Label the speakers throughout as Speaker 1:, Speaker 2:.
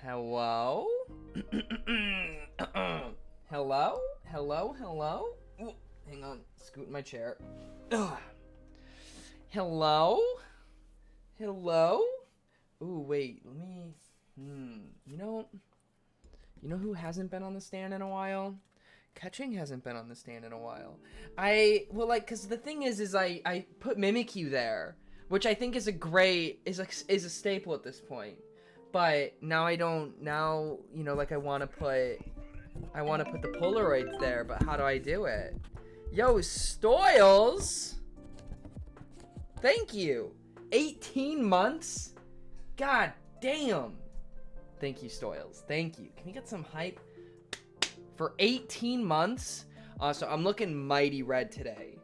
Speaker 1: Hello? Hello? Hello? Hello? Ooh, hang on, scoot my chair. Ugh. Hello? Hello? Ooh, wait, let me... You know who hasn't been on the stand in a while? Catching hasn't been on the stand in a while. Cause the thing is I put Mimikyu there, which I think is is a staple at this point. But now I don't, I want to put the Polaroids there, but how do I do it? Yo, Stoyles! Thank you! 18 months? God damn! Thank you, Stoyles. Thank you. Can we get some hype? For 18 months? So I'm looking mighty red today.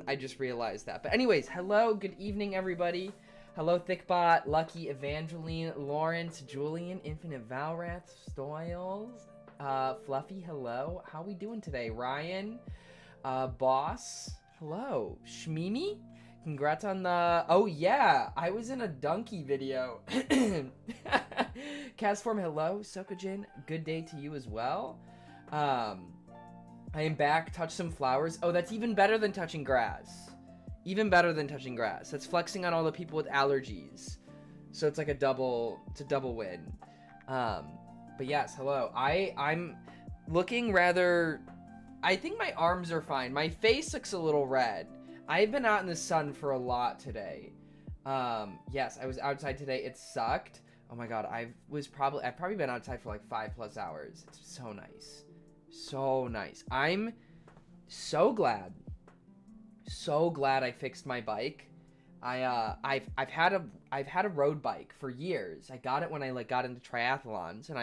Speaker 1: I just realized that. But anyways, hello, good evening, everybody. Hello, Thickbot, Lucky, Evangeline, Lawrence, Julian, Infinite Valrath, Stoyles, Fluffy, hello. How we doing today? Ryan, Boss, hello. Shmimi, congrats on the... Oh, yeah, I was in a donkey video. Castform, hello. Sokojin, good day to you as well. I am back. Touch some flowers. Oh, that's even better than touching grass. Even better than touching grass. That's flexing on all the people with allergies. So it's like it's a double win. But yes, hello. I'm looking rather... I think my arms are fine. My face looks a little red. I've been out in the sun for a lot today. Yes, I was outside today. It sucked. Oh my god, I've probably been outside for like 5+ hours. It's so nice. So nice. I'm so glad I fixed my bike. I've had a road bike for years. I got it when I got into triathlons, and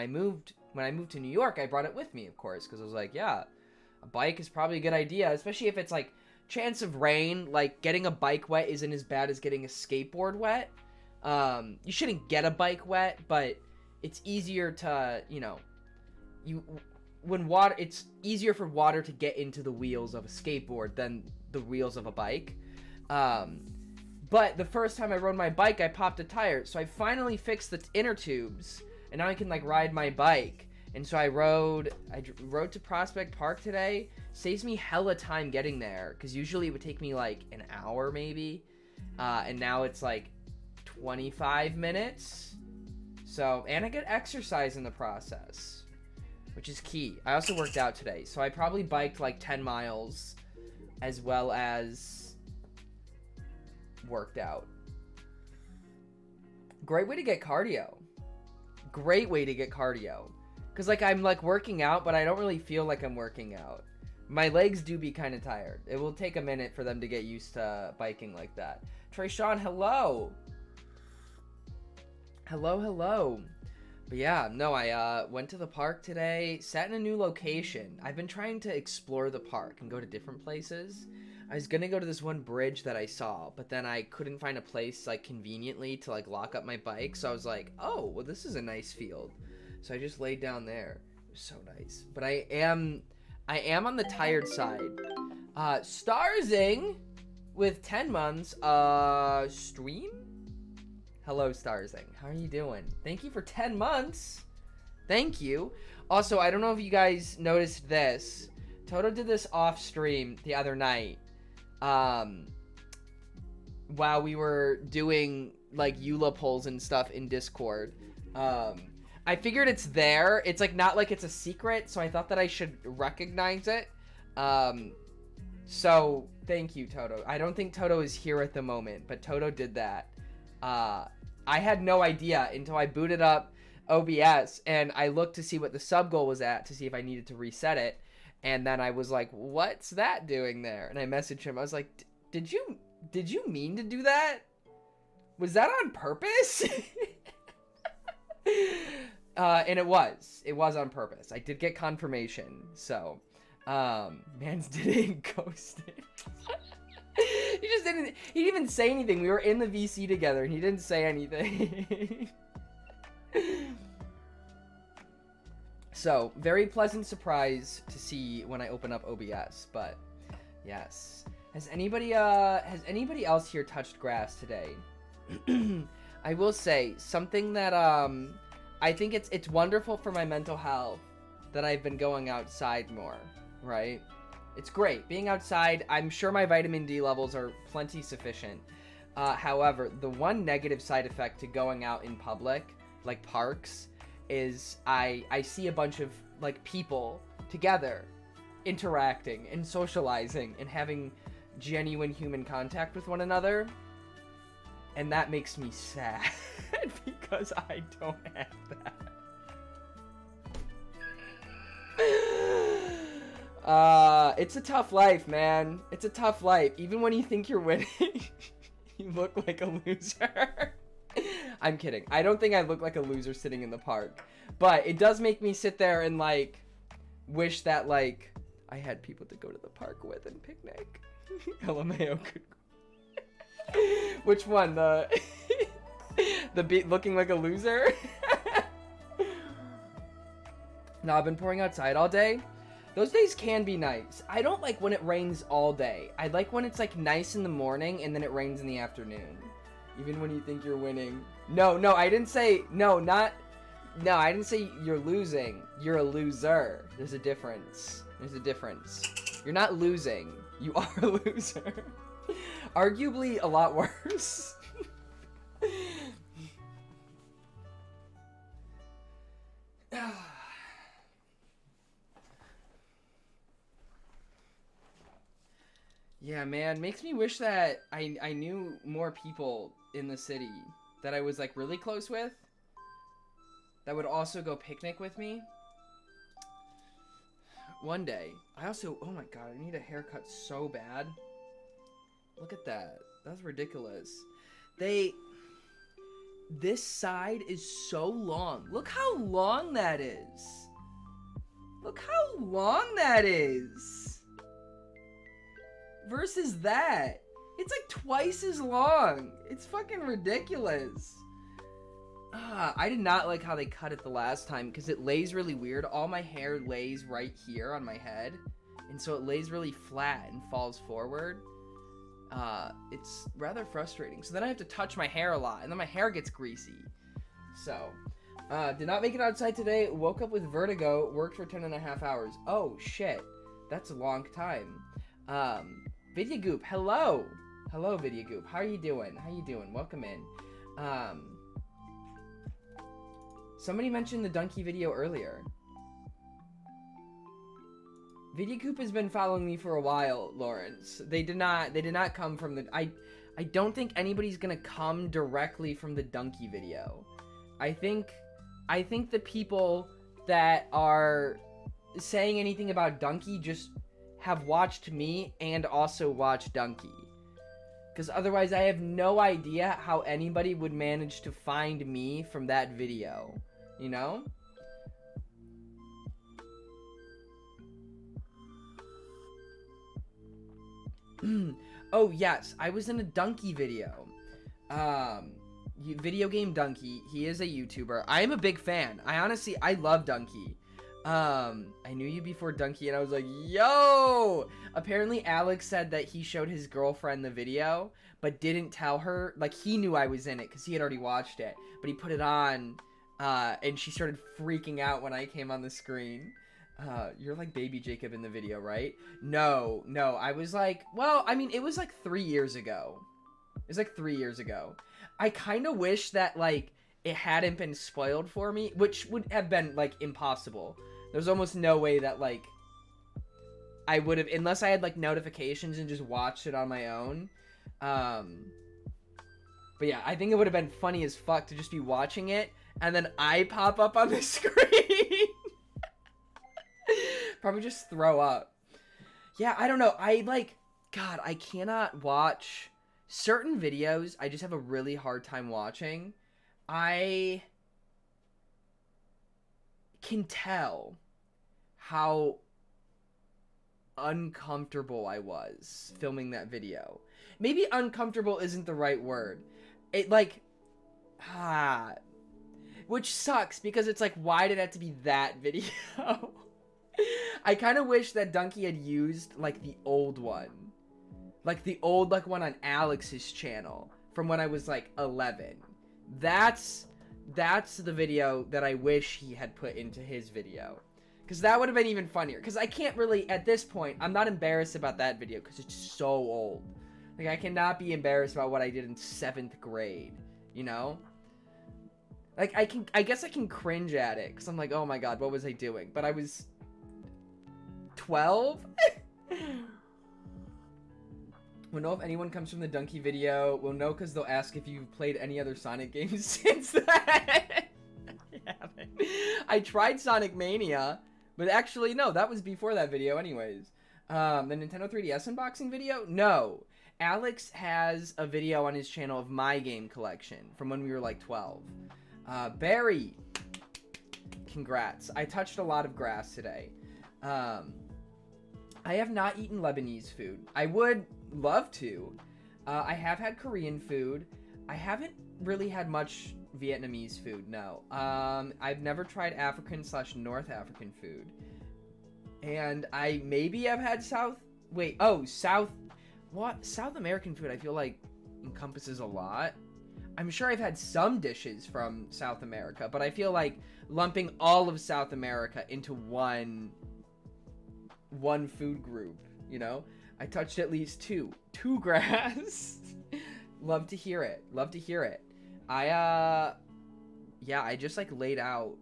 Speaker 1: when I moved to New York, I brought it with me, of course, because I was like, yeah, a bike is probably a good idea, especially if it's like chance of rain. Like, getting a bike wet isn't as bad as getting a skateboard wet. You shouldn't get a bike wet, but it's easier to, it's easier for water to get into the wheels of a skateboard than the wheels of a bike. But the first time I rode my bike, I popped a tire, so I finally fixed the inner tubes, and now I can ride my bike. And so I rode to Prospect Park today. Saves me hella time getting there, because usually it would take me an hour maybe, and now it's 25 minutes. So, and I get exercise in the process, which is key. I also worked out today, so I probably biked 10 miles as well as worked out. Great way to get cardio. Great way to get cardio. Because I'm working out, but I don't really feel like I'm working out. My legs do be kind of tired. It will take a minute for them to get used to biking like that. Trey Sean, hello. Hello. But yeah, no, I went to the park today, sat in a new location. I've been trying to explore the park and go to different places. I was gonna go to this one bridge that I saw, but then I couldn't find a place conveniently to lock up my bike. So I was like, oh, well, this is a nice field. So I just laid down there. It was so nice. But I am on the tired side. Starzing with 10 months. Stream? Hello, Starzing. How are you doing? Thank you for 10 months. Thank you. Also, I don't know if you guys noticed this. Toto did this off stream the other night. While we were doing EULA polls and stuff in Discord. I figured it's there. It's not it's a secret, so I thought that I should recognize it. So thank you, Toto. I don't think Toto is here at the moment, but Toto did that. I had no idea until I booted up OBS and I looked to see what the sub goal was at to see if I needed to reset it. And then I was like, what's that doing there? And I messaged him. I was like, did you mean to do that? Was that on purpose? And it was on purpose. I did get confirmation. So, Mans didn't ghost it. He didn't even say anything. We were in the VC together and he didn't say anything. So, very pleasant surprise to see when I open up OBS, but yes. Has anybody else here touched grass today? I will say something that I think it's wonderful for my mental health that I've been going outside more, right? It's great. Being outside, I'm sure my vitamin D levels are plenty sufficient. However, the one negative side effect to going out in public, like parks, is I see a bunch of like people together interacting and socializing and having genuine human contact with one another, and that makes me sad because I don't have that. It's a tough life, man. It's a tough life. Even when you think you're winning, you look like a loser. I'm kidding. I don't think I look like a loser sitting in the park, but it does make me sit there and like wish that like I had people to go to the park with and picnic. LMAO could. Which one? The looking like a loser? No, I've been pouring outside all day. Those days can be nice. I don't like when it rains all day. I like when it's like nice in the morning and then it rains in the afternoon. Even when you think you're winning. No, I didn't say, I didn't say you're losing. You're a loser. There's a difference. You're not losing. You are a loser. Arguably a lot worse. Yeah, man, makes me wish that I knew more people in the city that I was like really close with that would also go picnic with me one day. I also, oh my god, I need a haircut so bad. Look at that. That's ridiculous. This side is so long. Look how long that is. Look how long that is. Versus that. It's like twice as long. It's fucking ridiculous. I did not like how they cut it the last time because it lays really weird. All my hair lays right here on my head. And so it lays really flat and falls forward. It's rather frustrating. So then I have to touch my hair a lot, and then my hair gets greasy. So, did not make it outside today. Woke up with vertigo. Worked for 10.5 hours. Oh, shit. That's a long time. Vidyagoop, hello. Hello, Vidyagoop. How are you doing? Welcome in. Somebody mentioned the donkey video earlier. Vidyagoop has been following me for a while, Lawrence. They did not come from the... I don't think anybody's gonna come directly from the donkey video. I think the people that are saying anything about donkey just have watched me and also watched donkey. Because otherwise I have no idea how anybody would manage to find me from that video. You know? Oh, yes. I was in a donkey video. Video Game Donkey. He is a YouTuber. I am a big fan. I love Donkey. I knew you before Donkey, and I was like, yo! Apparently, Alex said that he showed his girlfriend the video, but didn't tell her. Like, he knew I was in it, because he had already watched it. But he put it on, and she started freaking out when I came on the screen. You're like baby Jacob in the video, right? No, I was like, well, I mean, it was like 3 years ago. I kind of wish that, like, it hadn't been spoiled for me, which would have been, like, impossible. There's almost no way that, like, I would have, unless I had, like, notifications and just watched it on my own. But yeah, I think it would have been funny as fuck to just be watching it, and then I pop up on the screen. Probably just throw up. Yeah, I don't know. God, I cannot watch certain videos. I just have a really hard time watching. I can tell how uncomfortable I was filming that video. Maybe uncomfortable isn't the right word. Which sucks because it's like, why did it have to be that video? I kind of wish that Donkey had used, like, the old one. Like, the old, like, one on Alex's channel from when I was, like, 11. That's that's the video that I wish he had put into his video. Because that would have been even funnier. Because I can't really, at this point, I'm not embarrassed about that video because it's so old. Like, I cannot be embarrassed about what I did in 7th grade, you know? Like, I guess I can cringe at it because I'm like, oh my god, what was I doing? But I was 12? We'll know if anyone comes from the Donkey video. We'll know because they'll ask if you've played any other Sonic games since then. I haven't. I tried Sonic Mania, but actually, no, that was before that video anyways. The Nintendo 3DS unboxing video? No. Alex has a video on his channel of my game collection from when we were like 12. Barry, congrats. I touched a lot of grass today. I have not eaten Lebanese food. I would love to. I have had Korean food. I haven't really had much Vietnamese food, no. I've never tried African/North African food. And I maybe have had South American food I feel like encompasses a lot. I'm sure I've had some dishes from South America, but I feel like lumping all of South America into one food group, you know? I touched at least two grass. Love to hear it. I just like laid out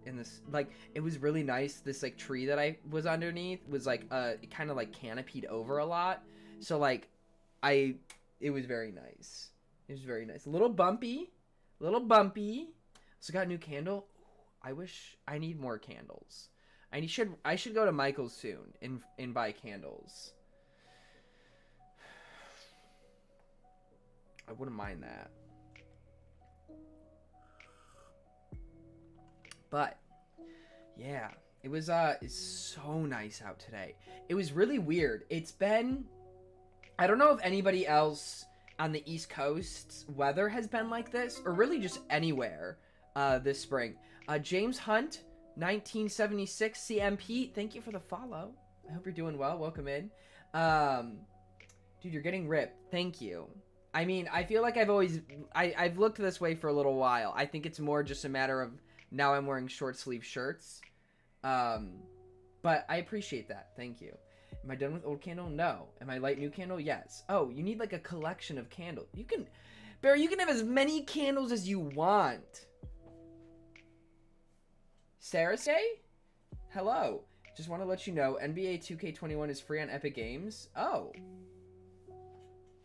Speaker 1: in this, like, it was really nice. This like tree that I was underneath was like kind of like canopied over a lot. So like it was very nice. It was very nice. A little bumpy. So got a new candle. I wish I need more candles. I should go to Michael's soon and buy candles. I wouldn't mind that. But yeah, it was it's so nice out today. It was really weird. It's been, I don't know if anybody else on the East Coast's weather has been like this, or really just anywhere this spring. James Hunt, 1976 CMP, thank you for the follow. I hope you're doing well. Welcome in. Dude, you're getting ripped. Thank you. I mean, I feel like I've looked this way for a little while. I think it's more just a matter of now I'm wearing short sleeve shirts. But I appreciate that. Thank you. Am I done with old candle? No. Am I light new candle? Yes. Oh, you need like a collection of candles. Barry, you can have as many candles as you want. Sarah say? Hello. Just want to let you know, NBA 2K21 is free on Epic Games. Oh.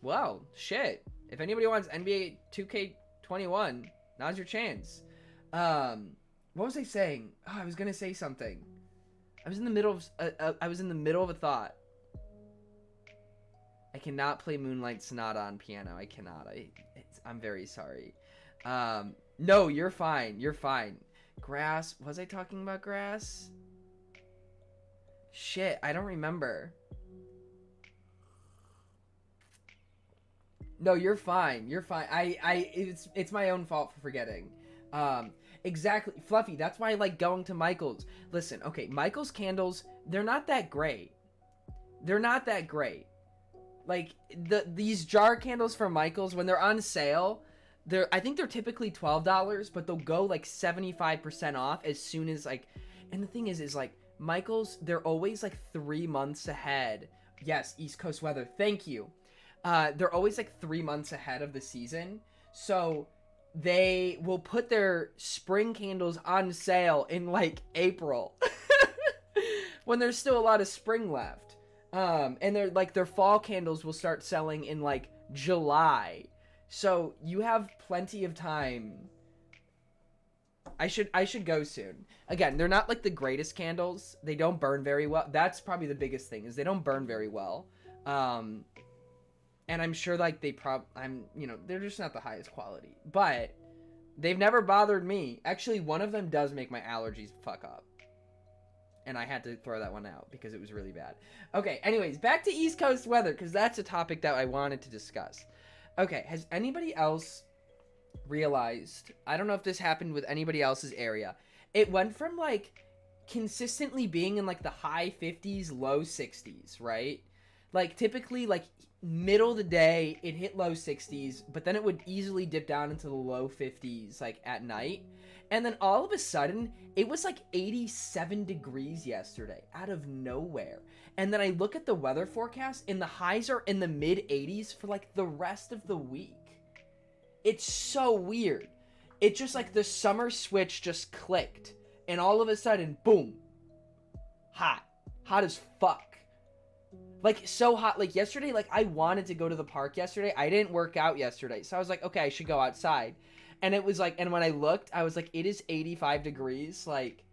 Speaker 1: Well, shit. If anybody wants NBA 2K21, now's your chance. What was I saying? Oh, I was gonna say something. I was in the middle of a thought. I cannot play Moonlight Sonata on piano. I cannot. I'm very sorry. No, you're fine. You're fine. Grass. Was I talking about grass? Shit, I don't remember. No, you're fine. You're fine. It's my own fault for forgetting. Exactly. Fluffy, that's why I like going to Michael's. Listen, okay, Michael's candles, they're not that great. Like, these jar candles from Michael's, when they're on sale, I think they're typically $12, but they'll go, like, 75% off as soon as, like, and the thing is, like, Michael's, they're always, like, 3 months ahead. Yes, East Coast weather, thank you. They're always, like, 3 months ahead of the season, so they will put their spring candles on sale in like April when there's still a lot of spring left. And they're like, their fall candles will start selling in like July. So you have plenty of time. I should go soon. Again, they're not like the greatest candles. They don't burn very well. That's probably the biggest thing, is they don't burn very well. And I'm sure, like, they're just not the highest quality. But they've never bothered me. Actually, one of them does make my allergies fuck up. And I had to throw that one out because it was really bad. Okay, anyways, back to East Coast weather, because that's a topic that I wanted to discuss. Okay, has anybody else realized, I don't know if this happened with anybody else's area, it went from, like, consistently being in, like, the high 50s, low 60s, right? Like, typically, like, middle of the day, it hit low 60s, but then it would easily dip down into the low 50s, like, at night. And then all of a sudden, it was like 87 degrees yesterday, out of nowhere. And then I look at the weather forecast, and the highs are in the mid 80s for like the rest of the week. It's so weird. It just like the summer switch just clicked, and all of a sudden, boom, hot as fuck. Like, so hot. Like, yesterday, like, I wanted to go to the park yesterday. I didn't work out yesterday, so I was like, okay, I should go outside. And it was like, and when I looked, I was like, it is 85 degrees. Like,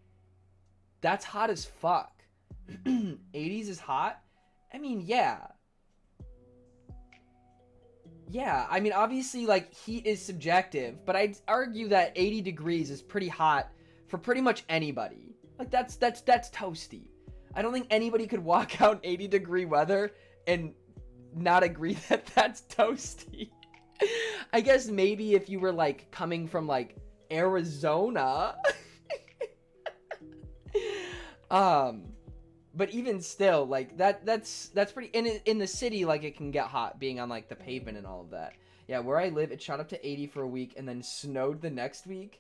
Speaker 1: that's hot as fuck. 80s is hot? I mean, yeah. Yeah, I mean, obviously, like, heat is subjective, but I'd argue that 80 degrees is pretty hot for pretty much anybody. Like, that's toasty. I don't think anybody could walk out in 80-degree weather and not agree that that's toasty. I guess maybe if you were, like, coming from, like, Arizona. But even still, like, that's pretty, in the city, like, it can get hot being on, like, the pavement and all of that. Yeah, where I live, it shot up to 80 for a week and then snowed the next week.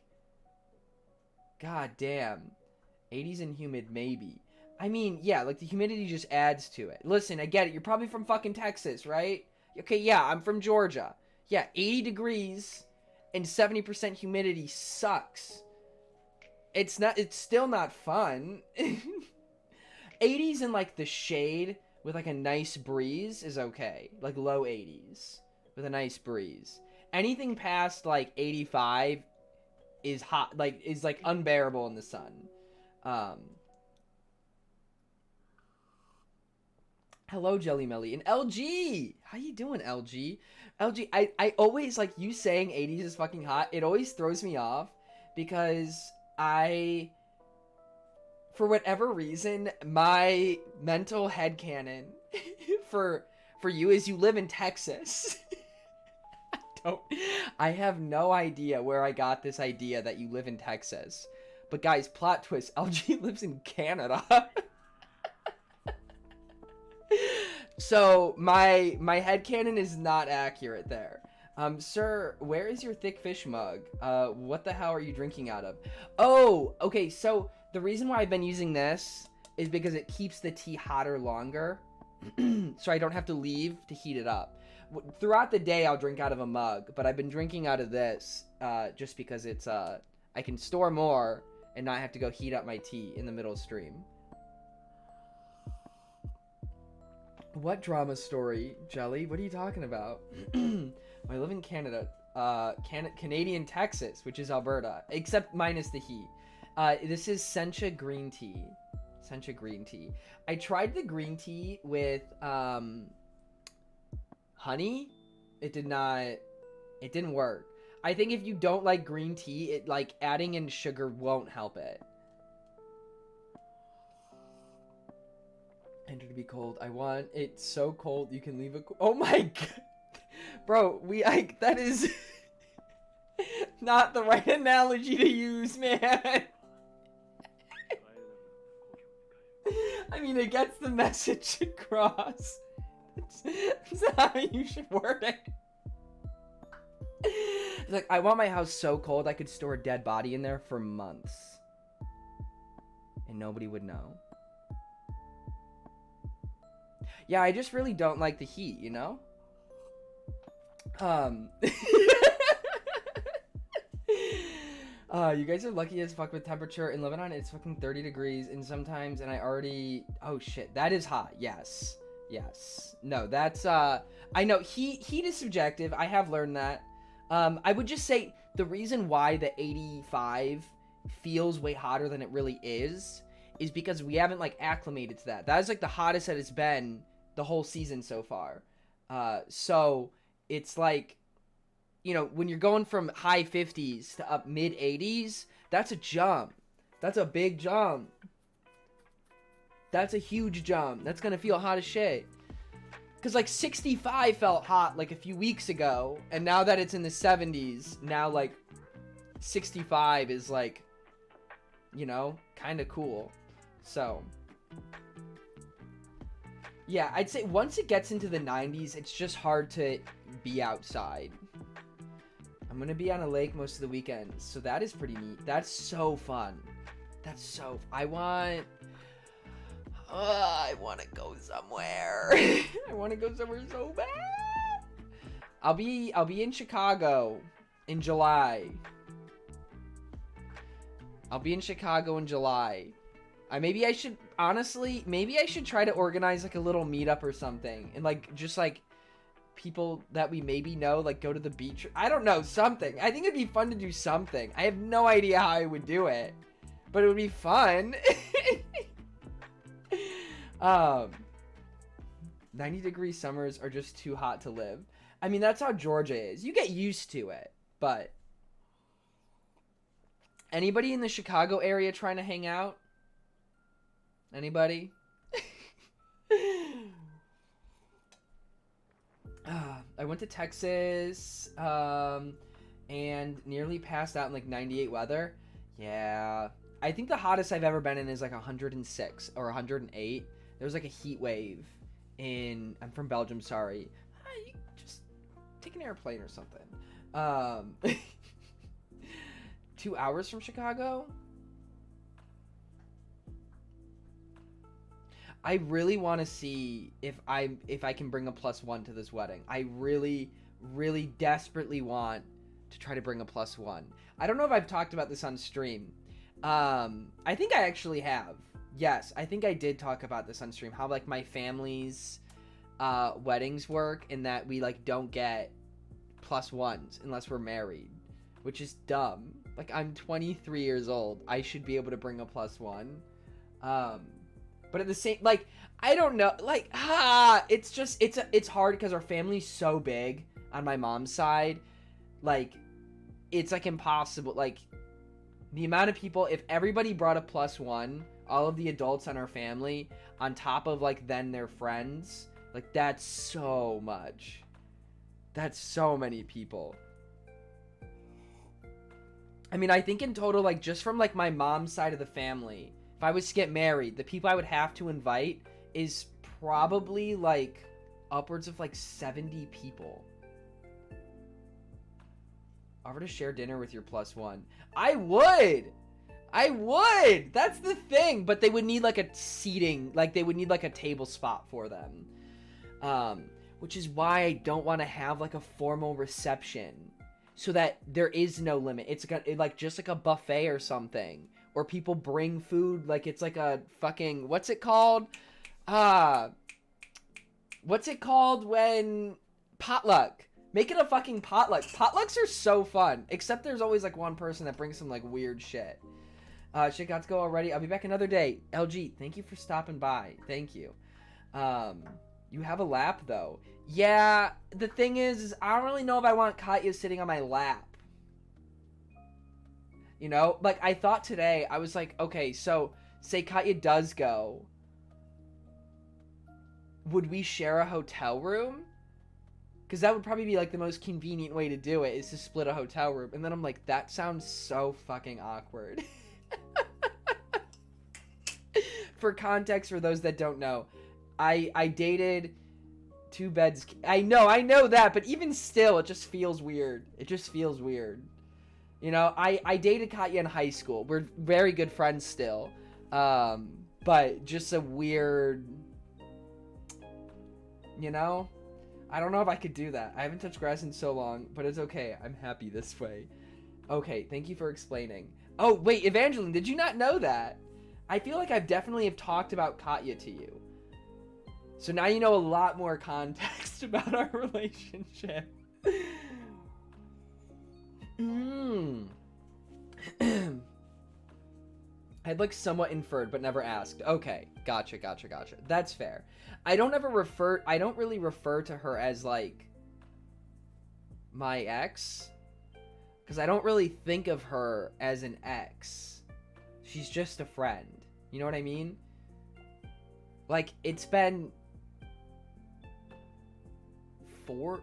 Speaker 1: God damn. 80s and humid, maybe. I mean, yeah, like, the humidity just adds to it. Listen, I get it. You're probably from fucking Texas, right? Okay, yeah, I'm from Georgia. Yeah, 80 degrees and 70% humidity sucks. It's still not fun. 80s in, like, the shade with, like, a nice breeze is okay. Like, low 80s with a nice breeze. Anything past, like, 85 is hot, like, is, like, unbearable in the sun. Hello, Jelly Melly. And LG! How you doing, LG? LG, I always, like, you saying 80s is fucking hot, it always throws me off because for whatever reason, my mental headcanon for you is you live in Texas. I have no idea where I got this idea that you live in Texas. But guys, plot twist, LG lives in Canada. So my headcanon is not accurate there. Sir, where is your thick fish mug? What the hell are you drinking out of? Oh, okay, so the reason why I've been using this is because it keeps the tea hotter longer. So I don't have to leave to heat it up. Throughout the day, I'll drink out of a mug, but I've been drinking out of this just because it's, I can store more and not have to go heat up my tea in the middle of stream. What drama story, Jelly? What are you talking about? I live in Canada. Canadian Texas, which is Alberta. Except minus the heat. This is Sencha green tea. Sencha green tea. I tried the green tea with honey. It didn't work. I think if you don't like green tea, it, like, adding in sugar won't help it. Enter to be cold. I want it so cold you can leave it. Oh my god, bro. That is not the right analogy to use, man. I mean, it gets the message across. That's not how you should word it. It's like, I want my house so cold I could store a dead body in there for months, and nobody would know. Yeah, I just really don't like the heat, you know? You guys are lucky as fuck with temperature. In Lebanon, it's fucking 30 degrees, and sometimes, and I already... Oh, shit. That is hot. Yes. Yes. No, that's, I know, heat is subjective. I have learned that. I would just say the reason why the 85 feels way hotter than it really is because we haven't, like, acclimated to that. That is, like, the hottest that it's been the whole season so far. So it's like, you know, when you're going from high 50s to up mid 80s, that's a jump. That's a big jump. That's a huge jump. That's gonna feel hot as shit. Because, like, 65 felt hot, like, a few weeks ago, and now that it's in the 70s, now, like, 65 is, like, you know, kind of cool. So... Yeah, I'd say once it gets into the 90s, it's just hard to be outside. I'm gonna be on a lake most of the weekends, so that is pretty neat. That's so fun. I want to go somewhere. I want to go somewhere so bad. I'll be in Chicago in July. Maybe I should try to organize like a little meetup or something, and like just like people that we maybe know, like go to the beach. I don't know, something. I think it'd be fun to do something. I have no idea how I would do it, but it would be fun. 90-degree summers are just too hot to live. I mean, that's how Georgia is. You get used to it, but anybody in the Chicago area trying to hang out? Anybody? I went to Texas and nearly passed out in like 98 weather. Yeah. I think the hottest I've ever been in is like 106 or 108. There was like a heat wave I'm from Belgium, sorry. You just take an airplane or something. 2 hours from Chicago? I really want to see if I can bring a +1 to this wedding. I really, really desperately want to try to bring a +1. I don't know if I've talked about this on stream. I think I actually have. Yes, I think I did talk about this on stream. How like my family's weddings work, and that we like don't get +1s unless we're married, which is dumb. Like I'm 23 years old. I should be able to bring a +1. But at the same, like, I don't know, like, it's hard because our family's so big on my mom's side. Like, it's, like, impossible. Like, the amount of people, if everybody brought a +1, all of the adults on our family, on top of, like, then their friends, like, that's so much. That's so many people. I mean, I think in total, like, just from, like, my mom's side of the family, if I was to get married, the people I would have to invite is probably, like, upwards of, like, 70 people. Offer to share dinner with your +1. I would! That's the thing! But they would need, like, a seating, like, they would need, like, a table spot for them. Which is why I don't want to have, like, a formal reception. So that there is no limit. It's, like, just, like, a buffet or something. Or people bring food, like it's like a fucking, what's it called? What's it called when, potluck. Make it a fucking potluck. Potlucks are so fun, except there's always like one person that brings some like weird shit. Shit got to go already. I'll be back another day. LG, thank you for stopping by. Thank you. You have a lap though. Yeah, the thing is I don't really know if I want Katya sitting on my lap. You know, like, I thought today, I was like, okay, so, say Katya does go. Would we share a hotel room? Because that would probably be, like, the most convenient way to do it, is to split a hotel room. And then I'm like, that sounds so fucking awkward. For context, for those that don't know, I dated 2 beds. I know that, but even still, it just feels weird. You know, I dated Katya in high school. We're very good friends still. But just a weird, you know? I don't know if I could do that. I haven't touched grass in so long, but it's okay. I'm happy this way. Okay, thank you for explaining. Oh, wait, Evangeline, did you not know that? I feel like I've definitely have talked about Katya to you. So now you know a lot more context about our relationship. I'd like somewhat inferred but never asked. Okay, gotcha. That's fair. I don't really refer to her as like my ex, because I don't really think of her as an ex. She's just a friend. You know what I mean? Like, it's been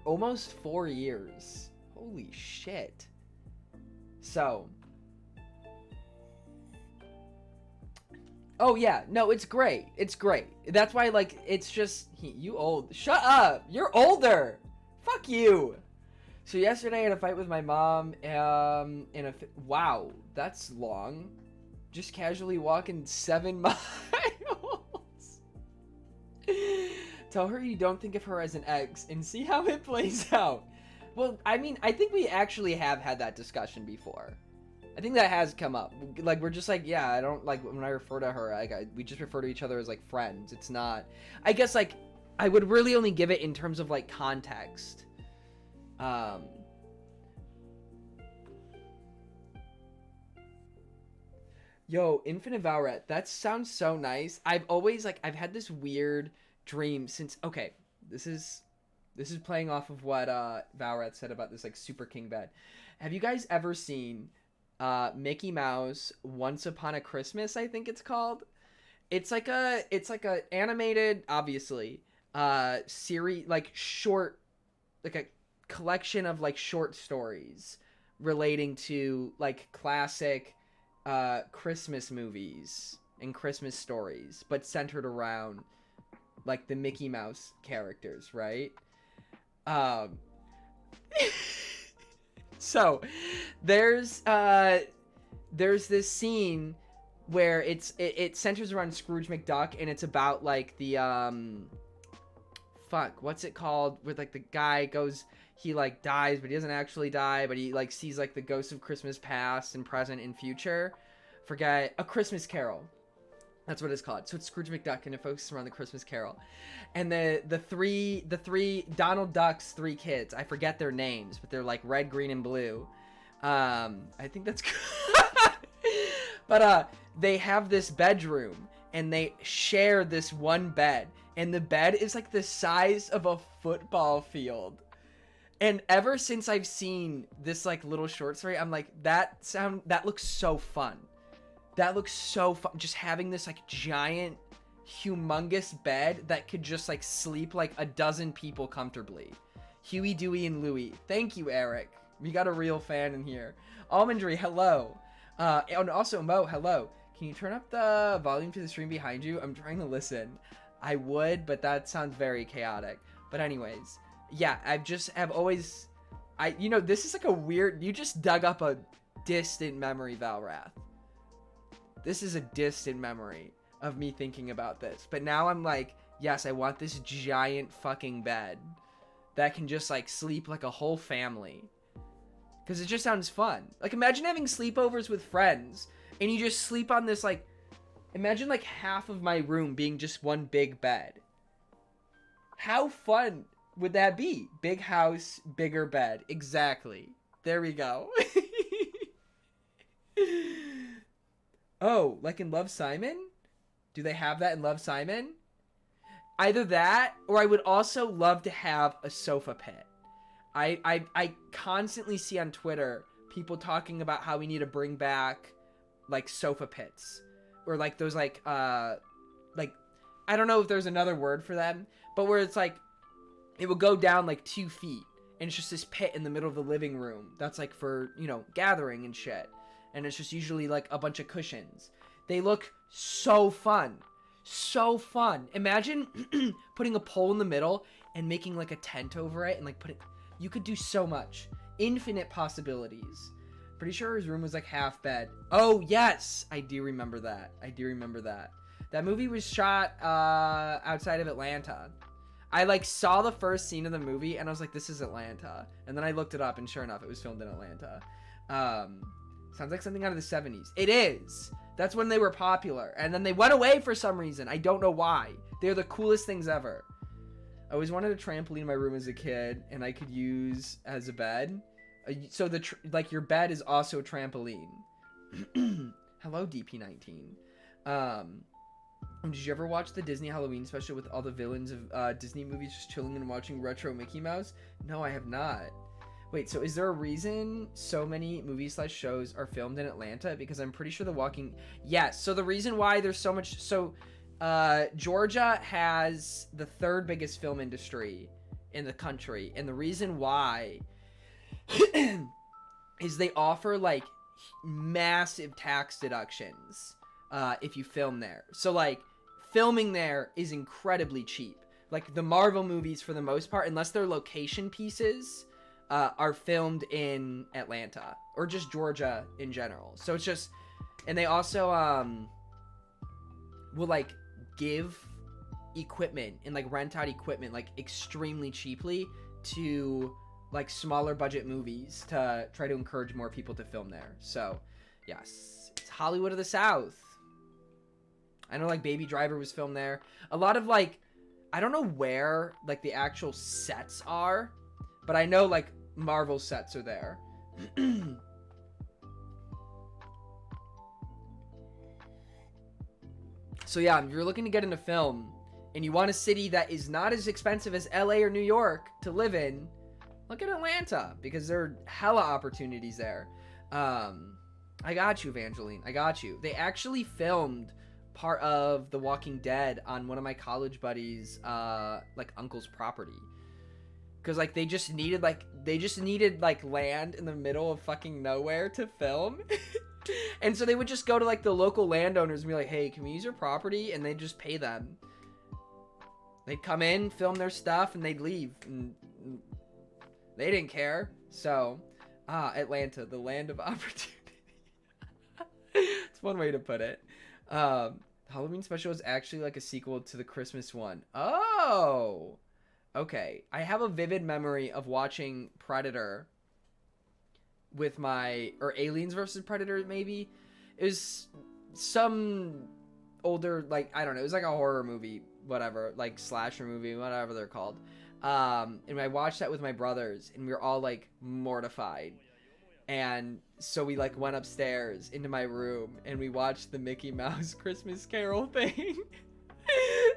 Speaker 1: almost 4 years. Holy shit. So, Oh yeah, no, it's great. It's great. That's why, like, it's just you old. Shut up. You're older. Fuck you. So yesterday I had a fight with my mom. Wow, that's long. Just casually walking 7 miles. Tell her you don't think of her as an ex and see how it plays out. Well, I mean, I think we actually have had that discussion before. I think that has come up. Like, we're just like, yeah, I don't, like, when I refer to her, like, we just refer to each other as, like, friends. It's not, I guess, like, I would really only give it in terms of, like, context. Yo, Infinite Valret, that sounds so nice. I've always, like, I've had this weird dream since, okay, this is playing off of what, Valret said about this, like, Super King bed. Have you guys ever seen Mickey Mouse Once Upon a Christmas, I think it's called? It's like a animated, obviously, series, like short, like a collection of like short stories relating to like classic Christmas movies and Christmas stories, but centered around like the Mickey Mouse characters, right? Um So, there's this scene where it centers around Scrooge McDuck, and it's about like the what's it called? Where like the guy goes, he like dies, but he doesn't actually die, but he like sees like the ghosts of Christmas past and present and future. Forget A Christmas Carol. That's what it's called. So it's Scrooge McDuck, and it focuses around the Christmas Carol, and the three Donald Duck's 3 kids. I forget their names, but they're like red, green, and blue. I think that's good. But they have this bedroom, and they share this one bed, and the bed is like the size of a football field. And ever since I've seen this like little short story, I'm like, that looks so fun. That looks so fun. Just having this like giant, humongous bed that could just like sleep like a dozen people comfortably. Huey, Dewey, and Louie. Thank you, Eric. We got a real fan in here. Almondry, hello. And also Mo, hello. Can you turn up the volume to the stream behind you? I'm trying to listen. I would, but that sounds very chaotic. But anyways, yeah, I've always, this is like a weird, you just dug up a distant memory, Valrath. This is a distant memory of me thinking about this. But now I'm like, yes, I want this giant fucking bed that can just like sleep like a whole family. Because it just sounds fun. Like, imagine having sleepovers with friends and you just sleep on this, like, imagine like half of my room being just one big bed. How fun would that be? Big house, bigger bed. Exactly. There we go. Oh, like in Love, Simon? Do they have that in Love, Simon? Either that, or I would also love to have a sofa pit. I constantly see on Twitter people talking about how we need to bring back, like, sofa pits. Or, like, those, like, I don't know if there's another word for them, but where it's, like, it will go down, like, 2 feet, and it's just this pit in the middle of the living room that's, like, for, gathering and shit. And it's just usually like a bunch of cushions. They look so fun. So fun. Imagine putting a pole in the middle and making like a tent over it and like you could do so much. Infinite possibilities. Pretty sure his room was like half bed. Oh, yes. I do remember that. That movie was shot outside of Atlanta. I like saw the first scene of the movie and I was like, this is Atlanta. And then I looked it up and sure enough, it was filmed in Atlanta. Sounds like something out of the 70s. It is. That's when they were popular. And then they went away for some reason. I don't know why. They're the coolest things ever. I always wanted a trampoline in my room as a kid, and I could use as a bed. So your bed is also a trampoline. Hello, DP19. Did you ever watch the Disney Halloween special with all the villains of Disney movies just chilling and watching retro Mickey Mouse? No, I have not. Wait, so is there a reason so many movies/shows are filmed in Atlanta? Because I'm pretty sure The Walking... Yes, so the reason why there's so much... So, Georgia has the 3rd biggest film industry in the country. And the reason why is they offer, like, massive tax deductions if you film there. So like filming there is incredibly cheap. Like the Marvel movies, for the most part, unless they're location pieces, are filmed in Atlanta or just Georgia in general. So it's just, and they also will like give equipment and like rent out equipment like extremely cheaply to like smaller budget movies to try to encourage more people to film there. So yes, it's Hollywood of the South. I know like Baby Driver was filmed there. A lot of like, I don't know where like the actual sets are, but I know like Marvel sets are there. So yeah, if you're looking to get into film and you want a city that is not as expensive as LA or New York to live in, look at Atlanta, because there are hella opportunities there. I got you, Evangeline. I got you. They actually filmed part of The Walking Dead on one of my college buddies' like uncle's property. Cause like they just needed like land in the middle of fucking nowhere to film. And so they would just go to like the local landowners and be like, hey, can we use your property? And they'd just pay them. They'd come in, film their stuff, and they'd leave. And they didn't care. So, Atlanta, the land of opportunity. It's one way to put it. Halloween Special is actually like a sequel to the Christmas one. Oh! Okay. I have a vivid memory of watching Predator with or Aliens versus Predator, maybe. It was some older, like, I don't know, it was like a horror movie, whatever, like slasher movie, whatever they're called. And I watched that with my brothers, and we were all like mortified. And so we like went upstairs into my room and we watched the Mickey Mouse Christmas Carol thing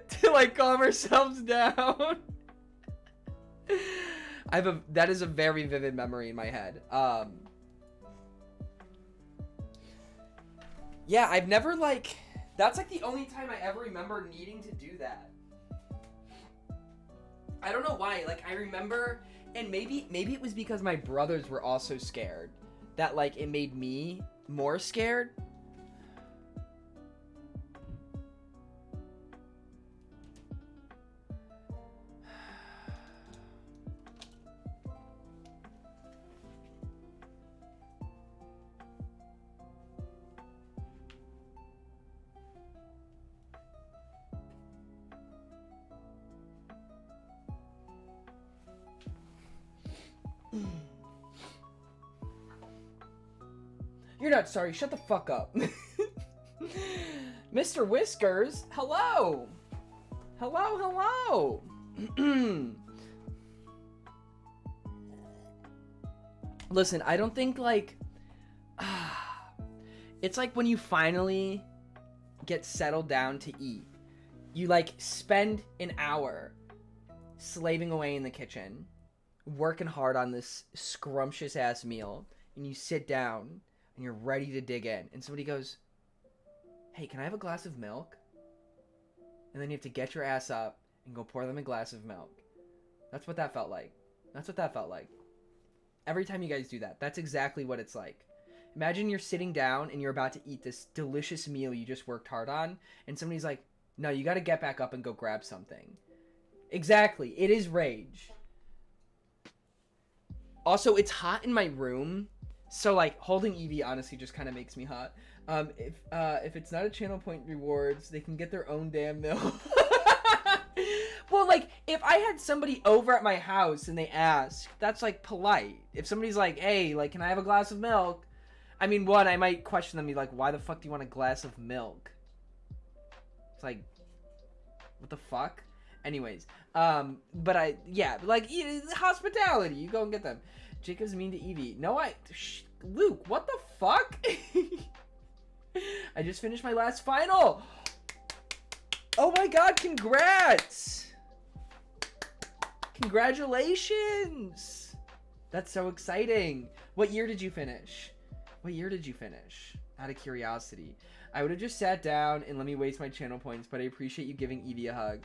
Speaker 1: to like calm ourselves down. That is a very vivid memory in my head. Yeah, I've never like, that's like the only time I ever remember needing to do that. I don't know why, like I remember, and maybe it was because my brothers were also scared, that like it made me more scared. You're not sorry. Shut the fuck up. Mr. Whiskers, hello. Hello. Listen, I don't think like... it's like when you finally get settled down to eat. You like spend an hour slaving away in the kitchen, working hard on this scrumptious ass meal, and you sit down and you're ready to dig in, and somebody goes, hey, can I have a glass of milk? And then you have to get your ass up and go pour them a glass of milk. That's what that felt like. Every time you guys do that, that's exactly what it's like. Imagine you're sitting down and you're about to eat this delicious meal you just worked hard on, and somebody's like, no, you gotta get back up and go grab something. Exactly. It is rage. Also, it's hot in my room, so like holding Evie honestly just kind of makes me hot. If it's not a channel point rewards, they can get their own damn milk. Well, like if I had somebody over at my house and they ask, that's like polite. If somebody's like, hey, like, can I have a glass of milk? I mean, one, I might question them, be like, why the fuck do you want a glass of milk? It's like, what the fuck? Anyways, but hospitality, you go and get them. Jacob's mean to Evie. No, Luke, what the fuck? I just finished my last final. Oh my god, congrats. Congratulations. That's so exciting. What year did you finish? Out of curiosity. I would have just sat down and let me waste my channel points, but I appreciate you giving Evie a hug.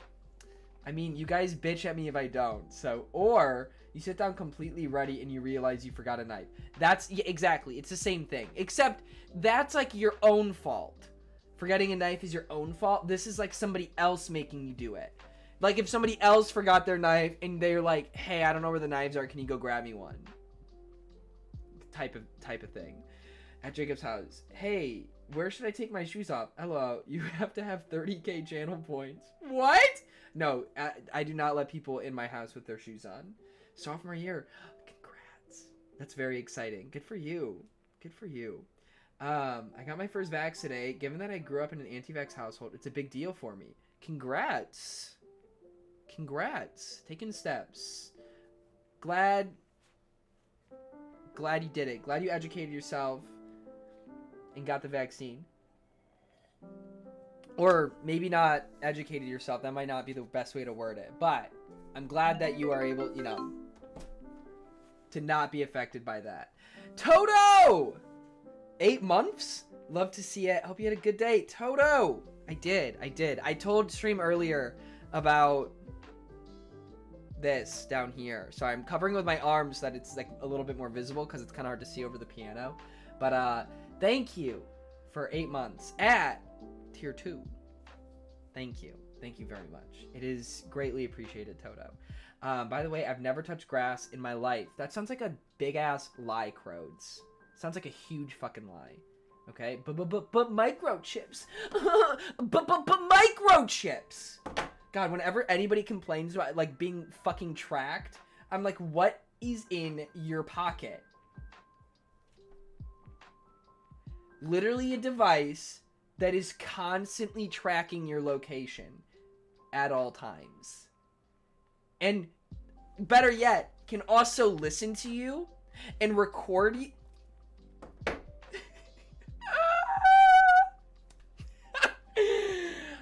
Speaker 1: I mean, you guys bitch at me if I don't. So, or you sit down completely ready and you realize you forgot a knife. That's, yeah, exactly. It's the same thing. Except that's like your own fault Forgetting a knife is your own fault. This is like somebody else making you do it. Like if somebody else forgot their knife and they're like, hey, I don't know where the knives are. Can you go grab me one? Type of thing. At Jacob's house. Hey, where should I take my shoes off? Hello, you have to have 30k channel points. What? No, I do not let people in my house with their shoes on. Sophomore year. Congrats. That's very exciting. Good for you. Good for you. I got my first vax today. Given that I grew up in an anti-vax household, it's a big deal for me. Congrats. Congrats. Taking steps. Glad you did it. Glad you educated yourself and got the vaccine. Or maybe not educated yourself. That might not be the best way to word it. But I'm glad that you are able, you know, to not be affected by that. Toto! 8 months? Love to see it. Hope you had a good day. Toto! I did. I told stream earlier about this down here. So I'm covering with my arms so that it's like a little bit more visible because it's kind of hard to see over the piano. But thank you for 8 months at tier 2. Thank you. Thank you very much. It is greatly appreciated, Toto. By the way, I've never touched grass in my life. That sounds like a big-ass lie, Crodes. Sounds like a huge fucking lie. Okay? But microchips. But microchips. God, whenever anybody complains about, like, being fucking tracked, I'm like, what is in your pocket? Literally a device that is constantly tracking your location at all times. And better yet, can also listen to you and record you.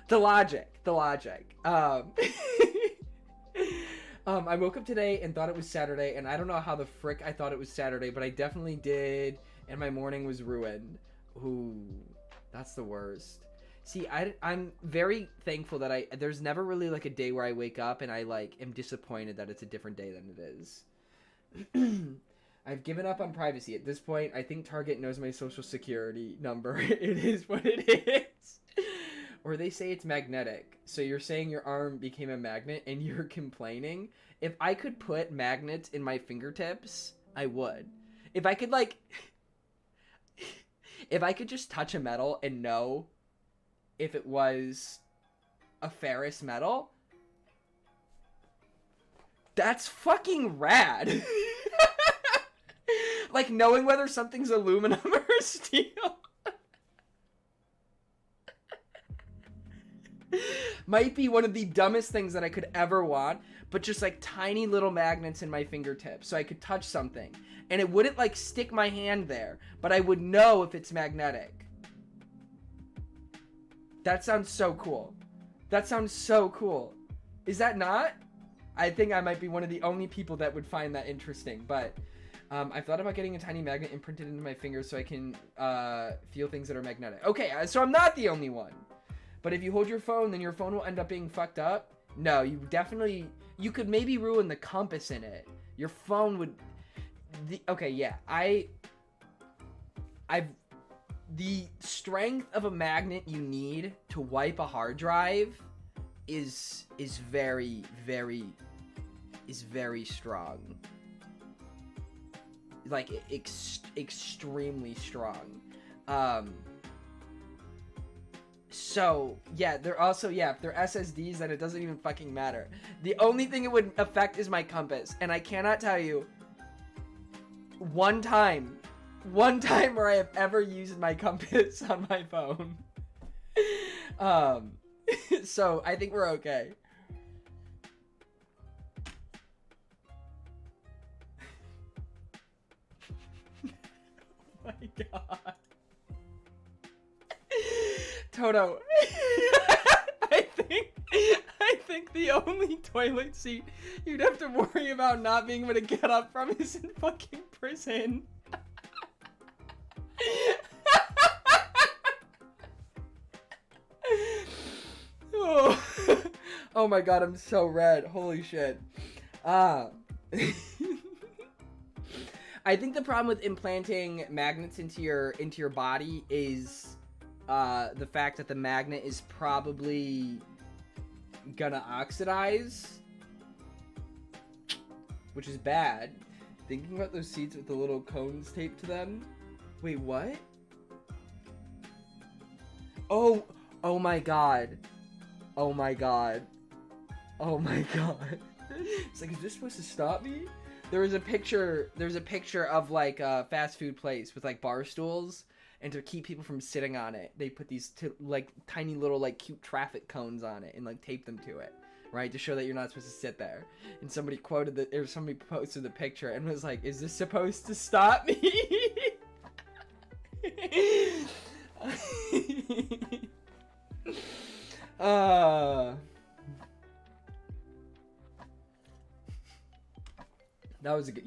Speaker 1: The logic. I woke up today and thought it was Saturday, and I don't know how the frick I thought it was Saturday, but I definitely did, and my morning was ruined. Ooh, that's the worst. See, I'm very thankful that there's never really like a day where I wake up and I like am disappointed that it's a different day than it is. I've given up on privacy. At this point, I think Target knows my social security number. It is what it is. Or they say it's magnetic. So you're saying your arm became a magnet and you're complaining? If I could put magnets in my fingertips, I would. If I could like... if I could just touch a metal and know if it was a ferrous metal, that's fucking rad. Like knowing whether something's aluminum or steel. Might be one of the dumbest things that I could ever want, but just like tiny little magnets in my fingertips so I could touch something and it wouldn't like stick my hand there, but I would know if it's magnetic. That sounds so cool. That sounds so cool. Is that not? I think I might be one of the only people that would find that interesting, but I've thought about getting a tiny magnet imprinted into my fingers so I can feel things that are magnetic. Okay, so I'm not the only one. But if you hold your phone, then your phone will end up being fucked up. No, you could maybe ruin the compass in it. Your phone would... okay, yeah. The strength of a magnet you need to wipe a hard drive is very, very strong. Like, extremely strong. So, yeah, they're also, if they're SSDs, then it doesn't even fucking matter. The only thing it would affect is my compass, and I cannot tell you one time where I have ever used my compass on my phone. So, I think we're okay. Oh my god. Toto, I think the only toilet seat you'd have to worry about not being able to get up from is in fucking prison. Oh my god, I'm so red. Holy shit. I think the problem with implanting magnets into your body is the fact that the magnet is probably gonna oxidize, which is bad. Thinking about those seats with the little cones taped to them. Wait, what? Oh my god. Oh my god. Oh my god. It's like, is this supposed to stop me? There's a picture of like a fast food place with like bar stools, and to keep people from sitting on it, they put these like tiny little like cute traffic cones on it and like tape them to it, right? To show that you're not supposed to sit there. And somebody somebody posted the picture and was like, is this supposed to stop me? That was a good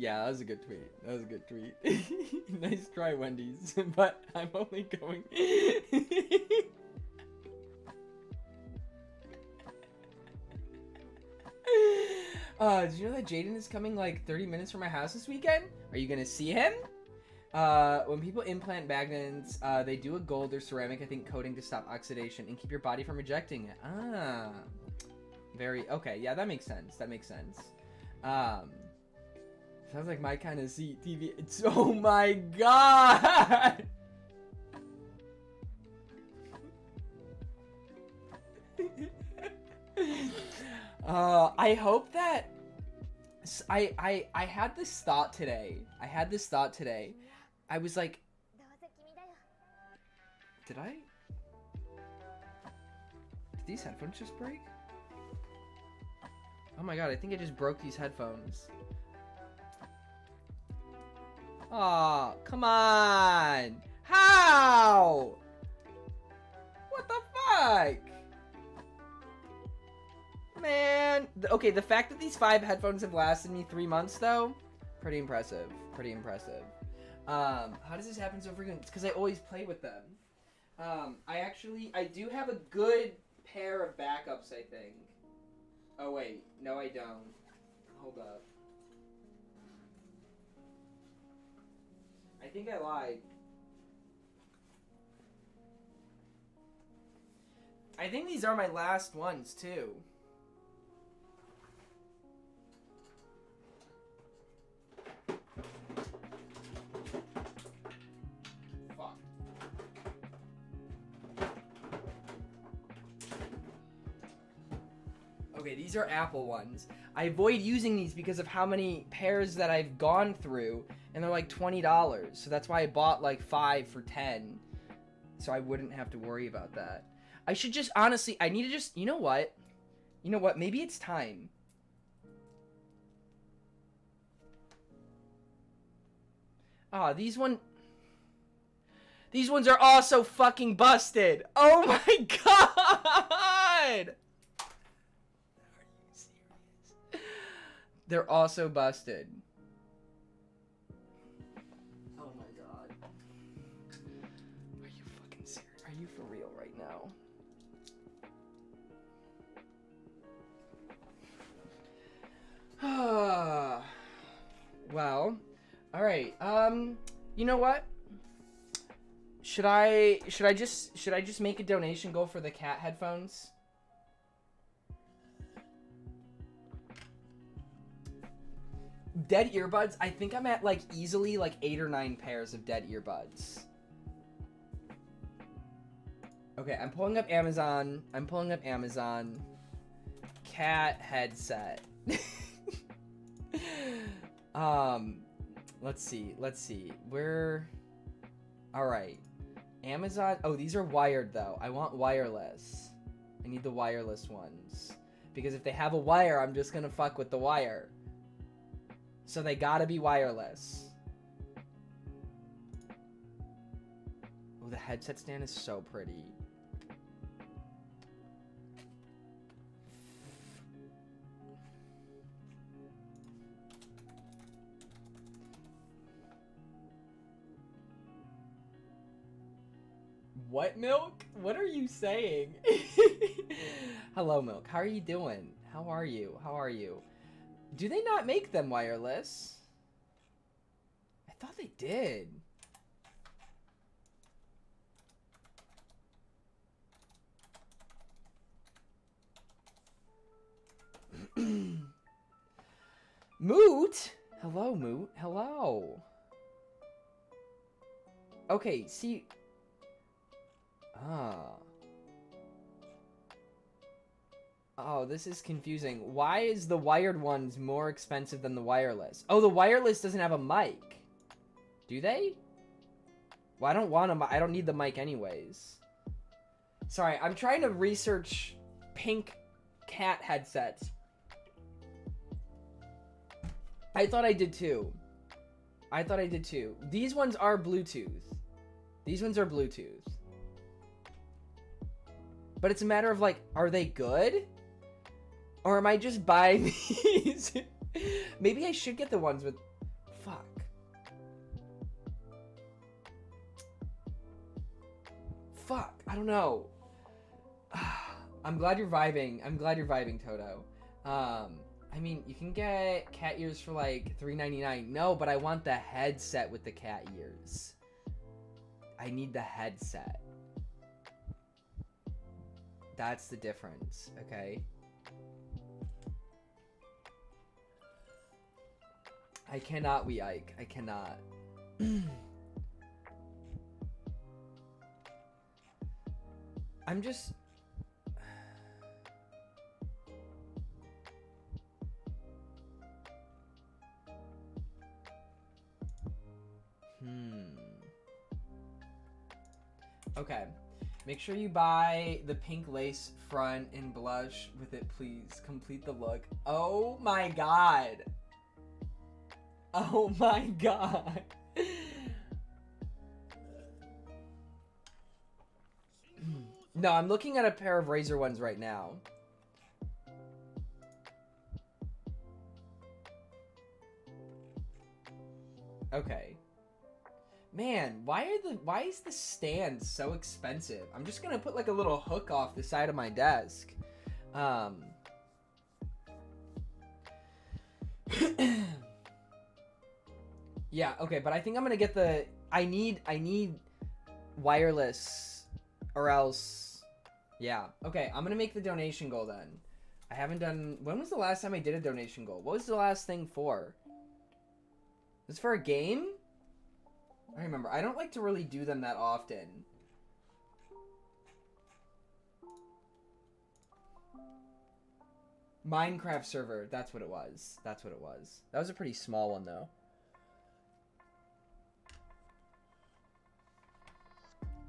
Speaker 1: tweet. That was a good tweet. Nice try, Wendy's, but I'm only going. Did you know that Jaden is coming like 30 minutes from my house this weekend? Are you gonna see him? When people implant magnets, they do a gold or ceramic, I think, coating to stop oxidation and keep your body from rejecting it. Ah, okay. Yeah, that makes sense. Sounds like my kind of seat TV. It's, oh my god! I hope that I had this thought today. I was like, did these headphones just break? Oh my god, I think I just broke these headphones. Aw, come on! How? What the fuck? Man. Okay, the fact that these 5 headphones have lasted me 3 months, though, pretty impressive. How does this happen so frequently? It's because I always play with them. I do have a good pair of backups, I think. Oh, wait. No, I don't. Hold up. I think I lied. I think these are my last ones, too. Fuck. Okay, these are Apple ones. I avoid using these because of how many pairs that I've gone through, and they're like $20. So that's why I bought like 5 for $10. So I wouldn't have to worry about that. I should just, honestly, I need to just, you know what? Maybe it's time. These ones are also fucking busted. Oh my god! Are you serious? They're also busted. Oh my god. Are you fucking serious? Are you for real right now? Well, all right. You know what? Should I just make a donation goal for the cat headphones? Dead earbuds? I think I'm at like easily like 8 or 9 pairs of dead earbuds. Okay, I'm pulling up Amazon. Cat headset. Let's see. Alright. Amazon. Oh, these are wired though. I want wireless. I need the wireless ones. Because if they have a wire, I'm just gonna fuck with the wire. So they gotta be wireless. Oh, the headset stand is so pretty. What, Milk? What are you saying? Hello, Milk. How are you doing? How are you? Do they not make them wireless? I thought they did. Moot? Hello, Moot. Hello. Okay, see... Oh, this is confusing. Why is the wired ones more expensive than the wireless? Oh, the wireless doesn't have a mic. Do they? Well, I don't want a I don't need the mic anyways. Sorry, I'm trying to research pink cat headsets. I thought I did too. These ones are Bluetooth. But it's a matter of like, are they good? Or am I just buying these? Maybe I should get the ones with... Fuck. I don't know. I'm glad you're vibing. Toto. I mean, you can get cat ears for like $3.99. No, but I want the headset with the cat ears. I need the headset. That's the difference, okay? I cannot, Ike. I cannot. I'm just... Okay. Make sure you buy the pink lace front and blush with it, please. Complete the look. Oh my god. Oh my god. No, I'm looking at a pair of Razor ones right now. Okay. Man, why is the stand so expensive? I'm just gonna put like a little hook off the side of my desk. Yeah, okay, but I think I'm gonna get the... I need wireless, or else... Yeah, okay, I'm gonna make the donation goal then. I haven't done... When was the last time I did a donation goal? What was the last thing for? Was it for a game? I remember. I don't like to really do them that often. Minecraft server. That's what it was. That was a pretty small one, though.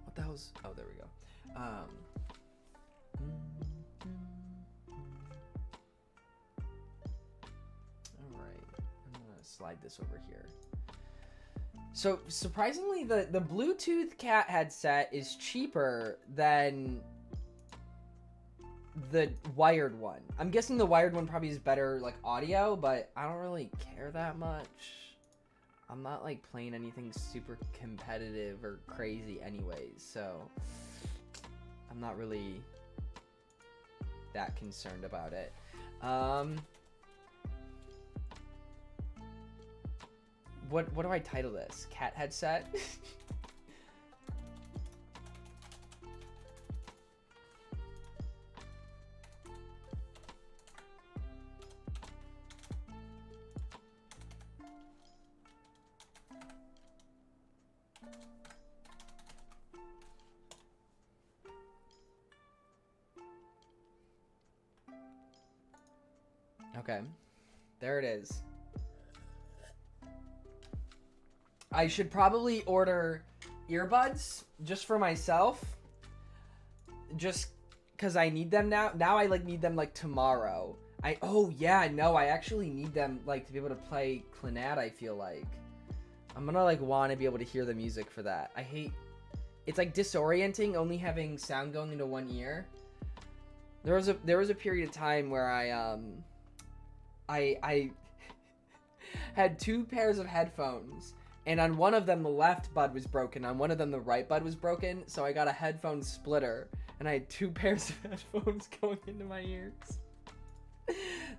Speaker 1: What the hell's... Oh, there we go. Alright. I'm gonna slide this over here. So, surprisingly, the Bluetooth cat headset is cheaper than the wired one. I'm guessing the wired one probably is better, like, audio, but I don't really care that much. I'm not, like, playing anything super competitive or crazy anyways, so I'm not really that concerned about it. What do I title this? Cat headset? Okay. There it is. I should probably order earbuds just for myself. Just because I need them now. Now I like need them like tomorrow. Oh yeah, no, I actually need them like to be able to play Clannad, I feel like. I'm gonna like want to be able to hear the music for that. I hate... It's like disorienting only having sound going into one ear. There was a period of time where I had two pairs of headphones. And on one of them, the left bud was broken. On one of them, the right bud was broken. So I got a headphone splitter. And I had two pairs of headphones going into my ears.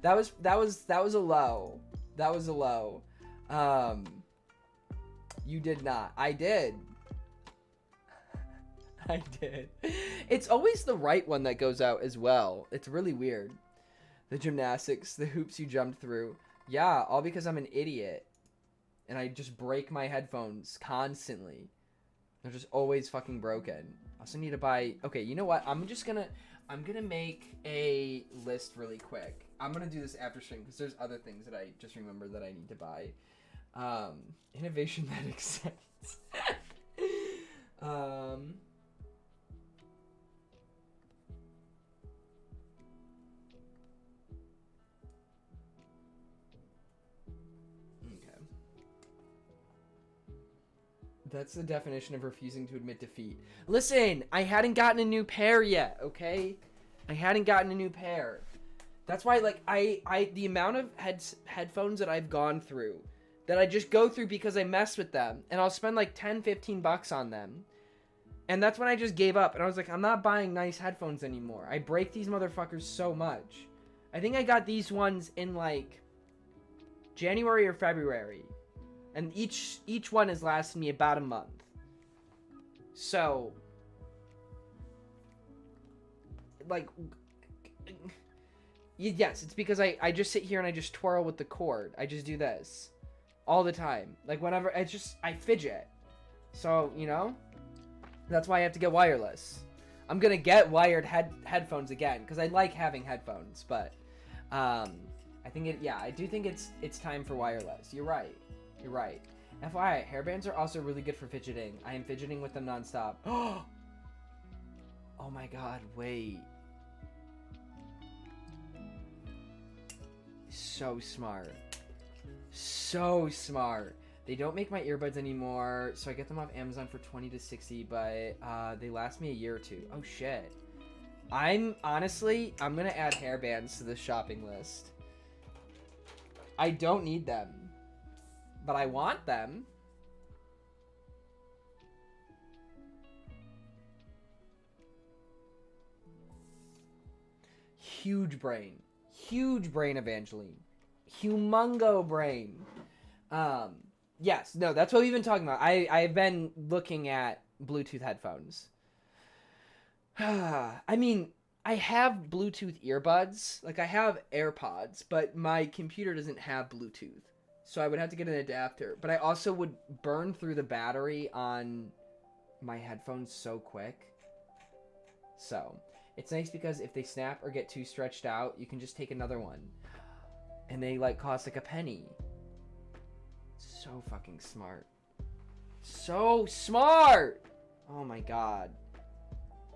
Speaker 1: That was a low. That was a low. You did not. I did. I did. It's always the right one that goes out as well. It's really weird. The gymnastics, the hoops you jumped through. Yeah, all because I'm an idiot. And I just break my headphones constantly. They're just always fucking broken. I also need to buy... Okay, you know what? I'm gonna make a list really quick. I'm gonna do this after stream because there's other things that I just remembered that I need to buy. Innovation that accepts. That's the definition of refusing to admit defeat. Listen, I hadn't gotten a new pair yet, okay? I hadn't gotten a new pair. That's why, like, the amount of headphones that I've gone through, that I just go through because I mess with them, and I'll spend like 10, 15 bucks on them. And that's when I just gave up, and I was like, I'm not buying nice headphones anymore. I break these motherfuckers so much. I think I got these ones in, like, January or February. And each one has lasted me about a month. So, like, yes, it's because I just sit here and I just twirl with the cord. I just do this all the time. Like, whenever, I fidget. So, you know, that's why I have to get wireless. I'm going to get wired headphones again because I like having headphones. But, I think I do think it's time for wireless. You're right. You're right. FYI, hairbands are also really good for fidgeting. I am fidgeting with them nonstop. Oh my god, wait. So smart. So smart. They don't make my earbuds anymore, so I get them off Amazon for 20 to 60, but they last me a year or two. Oh shit. I'm gonna add hairbands to the shopping list. I don't need them. But I want them. Huge brain. Huge brain, Evangeline. Humongo brain. Yes, no, that's what we've been talking about. I've been looking at Bluetooth headphones. I mean, I have Bluetooth earbuds. Like, I have AirPods, but my computer doesn't have Bluetooth. So I would have to get an adapter. But I also would burn through the battery on my headphones so quick. So it's nice because if they snap or get too stretched out, you can just take another one. And they like cost like a penny. So fucking smart. So smart! Oh my god.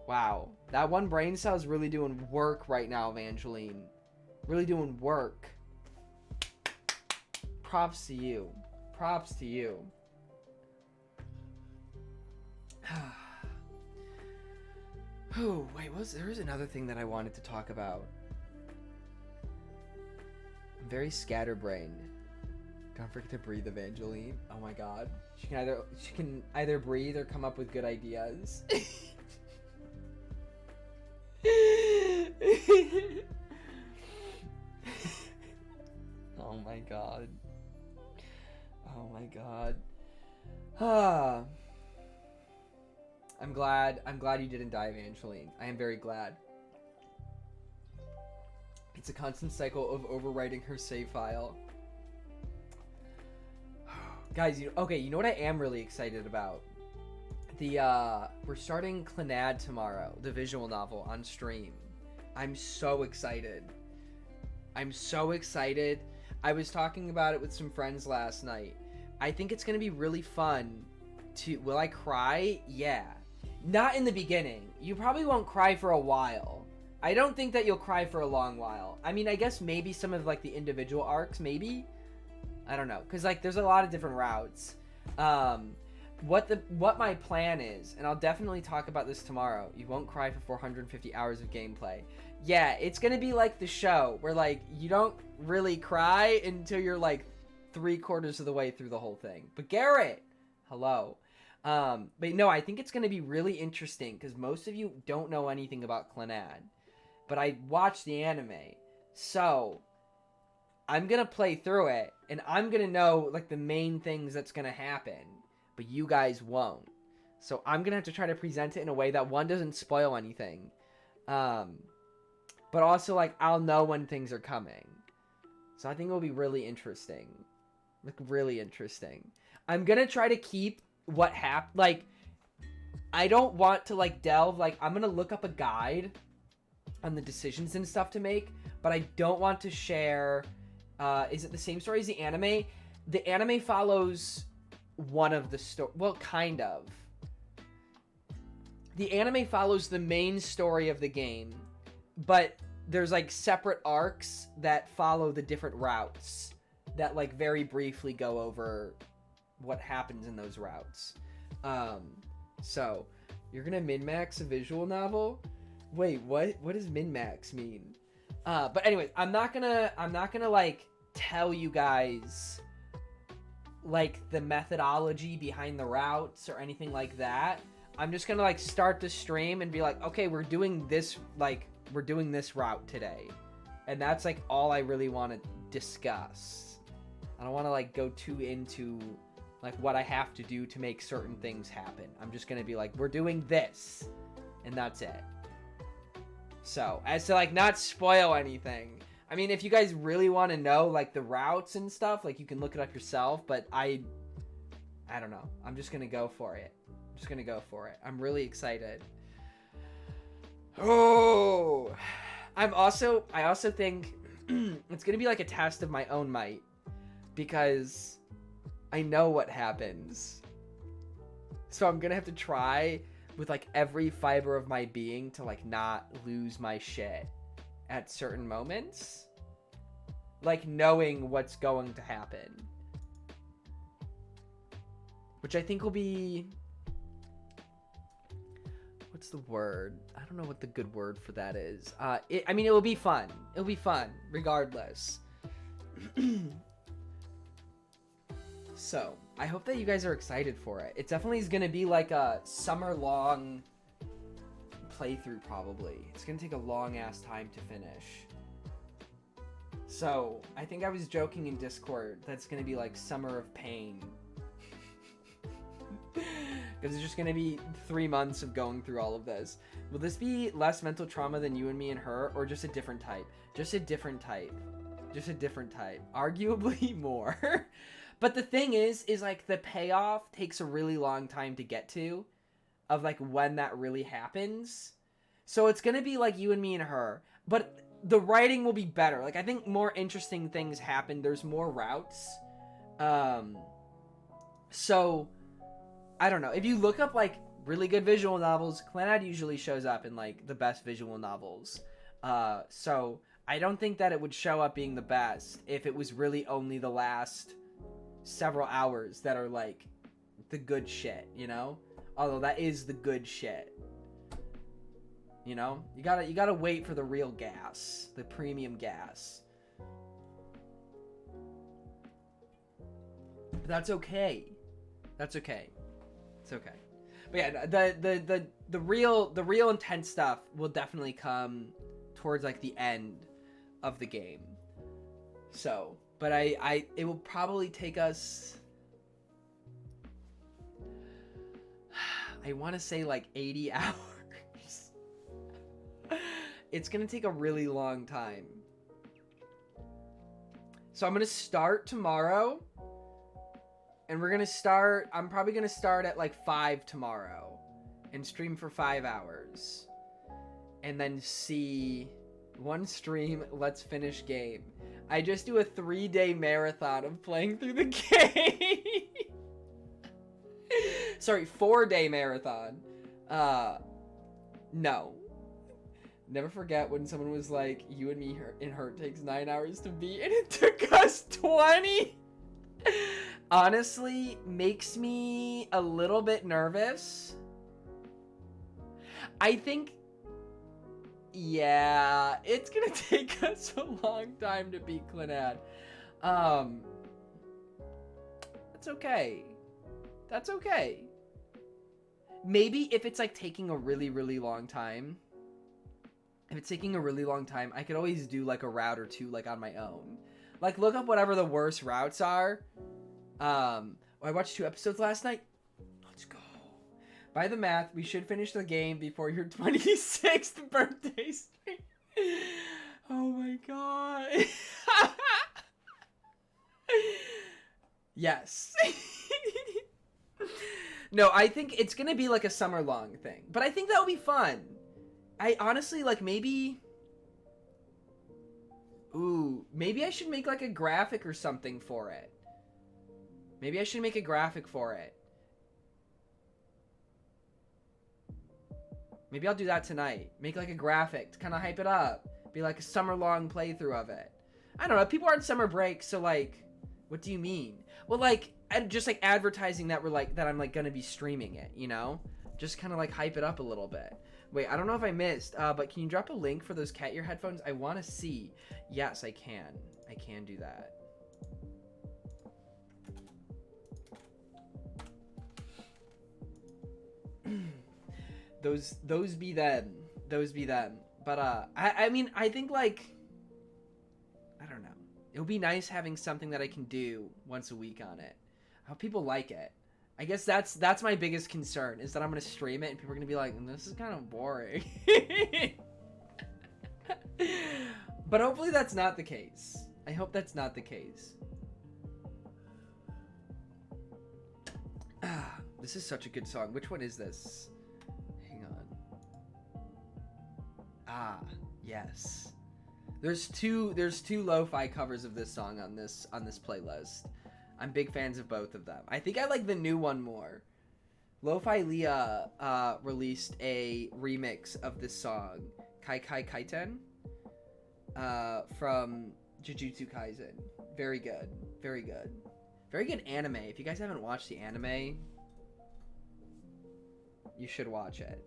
Speaker 1: Wow. That one brain cell is really doing work right now, Evangeline. Really doing work. Props to you. Props to you. Oh, wait, there was another thing that I wanted to talk about. I'm very scatterbrained. Don't forget to breathe, Evangeline. Oh my god. She can either breathe or come up with good ideas. Oh my god. Oh my god. I'm glad you didn't die, Evangeline. I am very glad. It's a constant cycle of overwriting her save file. Guys, you know what I am really excited about? We're starting Clannad tomorrow, the visual novel, on stream. I'm so excited. I'm so excited. I was talking about it with some friends last night. I think it's going to be really fun will I cry? Yeah. Not in the beginning. You probably won't cry for a while. I don't think that you'll cry for a long while. I mean, I guess maybe some of like the individual arcs, maybe? I don't know. Because like there's a lot of different routes. What my plan is, and I'll definitely talk about this tomorrow. You won't cry for 450 hours of gameplay. Yeah, it's going to be like the show where like you don't really cry until you're like 3/4 of the way through the whole thing. But Garrett, hello. But no, I think it's going to be really interesting because most of you don't know anything about Clannad. But I watched the anime. So I'm going to play through it and I'm going to know like the main things that's going to happen. But you guys won't. So I'm going to have to try to present it in a way that one doesn't spoil anything. but also like I'll know when things are coming. So I think it'll be really interesting. Like really interesting. I'm gonna try to keep what happened. Like I don't want to like delve. Like I'm gonna look up a guide on the decisions and stuff to make, but I don't want to share. Is it the same story as the anime? The anime follows one of the story. Well, kind of. The anime follows the main story of the game, but there's like separate arcs that follow the different routes that like very briefly go over what happens in those routes. So you're gonna min-max a visual novel? Wait, what does min-max mean? But anyways, I'm not gonna like tell you guys like the methodology behind the routes or anything like that. I'm just gonna like start the stream and be like, okay, we're doing this route today. And that's like all I really want to discuss. I don't want to like go too into like what I have to do to make certain things happen. I'm just gonna be like, we're doing this, and that's it. So, as to like not spoil anything, I mean, if you guys really want to know like the routes and stuff, like you can look it up yourself, but I don't know. I'm just gonna go for it. I'm really excited. Oh, I also think it's gonna be like a test of my own might, because I know what happens. So I'm gonna have to try with like every fiber of my being to like not lose my shit at certain moments. Like knowing what's going to happen. Which I think will be... What's the word? I don't know what the good word for that is. I mean, it will be fun. It'll be fun, regardless. So, I hope that you guys are excited for it. It definitely is going to be like a summer-long playthrough, probably. It's going to take a long-ass time to finish. So, I think I was joking in Discord that's going to be like Summer of Pain. Because it's just going to be 3 months of going through all of this. Will this be less mental trauma than You and Me and Her, or just a different type? Just a different type. Arguably more. But the thing is like the payoff takes a really long time to get to, of like when that really happens. So it's going to be like You and Me and Her, but the writing will be better. Like I think more interesting things happen. There's more routes. So I don't know. If you look up like really good visual novels, Clannad usually shows up in like the best visual novels. So I don't think that it would show up being the best if it was really only the last several hours that are like the good shit, you know? Although that is the good shit. You know? You gotta wait for the real gas. The premium gas. But that's okay. It's okay. But yeah, the real intense stuff will definitely come towards like the end of the game. So, but it will probably take us, I want to say like 80 hours. It's going to take a really long time. So I'm going to start tomorrow. And I'm probably going to start at like 5 tomorrow. And stream for 5 hours. And then see one stream, let's finish game. I just do a 3-day marathon of playing through the game. Sorry, 4-day marathon. No. Never forget when someone was like, You and Me in Her takes 9 hours to beat, and it took us 20. Honestly, makes me a little bit nervous. I think, yeah, it's gonna take us a long time to beat Clannad. That's okay. Maybe if it's like taking a really, really long time. If it's taking a really long time, I could always do like a route or two like on my own. Like look up whatever the worst routes are. I watched 2 episodes last night. Let's go. By the math, we should finish the game before your 26th birthday stream. Yes. No, I think it's gonna be like a summer long thing, but I think that would be fun. I honestly, like, maybe... Ooh, maybe I should make like a graphic or something for it. Maybe I should make a graphic for it. Maybe I'll do that tonight. Make like a graphic to kind of hype it up. Be like a summer-long playthrough of it. I don't know. People are on summer break, so like, what do you mean? Well, like, just like advertising that we're like that I'm like gonna be streaming it, you know? Just kind of like hype it up a little bit. Wait, I don't know if I missed, but can you drop a link for those cat ear headphones? I want to see. Yes, I can. I can do that. Those be them. Those be them. But I mean, I think like, I don't know. It would be nice having something that I can do once a week on it. I hope people like it. I guess that's my biggest concern, is that I'm gonna stream it and people are gonna be like, this is kind of boring. But hopefully that's not the case. I hope that's not the case. Ah, this is such a good song. Which one is this? Hang on. Ah, yes. There's two lo-fi covers of this song on this playlist. I'm big fans of both of them. I think I like the new one more. Lo-Fi Leah released a remix of this song, Kai Kai Kaiten, from Jujutsu Kaisen. Very good. Very good. Very good anime. If you guys haven't watched the anime, you should watch it.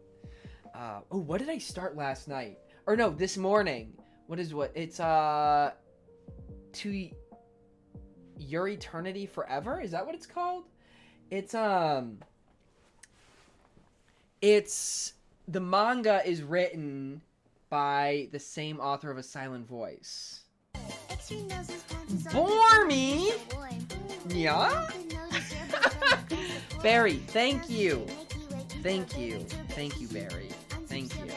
Speaker 1: Oh, what did I start last night? Or no, this morning. It's To Your Eternity Forever? Is that what it's called? It's the manga is written by the same author of A Silent Voice. Bormy! Yeah? Barry, thank you. Thank you. Thank you, Barry. Thank you.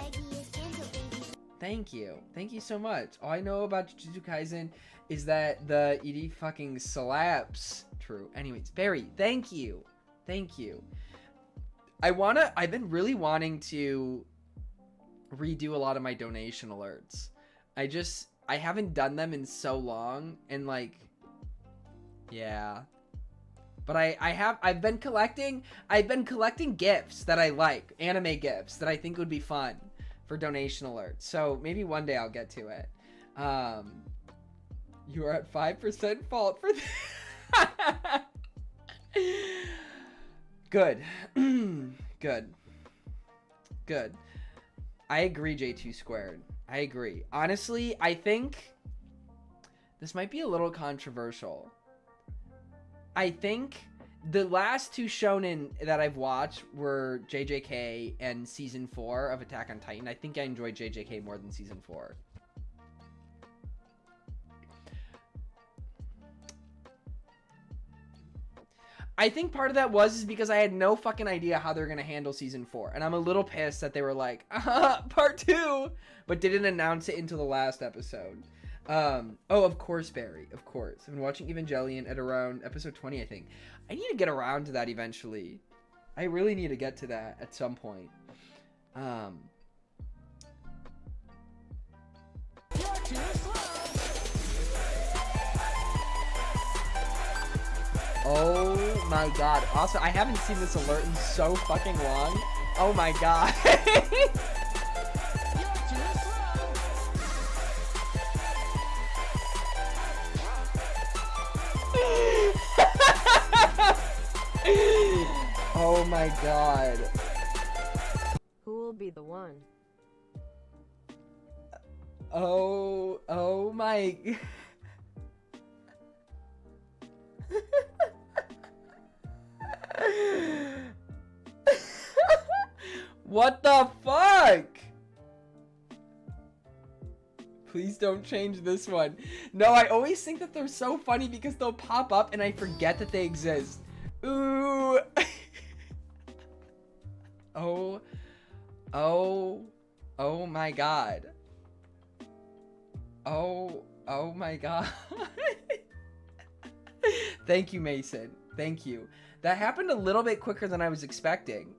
Speaker 1: Thank you. Thank you so much. All I know about Jujutsu Kaisen is that the ED fucking slaps. True. Anyways, Barry, thank you. Thank you. I've been really wanting to redo a lot of my donation alerts. I haven't done them in so long, and like, yeah. But I've been collecting gifts that I like, anime gifts that I think would be fun for donation alerts. So maybe one day I'll get to it. You are at 5% fault for that. Good. Good. I agree, J2 squared. I agree. Honestly, I think this might be a little controversial. I think the last two shonen that I've watched were JJK and season 4 of Attack on Titan. I think I enjoyed JJK more than season 4. I think part of that is because I had no fucking idea how they're going to handle season 4. And I'm a little pissed that they were like, part 2, but didn't announce it until the last episode. Oh, of course, Barry. Of course. I've been watching Evangelion at around episode 20, I think. I need to get around to that eventually. I really need to get to that at some point. Oh my god. Also, I haven't seen this alert in so fucking long. Oh my god. Oh my god.
Speaker 2: Who will be the one?
Speaker 1: Oh my. What the fuck? Please don't change this one. No, I always think that they're so funny because they'll pop up and I forget that they exist. Ooh. Oh my god. Oh my god. Thank you, Mason. Thank you. That happened a little bit quicker than I was expecting.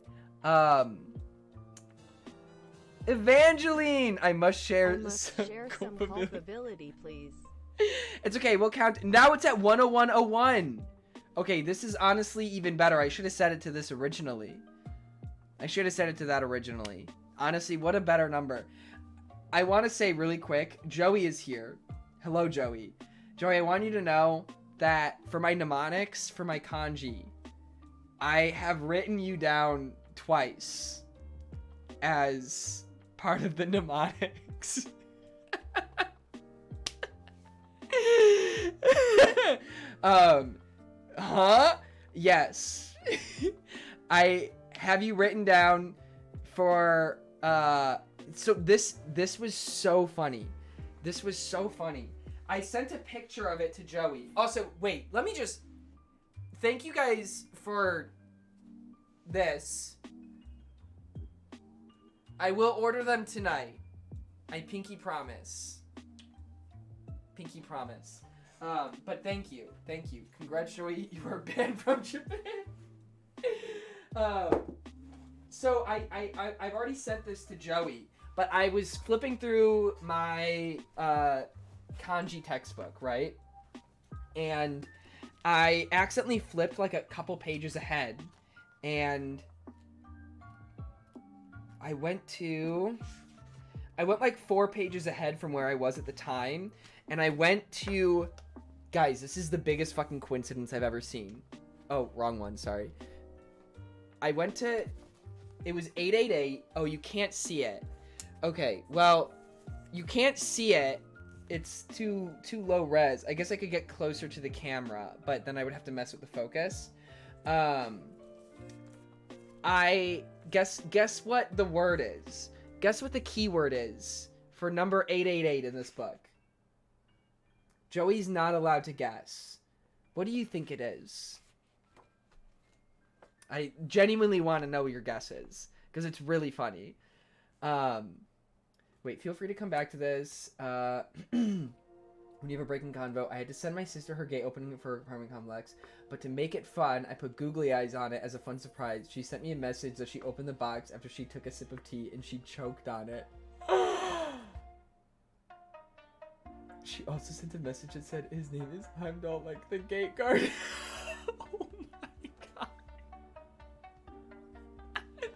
Speaker 1: Evangeline, I must share some
Speaker 2: culpability, please.
Speaker 1: It's okay, we'll count. Now it's at 10101. Okay, this is honestly even better. I should have set it to this originally. I should have set it to that originally. Honestly, what a better number. I want to say really quick, Joey is here. Hello, Joey. Joey, I want you to know that for my mnemonics, for my kanji, I have written you down twice as part of the mnemonics. Yes. I have you written down for so this was so funny. This was so funny. I sent a picture of it to Joey. Also, wait, let me just thank you guys for this. I will order them tonight. I pinky promise. Pinky promise. But thank you. Thank you. Congrats, Joey. You are banned from Japan. So I've already sent this to Joey, but I was flipping through my kanji textbook, right? And I accidentally flipped like a couple pages ahead, and I went like 4 pages ahead from where I was at the time, and I went to, guys, this is the biggest fucking coincidence I've ever seen. Oh, wrong one, sorry. I went to, it was 888. Oh, you can't see it. Okay, well, you can't see it. It's too low res. I guess I could get closer to the camera, but then I would have to mess with the focus. I guess what the word is. Guess what the keyword is for number 888 in this book. Joey's not allowed to guess. What do you think it is? I genuinely want to know what your guess is, because it's really funny. Wait, feel free to come back to this. When you have a breaking convo, I had to send my sister her gate opening for her apartment complex, but to make it fun, I put googly eyes on it as a fun surprise. She sent me a message that she opened the box after she took a sip of tea, and she choked on it. She also sent a message that said his name is Heimdall, like the gate guard. Oh my god.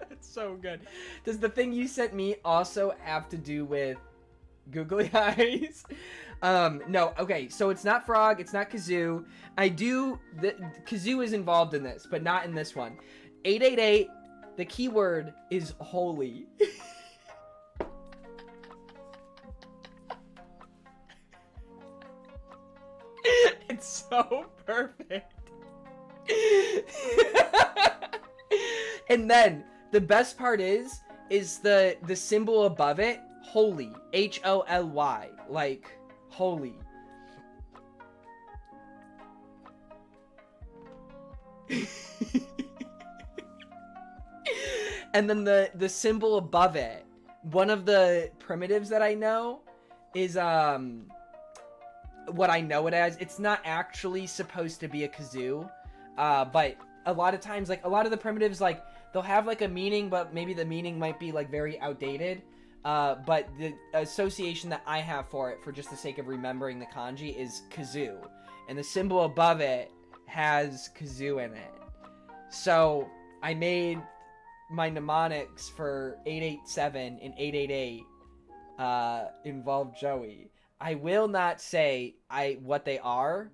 Speaker 1: That's so good. Does the thing you sent me also have to do with googly eyes? No, okay, so it's not frog, it's not kazoo. Kazoo is involved in this, but not in this one. 888, the keyword is holy. It's so perfect. And then the best part is the symbol above it, holy, H-O-L-Y, like holy. And then the symbol above it, one of the primitives that I know is what I know it as. It's not actually supposed to be a kazoo, but a lot of times, like a lot of the primitives, like they'll have like a meaning, but maybe the meaning might be like very outdated. But the association that I have for it, for just the sake of remembering the kanji, is kazoo, and the symbol above it has kazoo in it. So I made my mnemonics for 887 and 888 involve Joey. I will not say what they are.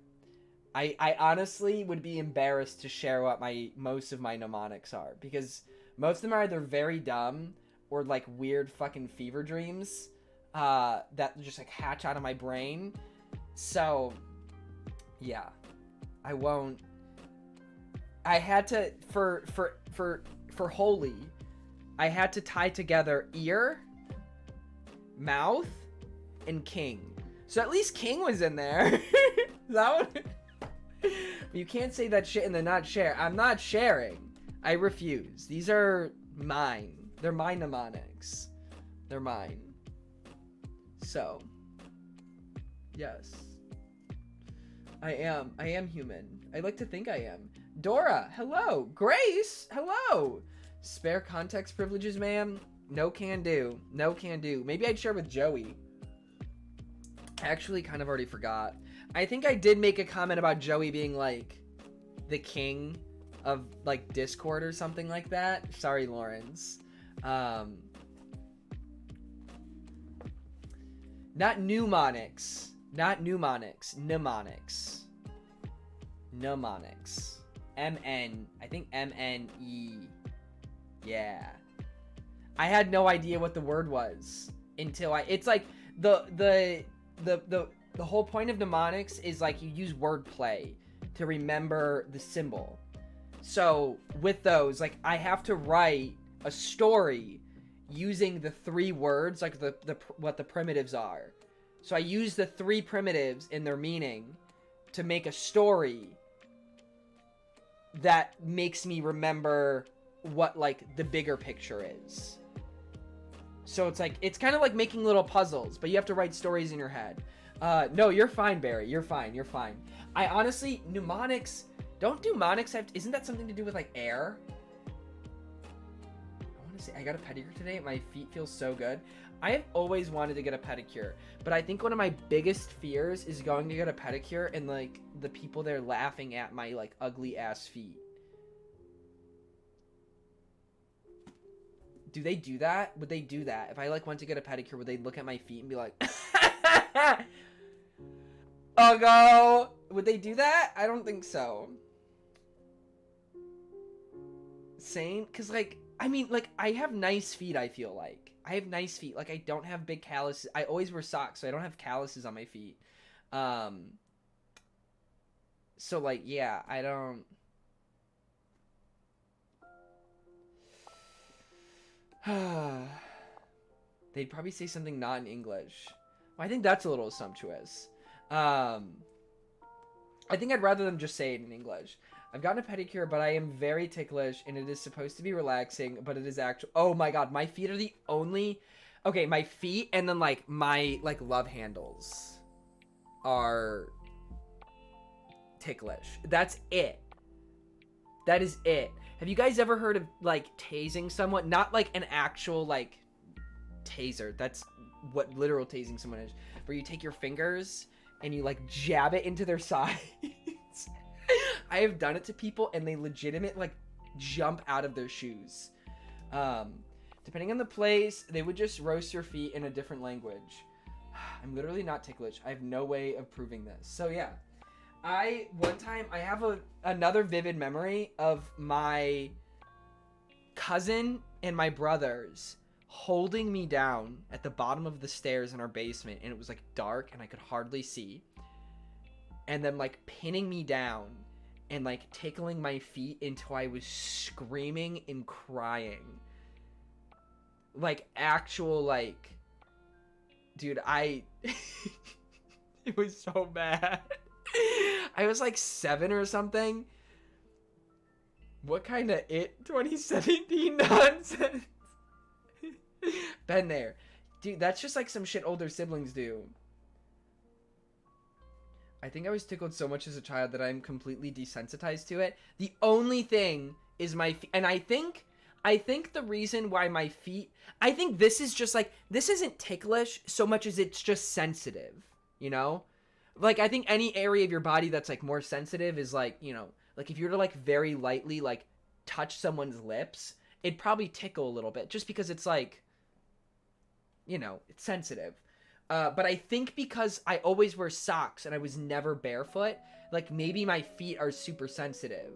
Speaker 1: I honestly would be embarrassed to share what most of my mnemonics are, because most of them are either very dumb or like weird fucking fever dreams that just like hatch out of my brain. So yeah, I won't. I had to for holy, I had to tie together ear, mouth, and king. So at least king was in there. That one. You can't say that shit and then not share. I'm not sharing. I refuse. These are mine. They're my mnemonics. They're mine. So, yes. I am human. I like to think I am. Dora, hello. Grace, hello. Spare context privileges, ma'am? No can do. No can do. Maybe I'd share with Joey. I actually kind of already forgot. I think I did make a comment about Joey being like the king of like Discord or something like that. Sorry, Lawrence. Not mnemonics. Not mnemonics. Mnemonics. Mnemonics. MN. I think MNE. Yeah. I had no idea what the word was until it's like the whole point of mnemonics is like you use wordplay to remember the symbol. So with those, like I have to write a story using the 3 words, like what the primitives are. So I use the 3 primitives in their meaning to make a story that makes me remember what like the bigger picture is. So it's like, it's kind of like making little puzzles, but you have to write stories in your head. No, you're fine, Barry. You're fine. You're fine. I honestly, mnemonics, don't mnemonics have, isn't that something to do with like air? I want to say, I got a pedicure today. My feet feel so good. I have always wanted to get a pedicure, but I think one of my biggest fears is going to get a pedicure and like the people there laughing at my like ugly ass feet. Do they do that? Would they do that? If I like went to get a pedicure, would they look at my feet and be like, oh go? Would they do that? I don't think so. Same? Cause like, I mean, like I have nice feet, I feel like. I have nice feet. Like I don't have big calluses. I always wear socks, so I don't have calluses on my feet. So like, yeah, I don't. They'd probably say something not in English. Well, I think that's a little sumptuous. I think I'd rather them just say it in English. I've gotten a pedicure, but I am very ticklish, and it is supposed to be relaxing, but it is actually... Oh my god, my feet are the only... Okay, my feet and then, like, my, like, love handles are ticklish. That's it. That is it. Have you guys ever heard of, like, tasing someone? Not, like, an actual, like, taser. That's what literal tasing someone is. Where you take your fingers and you, like, jab it into their sides. I have done it to people and they legitimate, like, jump out of their shoes. Depending on the place, they would just roast your feet in a different language. I'm literally not ticklish. I have no way of proving this. So, yeah. One time, I have another vivid memory of my cousin and my brothers holding me down at the bottom of the stairs in our basement, and it was like dark and I could hardly see, and then like pinning me down and like tickling my feet until I was screaming and crying. Like actual like, dude, it was so bad. I was like 7 or something. What kind of 2017 nonsense? Been there. Dude, that's just like some shit older siblings do. I think I was tickled so much as a child that I'm completely desensitized to it. The only thing is my feet. And I think the reason why my feet... I think this is just like... This isn't ticklish so much as it's just sensitive. You know? Like, I think any area of your body that's, like, more sensitive is, like, you know... Like, if you were to, like, very lightly, like, touch someone's lips, it'd probably tickle a little bit. Just because it's, like... You know, it's sensitive. But I think because I always wear socks and I was never barefoot, like, maybe my feet are super sensitive.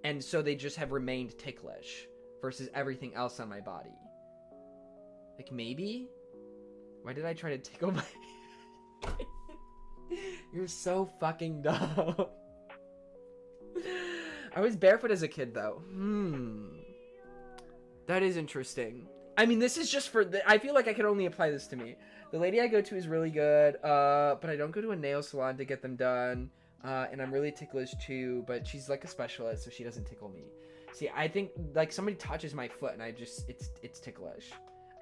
Speaker 1: And so they just have remained ticklish versus everything else on my body. Like, maybe? Why did I try to tickle my... You're so fucking dumb. I was barefoot as a kid, though. That is interesting. I mean, this is just for... I feel like I could only apply this to me. The lady I go to is really good, but I don't go to a nail salon to get them done. And I'm really ticklish, too, but she's, like, a specialist, so she doesn't tickle me. See, I think, like, somebody touches my foot, and I just... It's ticklish.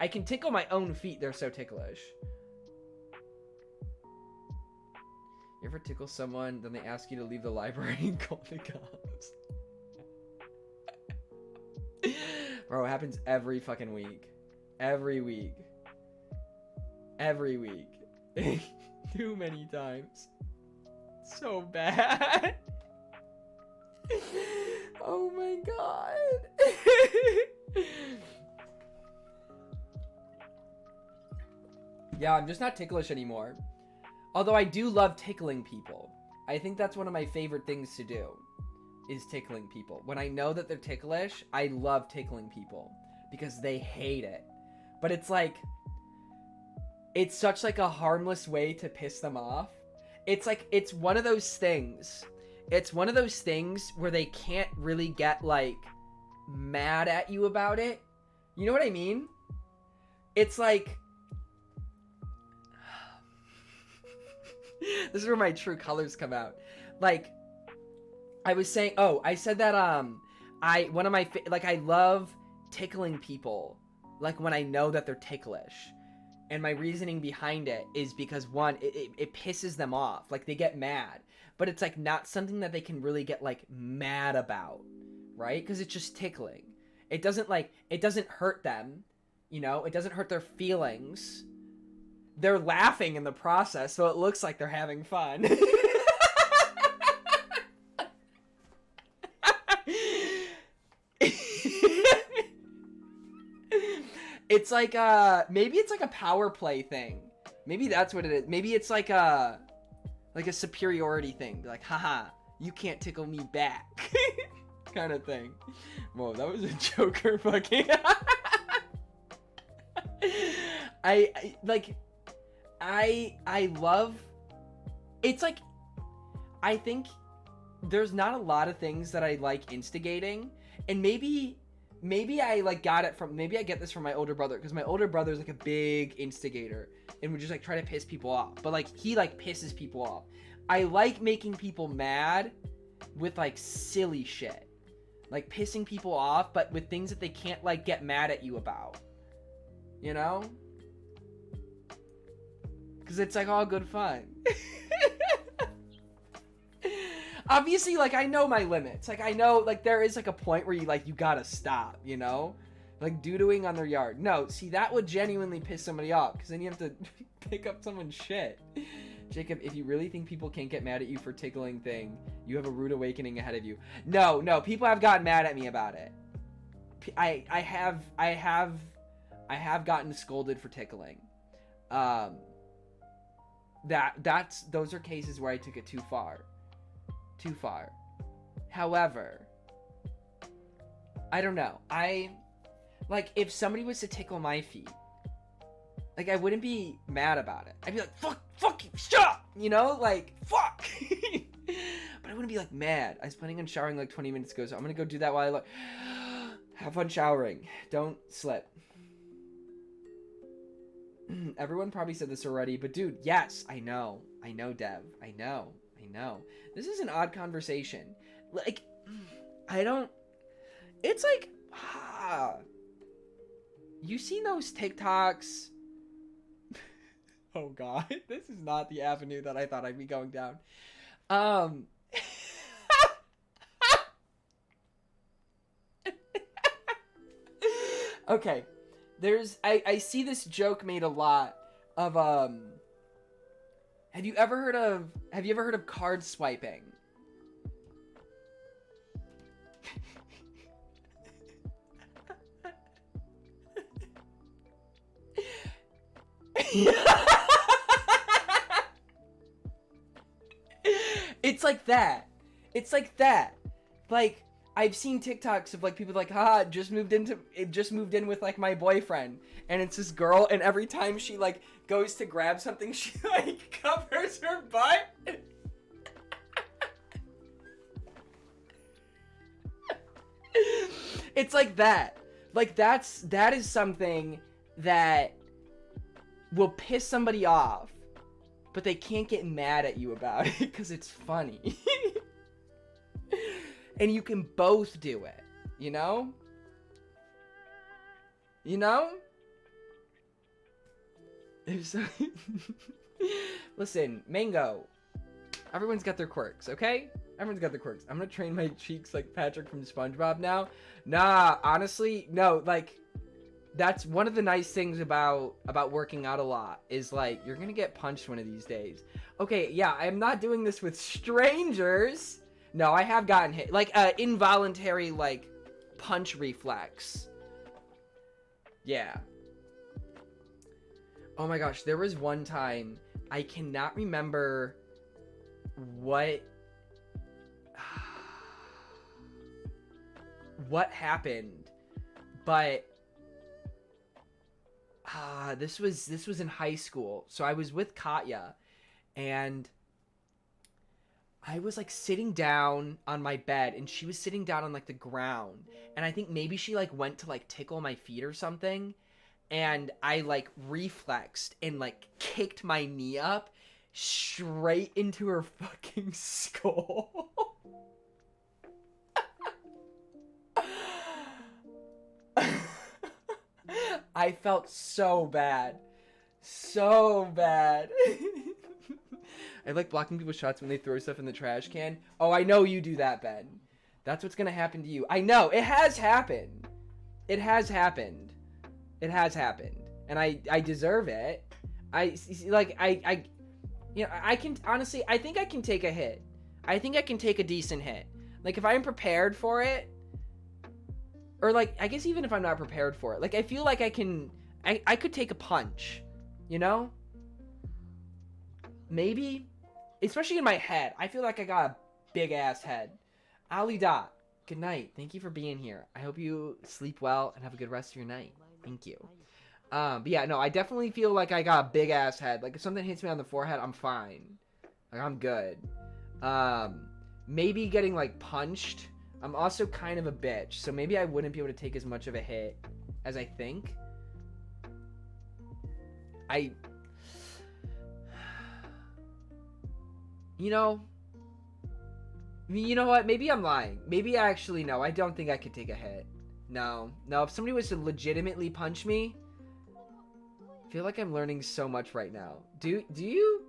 Speaker 1: I can tickle my own feet. They're so ticklish. You ever tickle someone, then they ask you to leave the library and call the cops? Bro, it happens every fucking week. Every week. Every week. Too many times. So bad. Oh my god. Yeah, I'm just not ticklish anymore. Although I do love tickling people. I think that's one of my favorite things to do, is tickling people. When I know that they're ticklish, I love tickling people because they hate it. But it's like, it's such like a harmless way to piss them off. It's like, it's one of those things. It's one of those things where they can't really get like mad at you about it. You know what I mean? It's like, this is where my true colors come out. Like, I was saying, I said that, I love tickling people, like, when I know that they're ticklish. And my reasoning behind it is because, one, it pisses them off. Like, they get mad. But it's, like, not something that they can really get, like, mad about, right? Because it's just tickling. It doesn't, like, it doesn't hurt them, you know? It doesn't hurt their feelings. They're laughing in the process, so it looks like they're having fun. It's like maybe it's like a power play thing. Maybe that's what it is. Maybe it's like a superiority thing. Be like, haha, you can't tickle me back. Kind of thing. Whoa, that was a Joker fucking. I love, it's like, I think there's not a lot of things that I like instigating, and maybe I like got it from, maybe I get this from my older brother, because my older brother is like a big instigator and would just like try to piss people off, but like he like pisses people off. I like making people mad with like silly shit, like pissing people off, but with things that they can't like get mad at you about, you know? Because it's like all good fun. Obviously, like, I know my limits. Like, I know, like, there is like a point where you like, you gotta stop, you know? Like, doo-dooing on their yard. No, see, that would genuinely piss somebody off, because then you have to pick up someone's shit. Jacob, if you really think people can't get mad at you for tickling thing, you have a rude awakening ahead of you. No, people have gotten mad at me about it. I have gotten scolded for tickling. Those are cases where I took it too far. However, I don't know. Like, if somebody was to tickle my feet, like, I wouldn't be mad about it. I'd be like, fuck you, stop! You know, like, fuck! But I wouldn't be, like, mad. I was planning on showering, like, 20 minutes ago, so I'm gonna go do that while I look. Have fun showering. Don't slip. Everyone probably said this already, but dude, yes, I know, Dev. I know. This is an odd conversation. Like, it's like, you seen those TikToks? Oh god, this is not the avenue that I thought I'd be going down. Okay, I see this joke made a lot of, have you ever heard of card swiping? It's like that. Like, I've seen TikToks of like people like, just moved in with like my boyfriend, and it's this girl, and every time she like goes to grab something, she like covers her butt. It's like that. Like, that is something that will piss somebody off, but they can't get mad at you about it because it's funny. And you can both do it, you know? Listen, Mango, Everyone's got their quirks, okay? Everyone's got their quirks. I'm gonna train my cheeks like Patrick from SpongeBob now. Nah, honestly, no, like, that's one of the nice things about working out a lot is, like, you're gonna get punched one of these days. Okay, yeah, I'm not doing this with strangers. No, I have gotten hit. Like, involuntary, like, punch reflex. Yeah. Oh my gosh, there was one time, I cannot remember what happened, but this was in high school. So I was with Katya, and I was like sitting down on my bed, and she was sitting down on like the ground, and I think maybe she like went to like tickle my feet or something, and I like reflexed and like kicked my knee up straight into her fucking skull. I felt so bad. So bad. I like blocking people's shots when they throw stuff in the trash can. Oh, I know you do that, Ben. That's what's gonna happen to you. I know. It has happened. It has happened. It has happened. And I deserve it. You know, I can, honestly, I think I can take a hit. I think I can take a decent hit. Like, if I'm prepared for it, or like, I guess even if I'm not prepared for it, like, I feel like I could take a punch, you know? Maybe, especially in my head. I feel like I got a big ass head. Ali Dot, good night. Thank you for being here. I hope you sleep well and have a good rest of your night. Thank you. But yeah, no, I definitely feel like I got a big ass head. Like, if something hits me on the forehead, I'm fine. Like, I'm good. Maybe getting like punched. I'm also kind of a bitch, so maybe I wouldn't be able to take as much of a hit as I think. You know what? Maybe I'm lying. Maybe actually, no, I don't think I could take a hit. No, if somebody was to legitimately punch me, I feel like I'm learning so much right now. Do you?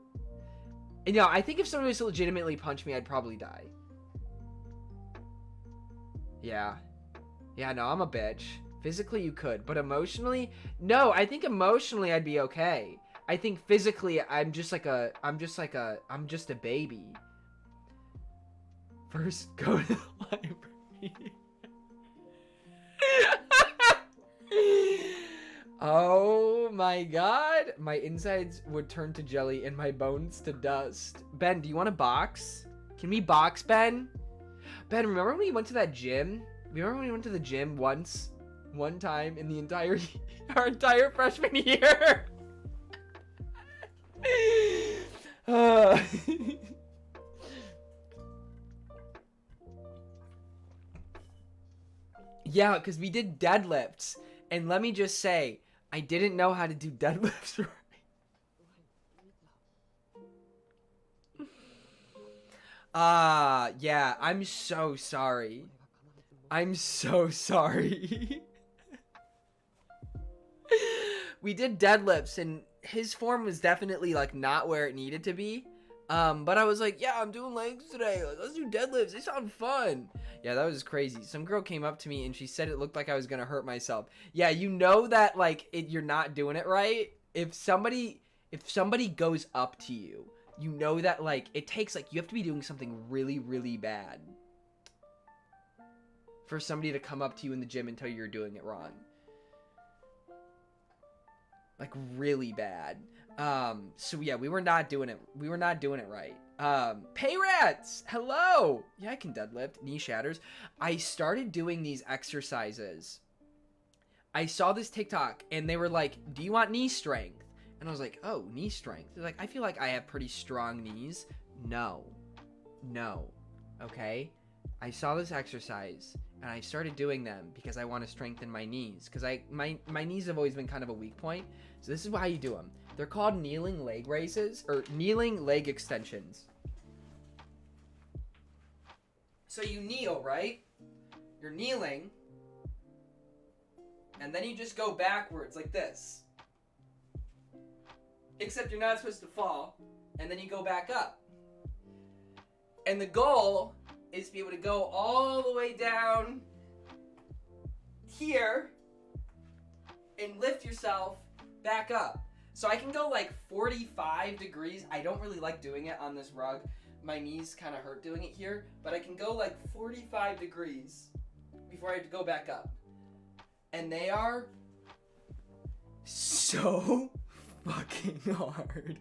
Speaker 1: No, I think if somebody was to legitimately punch me, I'd probably die. Yeah, no, I'm a bitch. Physically, you could, but emotionally, no. I think emotionally, I'd be okay. I think physically, I'm just a baby. First, go to the library. Oh my god, my insides would turn to jelly and my bones to dust. Ben, do you want a box? Can we box, Ben? Ben, remember when we went to that gym? Remember when we went to the gym one time in the our entire freshman year? Yeah, because we did deadlifts, and let me just say, I didn't know how to do deadlifts right. Yeah, I'm so sorry. I'm so sorry. We did deadlifts, and his form was definitely, like, not where it needed to be. But I was like, yeah, I'm doing legs today. Like, let's do deadlifts. They sound fun. Yeah, that was crazy. Some girl came up to me, and she said it looked like I was gonna hurt myself. Yeah, you know that, like, you're not doing it right. If somebody goes up to you, you know that, like, it takes, like, you have to be doing something really, really bad for somebody to come up to you in the gym and tell you you're doing it wrong. Like, really bad. So yeah, we were not doing it right. Pay rats, hello. Yeah, I can deadlift, knee shatters. I started doing these exercises. I saw this TikTok and they were like, do you want knee strength? And I was like, oh, knee strength. They're like, I feel like I have pretty strong knees. No. Okay. I saw this exercise and I started doing them because I want to strengthen my knees, because my knees have always been kind of a weak point. So this is how you do them. They're called kneeling leg raises, or kneeling leg extensions. So you kneel, right? You're kneeling, and then you just go backwards like this. Except you're not supposed to fall, and then you go back up. And the goal is to be able to go all the way down here and lift yourself back up. So I can go like 45 degrees. I don't really like doing it on this rug. My knees kind of hurt doing it here, but I can go like 45 degrees before I have to go back up. And they are so fucking hard.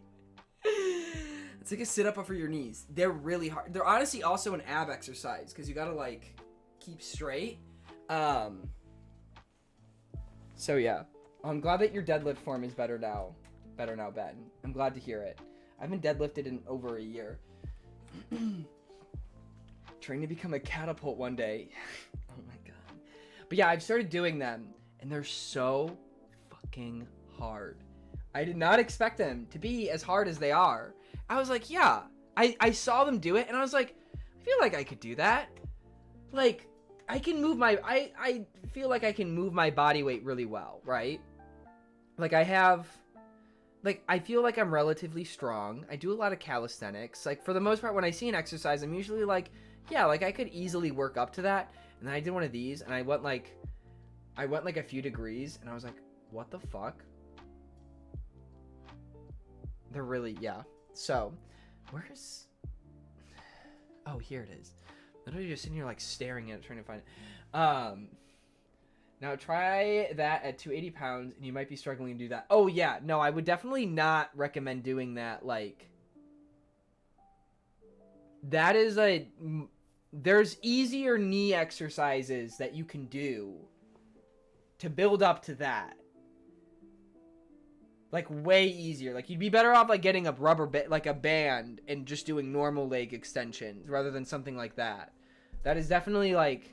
Speaker 1: It's like a sit-up for your knees. They're really hard. They're honestly also an ab exercise because you gotta like keep straight. So yeah, I'm glad that your deadlift form is better now. Ben. I'm glad to hear it. I haven't deadlifted in over a year. Trying to become a catapult one day. Oh my god. But yeah, I've started doing them, and they're so fucking hard. I did not expect them to be as hard as they are. I was like, yeah. I saw them do it, and I was like, I feel like I could do that. Like, I can move my... I feel like I can move my body weight really well, right? Like, I have... Like, I feel like I'm relatively strong. I do a lot of calisthenics. Like, for the most part, when I see an exercise, I'm usually like, yeah, like, I could easily work up to that. And then I did one of these, and I went like a few degrees, and I was like, what the fuck? They're really, yeah. So, where's... Oh, here it is. Literally just sitting here, like, staring at it, trying to find it. Now try that at 280 pounds, and you might be struggling to do that. Oh, yeah. No, I would definitely not recommend doing that. Like, that is a... There's easier knee exercises that you can do to build up to that. Like, way easier. Like, you'd be better off, like, getting a rubber like a band and just doing normal leg extensions rather than something like that. That is definitely, like...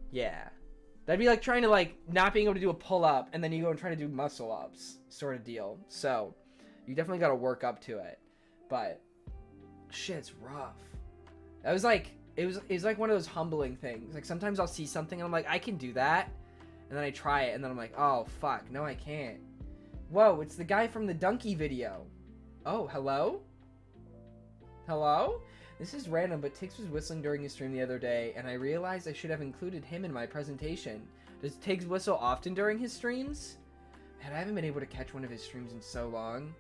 Speaker 1: Yeah. That'd be like trying to, like, not being able to do a pull-up, and then you go and try to do muscle-ups sort of deal. So, you definitely got to work up to it. But, shit, it's rough. That was, like, it was like one of those humbling things. Like, sometimes I'll see something, and I'm like, I can do that. And then I try it, and then I'm like, oh, fuck, no, I can't. Whoa, it's the guy from the donkey video. Oh, hello? Hello? This is random, but Tiggs was whistling during his stream the other day, and I realized I should have included him in my presentation. Does Tiggs whistle often during his streams? Man, I haven't been able to catch one of his streams in so long.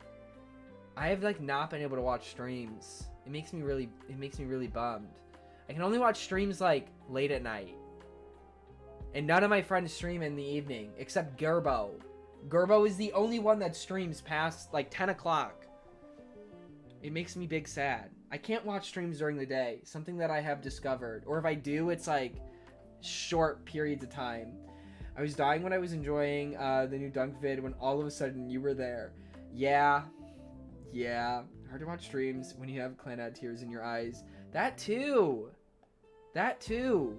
Speaker 1: I have, like, not been able to watch streams. It makes me really bummed. I can only watch streams, like, late at night. And none of my friends stream in the evening, except Gerbo. Gerbo is the only one that streams past, like, 10 o'clock. It makes me big sad. I can't watch streams during the day, something that I have discovered. Or if I do, it's like short periods of time. I was dying when I was enjoying the new Dunk vid when all of a sudden you were there. Yeah. Hard to watch streams when you have clan ad tears in your eyes. That too. Well,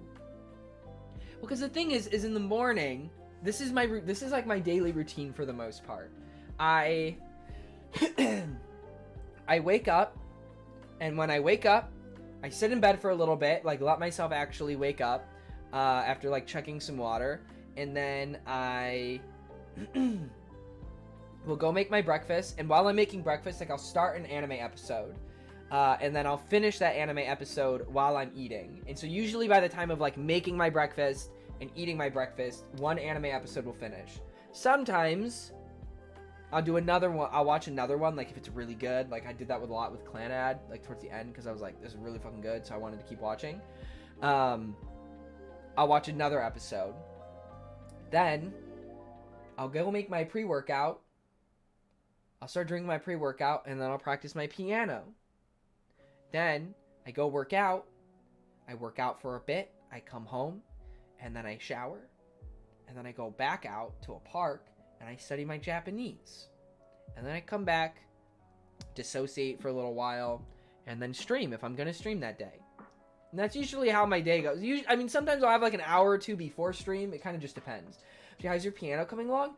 Speaker 1: because the thing is in the morning, this is like my daily routine for the most part. I wake up. And when I wake up, I sit in bed for a little bit, like let myself actually wake up after like chugging some water. And then I will go make my breakfast. And while I'm making breakfast, like I'll start an anime episode. And then I'll finish that anime episode while I'm eating. And so usually by the time of like making my breakfast and eating my breakfast, one anime episode will finish. Sometimes I'll do another one. I'll watch another one, like if it's really good. Like I did that with a lot with Clan Ad, like towards the end, because I was like, this is really fucking good, so I wanted to keep watching. I'll watch another episode. Then I'll go make my pre-workout. I'll start drinking my pre-workout, and then I'll practice my piano. Then I go work out. I work out for a bit. I come home, and then I shower, and then I go back out to a park. And I study my Japanese. And then I come back, dissociate for a little while, and then stream if I'm going to stream that day. And that's usually how my day goes. I mean, sometimes I'll have like an hour or two before stream. It kind of just depends. How's your piano coming along?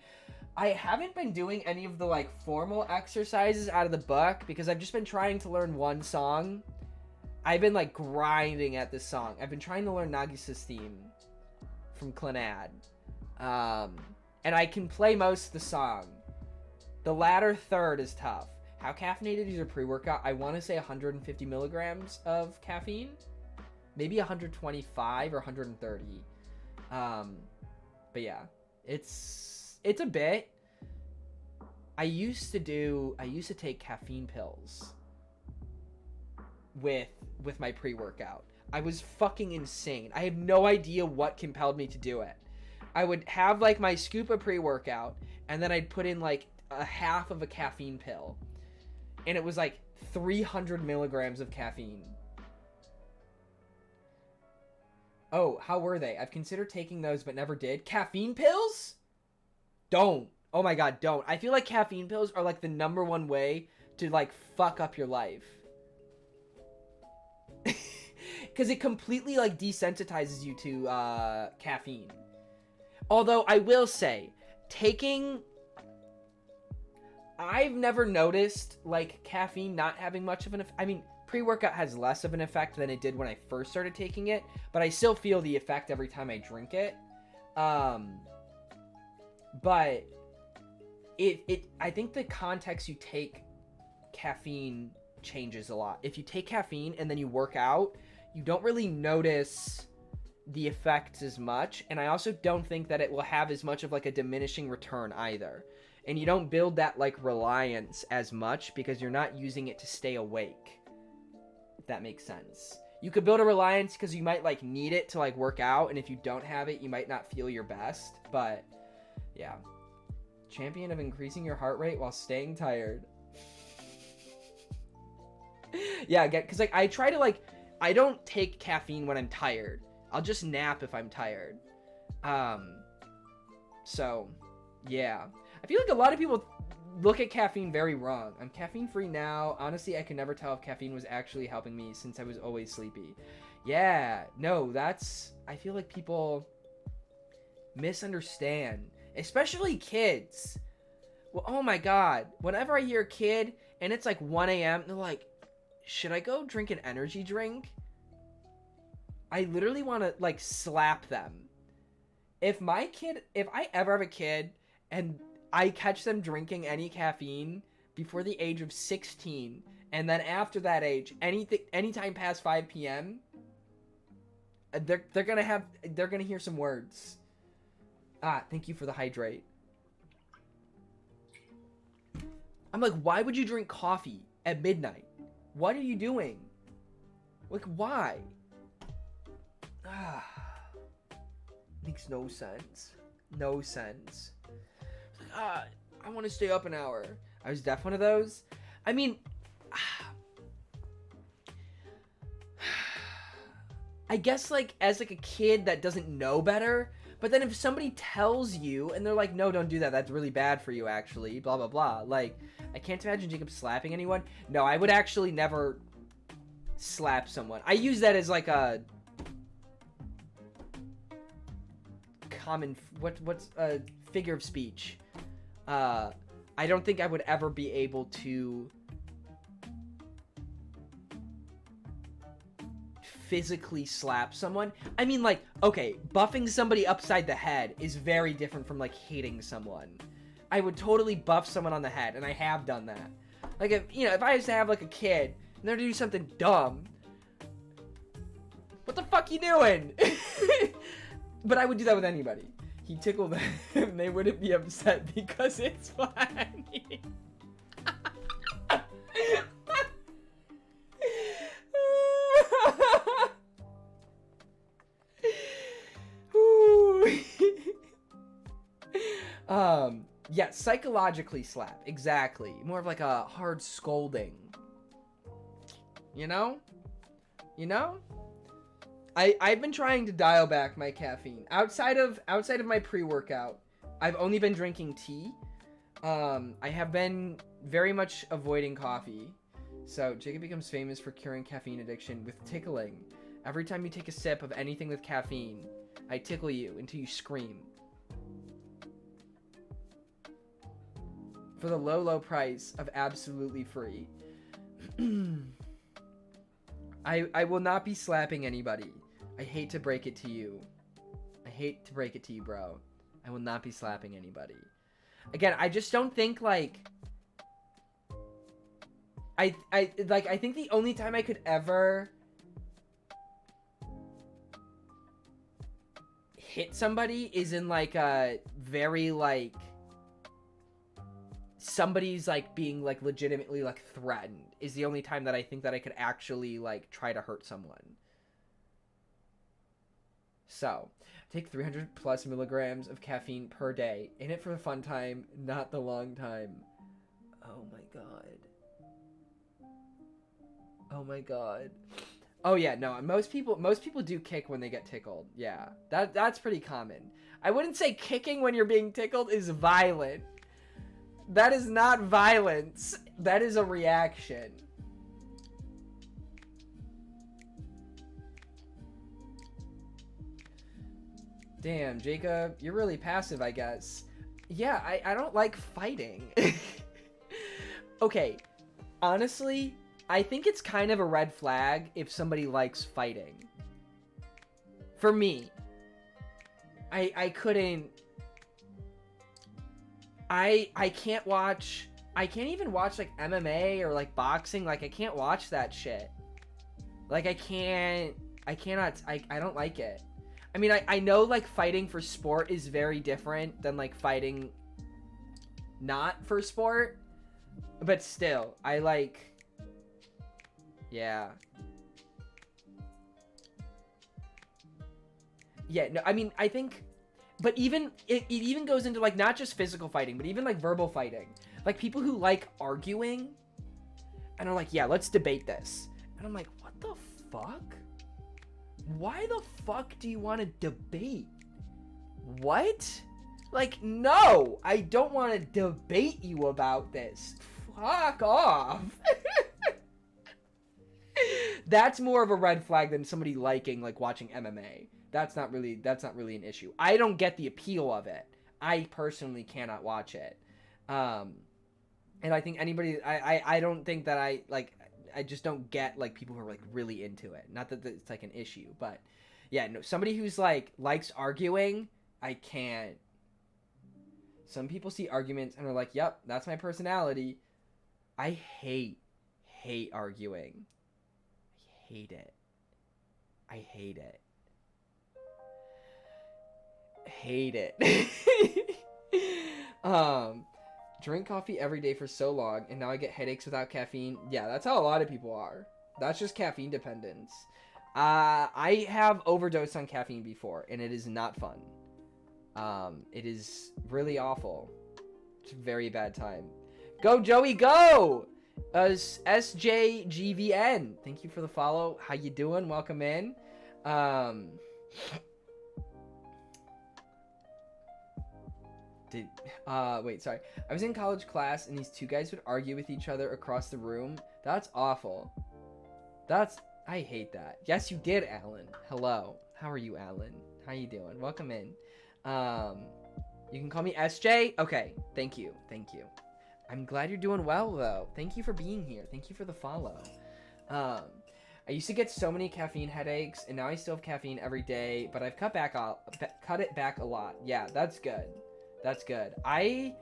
Speaker 1: I haven't been doing any of the like formal exercises out of the book because I've just been trying to learn one song. I've been like grinding at this song. I've been trying to learn Nagisa's theme from Clanad. And I can play most of the song. The latter third is tough. how caffeinated is your pre-workout? I want to say 150 milligrams of caffeine, maybe 125 or 130. But yeah, it's a bit. I used to take caffeine pills with my pre-workout. I was fucking insane. I have no idea what compelled me to do it. I would have like my scoop of pre-workout, and then I'd put in like a half of a caffeine pill, and it was like 300 milligrams of caffeine. Oh, how were they? I've considered taking those but never did. Caffeine pills? Don't. Oh my god, don't. I feel like caffeine pills are like the #1 way to like fuck up your life. Because it completely like desensitizes you to caffeine. Although I will say, I've never noticed like caffeine not having much of an effect. I mean, pre-workout has less of an effect than it did when I first started taking it, but I still feel the effect every time I drink it. But I think the context you take caffeine changes a lot. If you take caffeine and then you work out, you don't really notice the effects as much, and I also don't think that it will have as much of like a diminishing return either. And you don't build that like reliance as much because you're not using it to stay awake, if that makes sense. You could build a reliance because you might like need it to like work out, and if you don't have it, you might not feel your best. But yeah, champion of increasing your heart rate while staying tired. Yeah, because like I try to like, I don't take caffeine when I'm tired. I'll just nap if I'm tired. So yeah, I feel like a lot of people look at caffeine very wrong. I'm caffeine free now. Honestly, I can never tell if caffeine was actually helping me since I was always sleepy. Yeah, no, I feel like people misunderstand, especially kids. Well, oh my god, whenever I hear a kid and it's like 1 a.m., they're like, should I go drink an energy drink? I literally want to like slap them. If I ever have a kid and I catch them drinking any caffeine before the age of 16, and then after that age, anytime past 5 p.m., they're gonna hear some words. Thank you for the hydrate. I'm like, why would you drink coffee at midnight? What are you doing? Like, why? Makes no sense. No sense. Like, I want to stay up an hour. I was deaf one of those. I mean, I guess like as like a kid that doesn't know better, but then if somebody tells you and they're like, no, don't do that, that's really bad for you actually, blah blah blah, like I can't imagine Jacob slapping anyone. No, I would actually never slap someone. I use that as like a common what's a figure of speech. I don't think I would ever be able to physically slap someone. I mean, like, okay, buffing somebody upside the head is very different from like hitting someone. I would totally buff someone on the head, and I have done that. Like, if I used to have like a kid and they're to do something dumb, what the fuck you doing? But I would do that with anybody. He tickled them and they wouldn't be upset because it's funny. Yeah, psychologically slap. Exactly. More of like a hard scolding. You know? I've been trying to dial back my caffeine. Outside of my pre-workout, I've only been drinking tea. I have been very much avoiding coffee. So Jacob becomes famous for curing caffeine addiction with tickling. Every time you take a sip of anything with caffeine, I tickle you until you scream. For the low, low price of absolutely free. I will not be slapping anybody. I hate to break it to you. Bro. I will not be slapping anybody. Again, I just don't think, like... I think the only time I could ever hit somebody is in like a very like somebody's like being like legitimately like threatened is the only time that I think that I could actually like try to hurt someone. So, take 300 plus milligrams of caffeine per day. In it for the fun time, not the long time. Oh my god. Oh my god. Oh yeah, no, most people do kick when they get tickled. Yeah. That's pretty common. I wouldn't say kicking when you're being tickled is violent. That is not violence. That is a reaction. Damn, Jacob, you're really passive, I guess. Yeah, I don't like fighting. Okay, honestly, I think it's kind of a red flag if somebody likes fighting. For me. I couldn't... I can't watch... I can't even watch, like, MMA or, like, boxing. Like, I can't watch that shit. Like, I cannot... I don't like it. I mean, I know, like, fighting for sport is very different than, like, fighting not for sport. But still, I, like... Yeah. Yeah, no, I mean, I think... But even... It even goes into, like, not just physical fighting, but even, like, verbal fighting. Like, people who like arguing and are like, yeah, let's debate this. And I'm like, what the fuck? Why the fuck do you want to debate? What? Like, no, I don't want to debate you about this. Fuck off. That's more of a red flag than somebody liking, like, watching MMA. That's not really an issue. I don't get the appeal of it. I personally cannot watch it. And I think anybody, I don't think that I just don't get, like, people who are, like, really into it. Not that it's, like, an issue, but, yeah, no, somebody who's, like, likes arguing, I can't. Some people see arguments and are like, yep, that's my personality. I hate arguing. I hate it. I hate it. Hate it. Drink coffee every day for so long, and now I get headaches without caffeine. Yeah, that's how a lot of people are. That's just caffeine dependence. I have overdosed on caffeine before, and it is not fun. It is really awful. It's a very bad time. Go, Joey, go! SJGVN. Thank you for the follow. How you doing? Welcome in. Wait, sorry. I was in college class and these two guys would argue with each other across the room. That's awful. I hate that. Yes, you did, Alan. Hello. How are you, Alan? How you doing? Welcome in. You can call me SJ? Okay. Thank you. I'm glad you're doing well, though. Thank you for being here. Thank you for the follow. I used to get so many caffeine headaches, and now I still have caffeine every day, but I've cut it back a lot. Yeah, that's good. That's good. I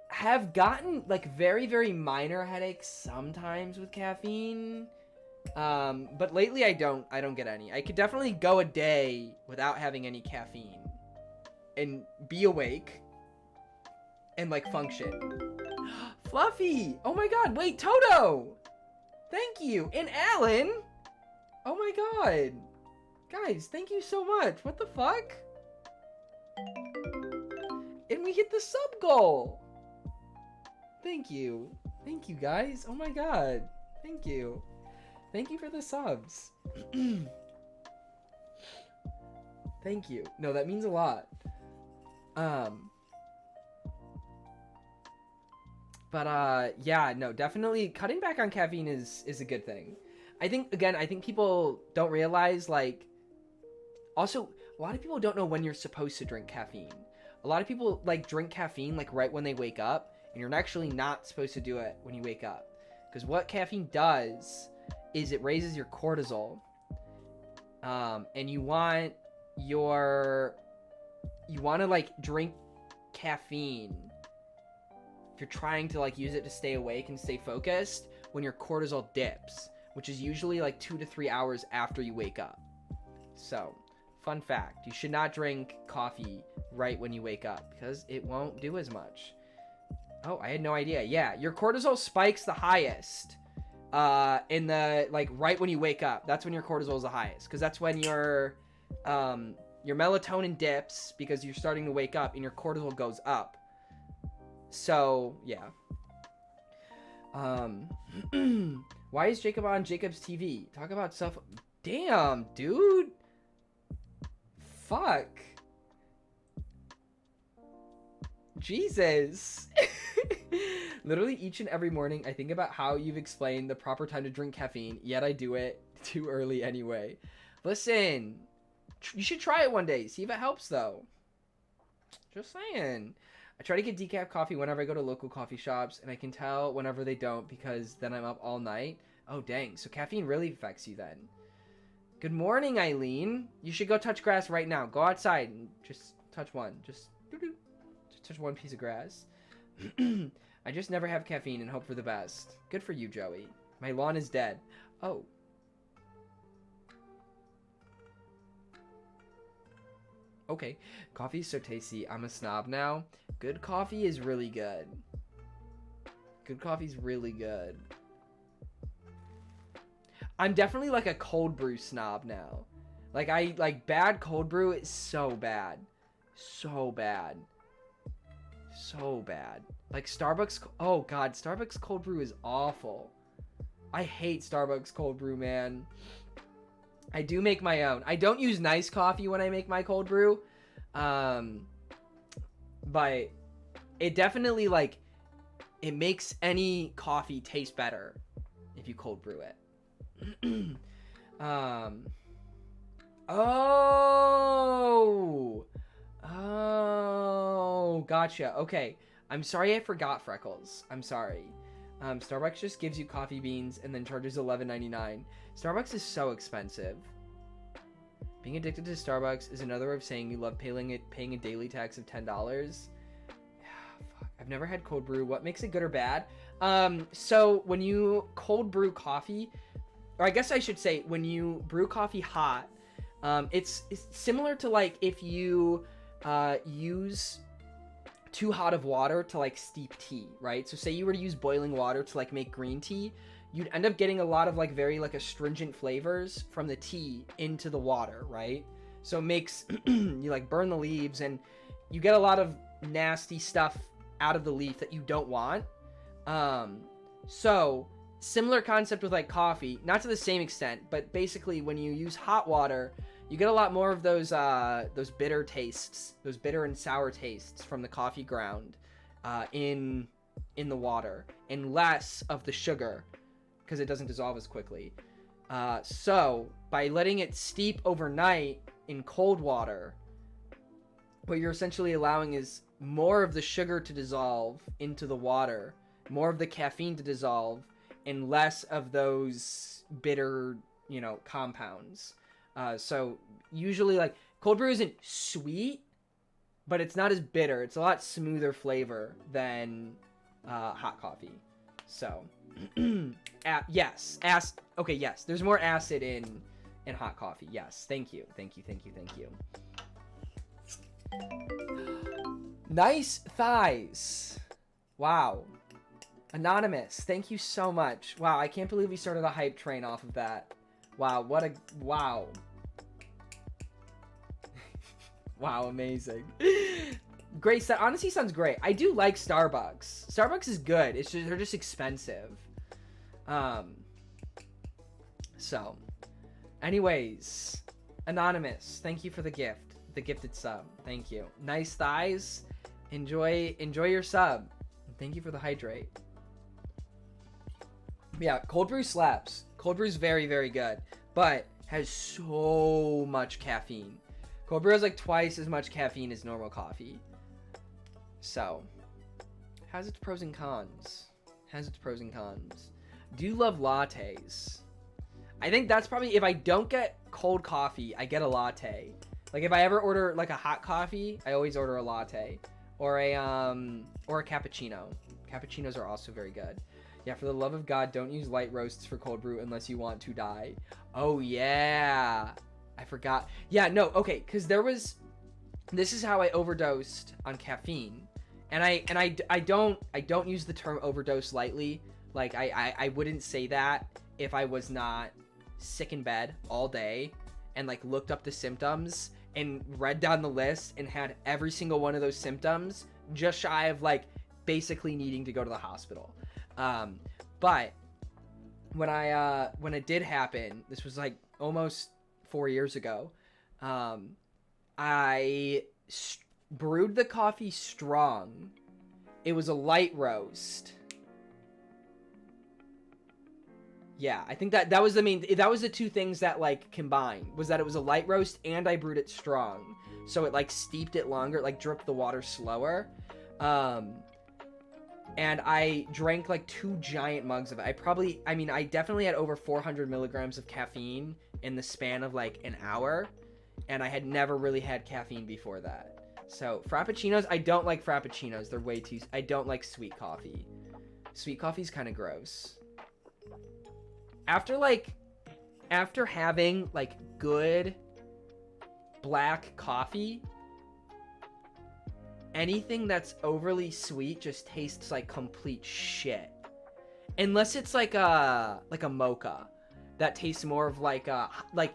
Speaker 1: have gotten, like, very, very minor headaches sometimes with caffeine. But lately I don't get any. I could definitely go a day without having any caffeine and be awake and, like, function. Fluffy! Oh my god, wait, Toto! Thank you! And Alan! Oh my god! Guys, thank you so much. What the fuck? And we hit the sub goal! Thank you. Thank you, guys. Oh my god. Thank you. Thank you for the subs. Thank you. No, that means a lot. Yeah, no, definitely cutting back on caffeine is a good thing. I think people don't realize, like, also, a lot of people don't know when you're supposed to drink caffeine. A lot of people, like, drink caffeine, like, right when they wake up, and you're actually not supposed to do it when you wake up. Because what caffeine does is it raises your cortisol. And you want to, like, drink caffeine if you're trying to, like, use it to stay awake and stay focused when your cortisol dips, which is usually like 2 to 3 hours after you wake up. So, fun fact, you should not drink coffee right when you wake up because it won't do as much. Oh, I had no idea. Yeah, your cortisol spikes the highest in the, like, right when you wake up. That's when your cortisol is the highest, because that's when your melatonin dips because you're starting to wake up and your cortisol goes up. So, yeah. Why is Jacob on Jacob's TV? Talk about stuff. Damn, dude. Fuck. Jesus. Literally each and every morning I think about how you've explained the proper time to drink caffeine, yet I do it too early anyway. Listen, you should try it one day. See if it helps, though. Just saying. I try to get decaf coffee whenever I go to local coffee shops, and I can tell whenever they don't because then I'm up all night. Oh, dang. So caffeine really affects you then. Good morning, Eileen. You should go touch grass right now. Go outside and just touch one. Just touch one piece of grass. I just never have caffeine and hope for the best. Good for you, Joey. My lawn is dead. Oh. Okay. Coffee is so tasty. I'm a snob now. Good coffee is really good. Good coffee's really good. I'm definitely like a cold brew snob now. Like bad cold brew is so bad. So bad. So bad. Like Starbucks. Oh god, Starbucks cold brew is awful. I hate Starbucks cold brew, man. I do make my own. I don't use nice coffee when I make my cold brew. But it definitely, like, it makes any coffee taste better if you cold brew it. Oh, gotcha. Okay. I'm sorry I forgot, Freckles. I'm sorry. Starbucks just gives you coffee beans and then charges $11.99. Starbucks is so expensive. Being addicted to Starbucks is another way of saying you love paying a daily tax of $10. Fuck. I've never had cold brew. What makes it good or bad? So when you cold brew coffee, or I guess I should say when you brew coffee hot, it's similar to like if you use too hot of water to like steep tea, right? So say you were to use boiling water to like make green tea, you'd end up getting a lot of like very like astringent flavors from the tea into the water, right? So it makes you like burn the leaves and you get a lot of nasty stuff out of the leaf that you don't want. So similar concept with like coffee, not to the same extent, but basically when you use hot water, you get a lot more of those bitter tastes, those bitter and sour tastes from the coffee ground in the water, and less of the sugar because it doesn't dissolve as quickly. So by letting it steep overnight in cold water, what you're essentially allowing is more of the sugar to dissolve into the water, more of the caffeine to dissolve, and less of those bitter, compounds. So usually like cold brew isn't sweet, but it's not as bitter. It's a lot smoother flavor than hot coffee. So yes, okay, yes, there's more acid in hot coffee. Yes, thank you. Nice thighs. Wow. Anonymous, thank you so much. Wow, I can't believe we started a hype train off of that. Wow, wow. Wow, amazing. Great, that honestly sounds great. I do like Starbucks. Starbucks is good. It's just, they're just expensive. So, anyways, Anonymous, thank you for the gift. The gifted sub. Thank you. Nice thighs. Enjoy your sub. Thank you for the hydrate. Yeah, cold brew slaps. Cold brew is very, very good, but has so much caffeine. Cold brew has like twice as much caffeine as normal coffee. So, has its pros and cons. Do you love lattes? I think that's probably, if I don't get cold coffee, I get a latte. Like if I ever order like a hot coffee, I always order a latte or a cappuccino. Cappuccinos are also very good. Yeah, for the love of God, don't use light roasts for cold brew unless you want to die. Oh, yeah. I forgot. Yeah, no, okay, because this is how I overdosed on caffeine. And I don't use the term overdose lightly. Like, I wouldn't say that if I was not sick in bed all day and, like, looked up the symptoms and read down the list and had every single one of those symptoms just shy of, like, basically needing to go to the hospital. But when it did happen, this was like almost 4 years ago, I brewed the coffee strong. It was a light roast. Yeah, I think that was the two things that, like, combined, was that it was a light roast and I brewed it strong. So it, like, steeped it longer, like, dripped the water slower. And I drank, like, 2 giant mugs of it. I definitely had over 400 milligrams of caffeine in the span of, like, an hour. And I had never really had caffeine before that. So, Frappuccinos, I don't like Frappuccinos. They're way too... I don't like sweet coffee. Sweet coffee's kind of gross. After having, like, good black coffee, anything that's overly sweet just tastes like complete shit. Unless it's like a mocha that tastes more of like the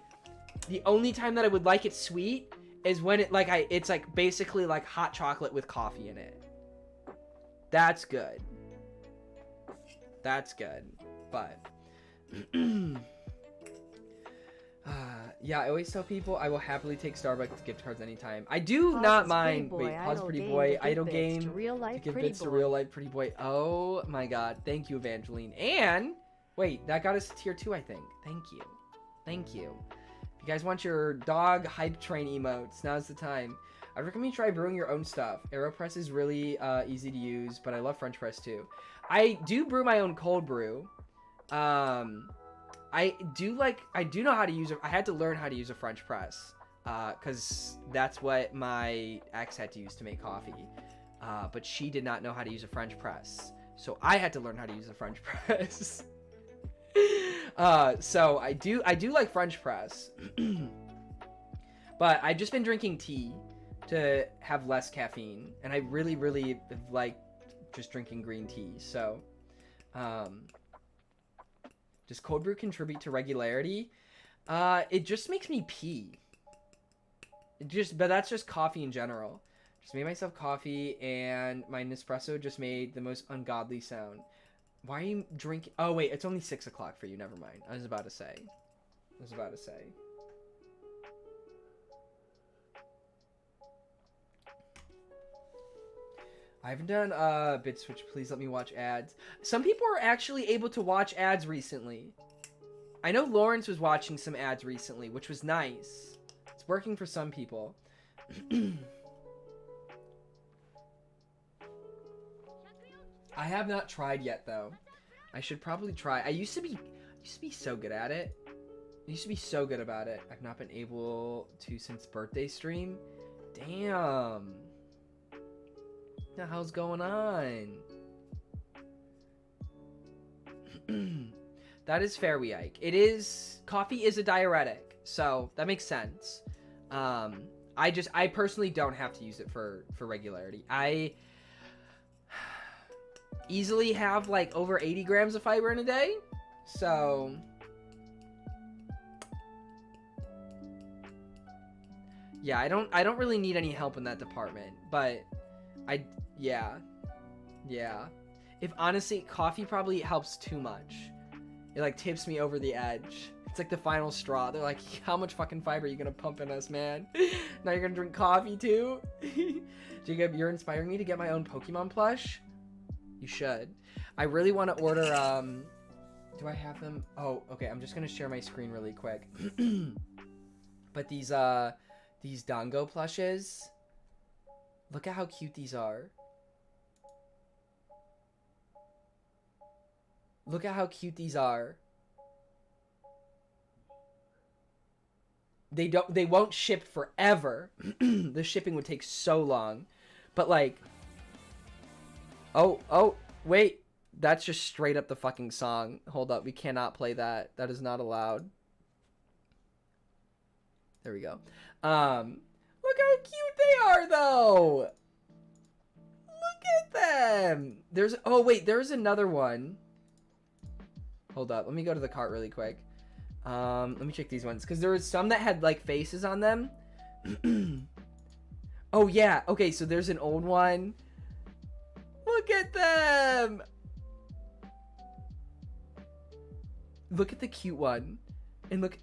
Speaker 1: only time that I would like it sweet is when it's like basically like hot chocolate with coffee in it. That's good. That's good. But yeah, I always tell people I will happily take Starbucks gift cards anytime. I do not mind. Wait, pause, pretty boy. Idle game to give bits to real life, pretty boy. Oh my god, thank you, Evangeline. And wait, that got us to tier 2, I think. Thank you, thank you. If you guys want your dog hype train emotes, now's the time. I recommend you try brewing your own stuff. AeroPress is really easy to use, but I love French press too. I do brew my own cold brew. I do know how to use it. I had to learn how to use a French press, because that's what my ex had to use to make coffee. But she did not know how to use a French press, so I had to learn how to use a French press. So I do like French press, but I've just been drinking tea to have less caffeine, and I really, really like just drinking green tea. So, does cold brew contribute to regularity? It just makes me pee. But that's just coffee in general. Just made myself coffee, and my Nespresso just made the most ungodly sound. Why are you drinking? Oh, wait, it's only 6 o'clock for you. Never mind. I was about to say. I haven't done bit switch. Please let me watch ads. Some people are actually able to watch ads recently. I know Lawrence was watching some ads recently, which was nice. It's working for some people. I have not tried yet, though. I should probably try. I used to be so good at it. I used to be so good about it. I've not been able to since birthday stream. Damn. What the hell's going on? That is fair, Weike. It is... Coffee is a diuretic, so that makes sense. I personally don't have to use it for regularity. I easily have, like, over 80 grams of fiber in a day, so... Yeah, I don't really need any help in that department, but... Yeah. If honestly, coffee probably helps too much. It, like, tips me over the edge. It's like the final straw. They're like, how much fucking fiber are you gonna pump in us, man? Now you're gonna drink coffee too? Jacob, you're inspiring me to get my own Pokemon plush. You should. I really want to order, do I have them? Oh, okay, I'm just gonna share my screen really quick. But these Dango plushes, look at how cute these are. Look at how cute these are. They won't ship forever. The shipping would take so long. But like, oh, wait. That's just straight up the fucking song. Hold up, we cannot play that. That is not allowed. There we go. Look how cute they are, though. Look at them. There's another one. Hold up, let me go to the cart really quick. Let me check these ones, because there was some that had like faces on them. Oh yeah, okay, so there's an old one. Look at them. Look at the cute one. And look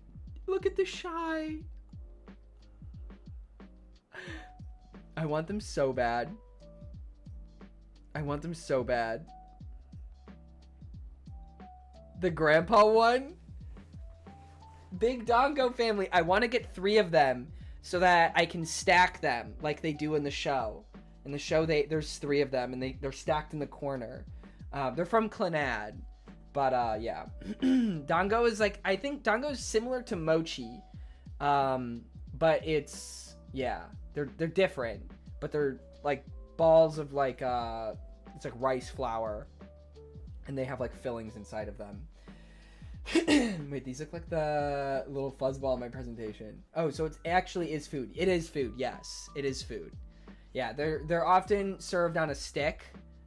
Speaker 1: at the shy. I want them so bad. I want them so bad. The grandpa one? Big Dongo family. I want to get 3 of them so that I can stack them like they do in the show. In the show, there's 3 of them, and they're stacked in the corner. They're from Clannad. But, yeah. Dongo is like... I think Dongo is similar to Mochi. But it's... Yeah. They're different. But they're, like, balls of, like, it's like rice flour. And they have, like, fillings inside of them. Wait, these look like the little fuzzball in my presentation. Oh, so it actually is food. It is food, yes. It is food. Yeah, they're often served on a stick.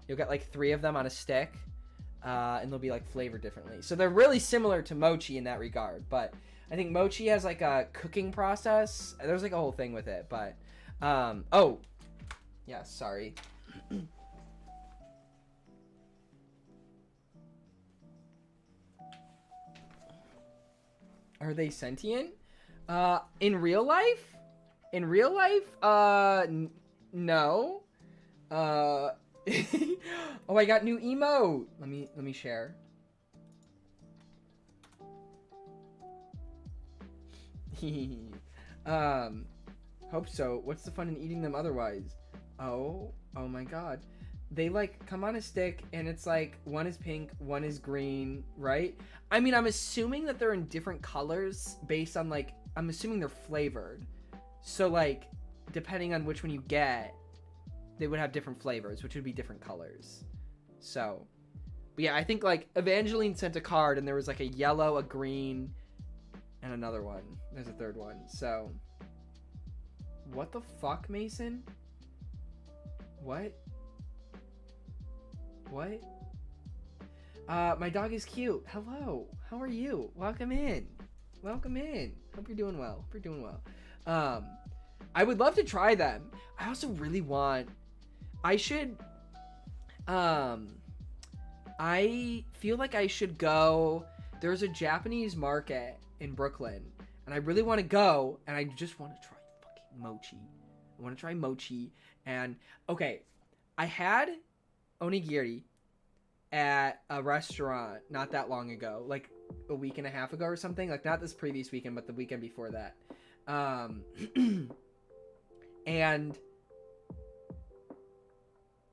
Speaker 1: You'll get, like, 3 of them on a stick. And they'll be, like, flavored differently. So they're really similar to Mochi in that regard. But I think Mochi has, like, a cooking process. There's, like, a whole thing with it. But, oh. Yeah, sorry. Are they sentient? In real life? In real life? No. Oh, I got new emote. Let me share. Hope so. What's the fun in eating them otherwise? Oh my god. They, like, come on a stick, and it's, like, one is pink, one is green, right? I mean, I'm assuming that they're in different colors based on, like, I'm assuming they're flavored. So, like, depending on which one you get, they would have different flavors, which would be different colors. So, but yeah, I think, like, Evangeline sent a card, and there was, like, a yellow, a green, and another one. There's a third one. So, what the fuck, Mason? What? What? My dog is cute. Hello. How are you? Welcome in. Welcome in. Hope you're doing well. Hope you're doing well. I would love to try them. I also really want... I should... I feel like I should go... There's a Japanese market in Brooklyn. And I really want to go. And I just want to try fucking mochi. I want to try mochi. And, okay. I had onigiri at a restaurant not that long ago, like a week and a half ago or something, like not this previous weekend but the weekend before that, and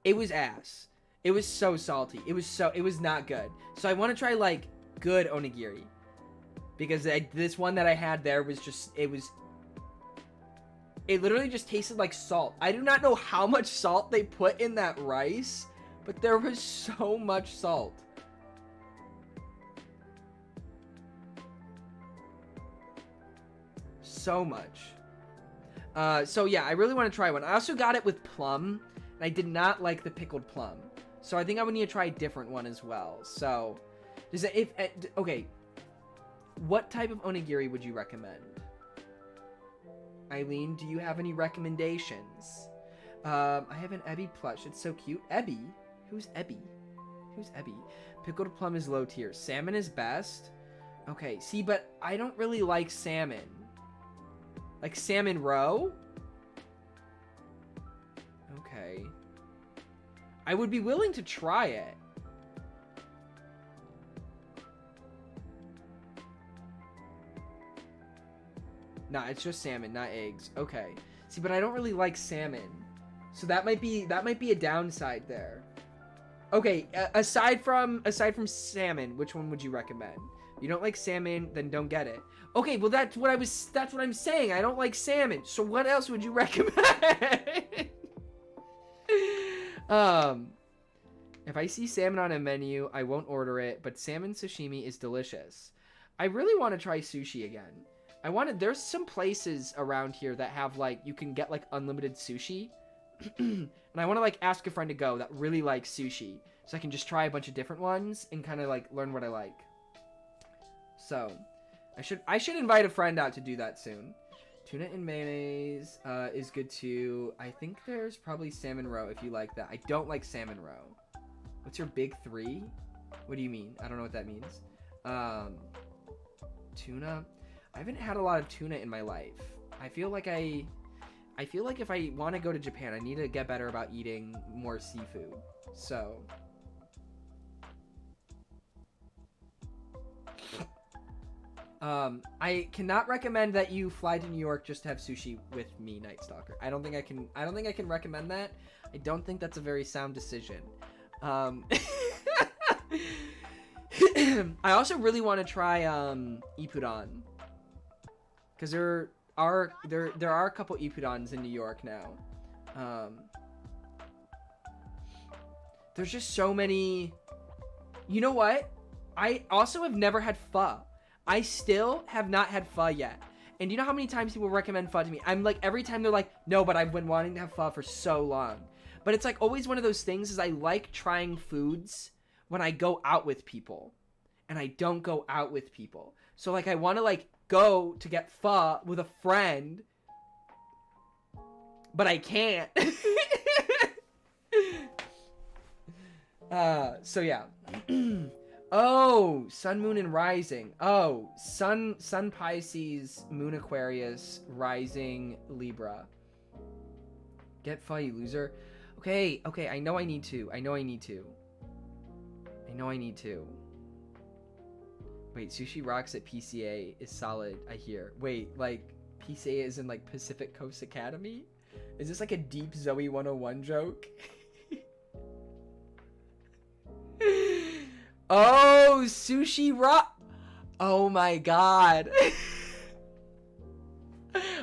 Speaker 1: it was ass. It was so salty. It was not good. So I want to try, like, good onigiri, because this one that I had there was just, it literally just tasted like salt. I do not know how much salt they put in that rice, but there was so much salt. So much. So yeah, I really want to try one. I also got it with plum, and I did not like the pickled plum. So I think I would need to try a different one as well. So, okay, what type of onigiri would you recommend? Eileen, do you have any recommendations? I have an Ebby plush. It's so cute. Ebby? Who's Ebby? Who's Ebby? Pickled plum is low tier. Salmon is best? Okay, see, but I don't really like salmon. Like salmon roe? Okay. I would be willing to try it. Nah, it's just salmon, not eggs. Okay. See, but I don't really like salmon. So that might be a downside there. Okay, aside from salmon, which one would you recommend? You don't like salmon, then don't get it. Okay, well that's what I'm saying. I don't like salmon. So what else would you recommend? Am If I see salmon on a menu, I won't order it, but salmon sashimi is delicious. I really want to try sushi again. There's some places around here that have, like, you can get, like, unlimited sushi. And I want to, like, ask a friend to go that really likes sushi. So I can just try a bunch of different ones and kind of, like, learn what I like. So, I should invite a friend out to do that soon. Tuna and mayonnaise is good too. I think there's probably salmon roe if you like that. I don't like salmon roe. What's your big three? What do you mean? I don't know what that means. Tuna. I haven't had a lot of tuna in my life. I feel like if I want to go to Japan, I need to get better about eating more seafood. So, I cannot recommend that you fly to New York just to have sushi with me, Night Stalker. I don't think I can recommend that. I don't think that's a very sound decision. I also really want to try Ippudon, because there are a couple Ippudons in New York now. There's just so many. You know what? I also have never had pho. I still have not had pho yet. And you know how many times people recommend pho to me? I'm like, every time they're like, no, but I've been wanting to have pho for so long. But it's like always one of those things is I like trying foods when I go out with people. And I don't go out with people. So like I want to like go to get pho with a friend. But I can't. So yeah. Oh, Sun, Moon, and Rising. Oh, Sun Pisces, Moon Aquarius, Rising Libra. Get pho, you loser. Okay, I know I need to. Wait, Sushi Rocks at PCA is solid, I hear. Wait, like, PCA is in, like, Pacific Coast Academy? Is this, like, a deep Zoe 101 joke? Oh, Sushi Rock. Oh my god.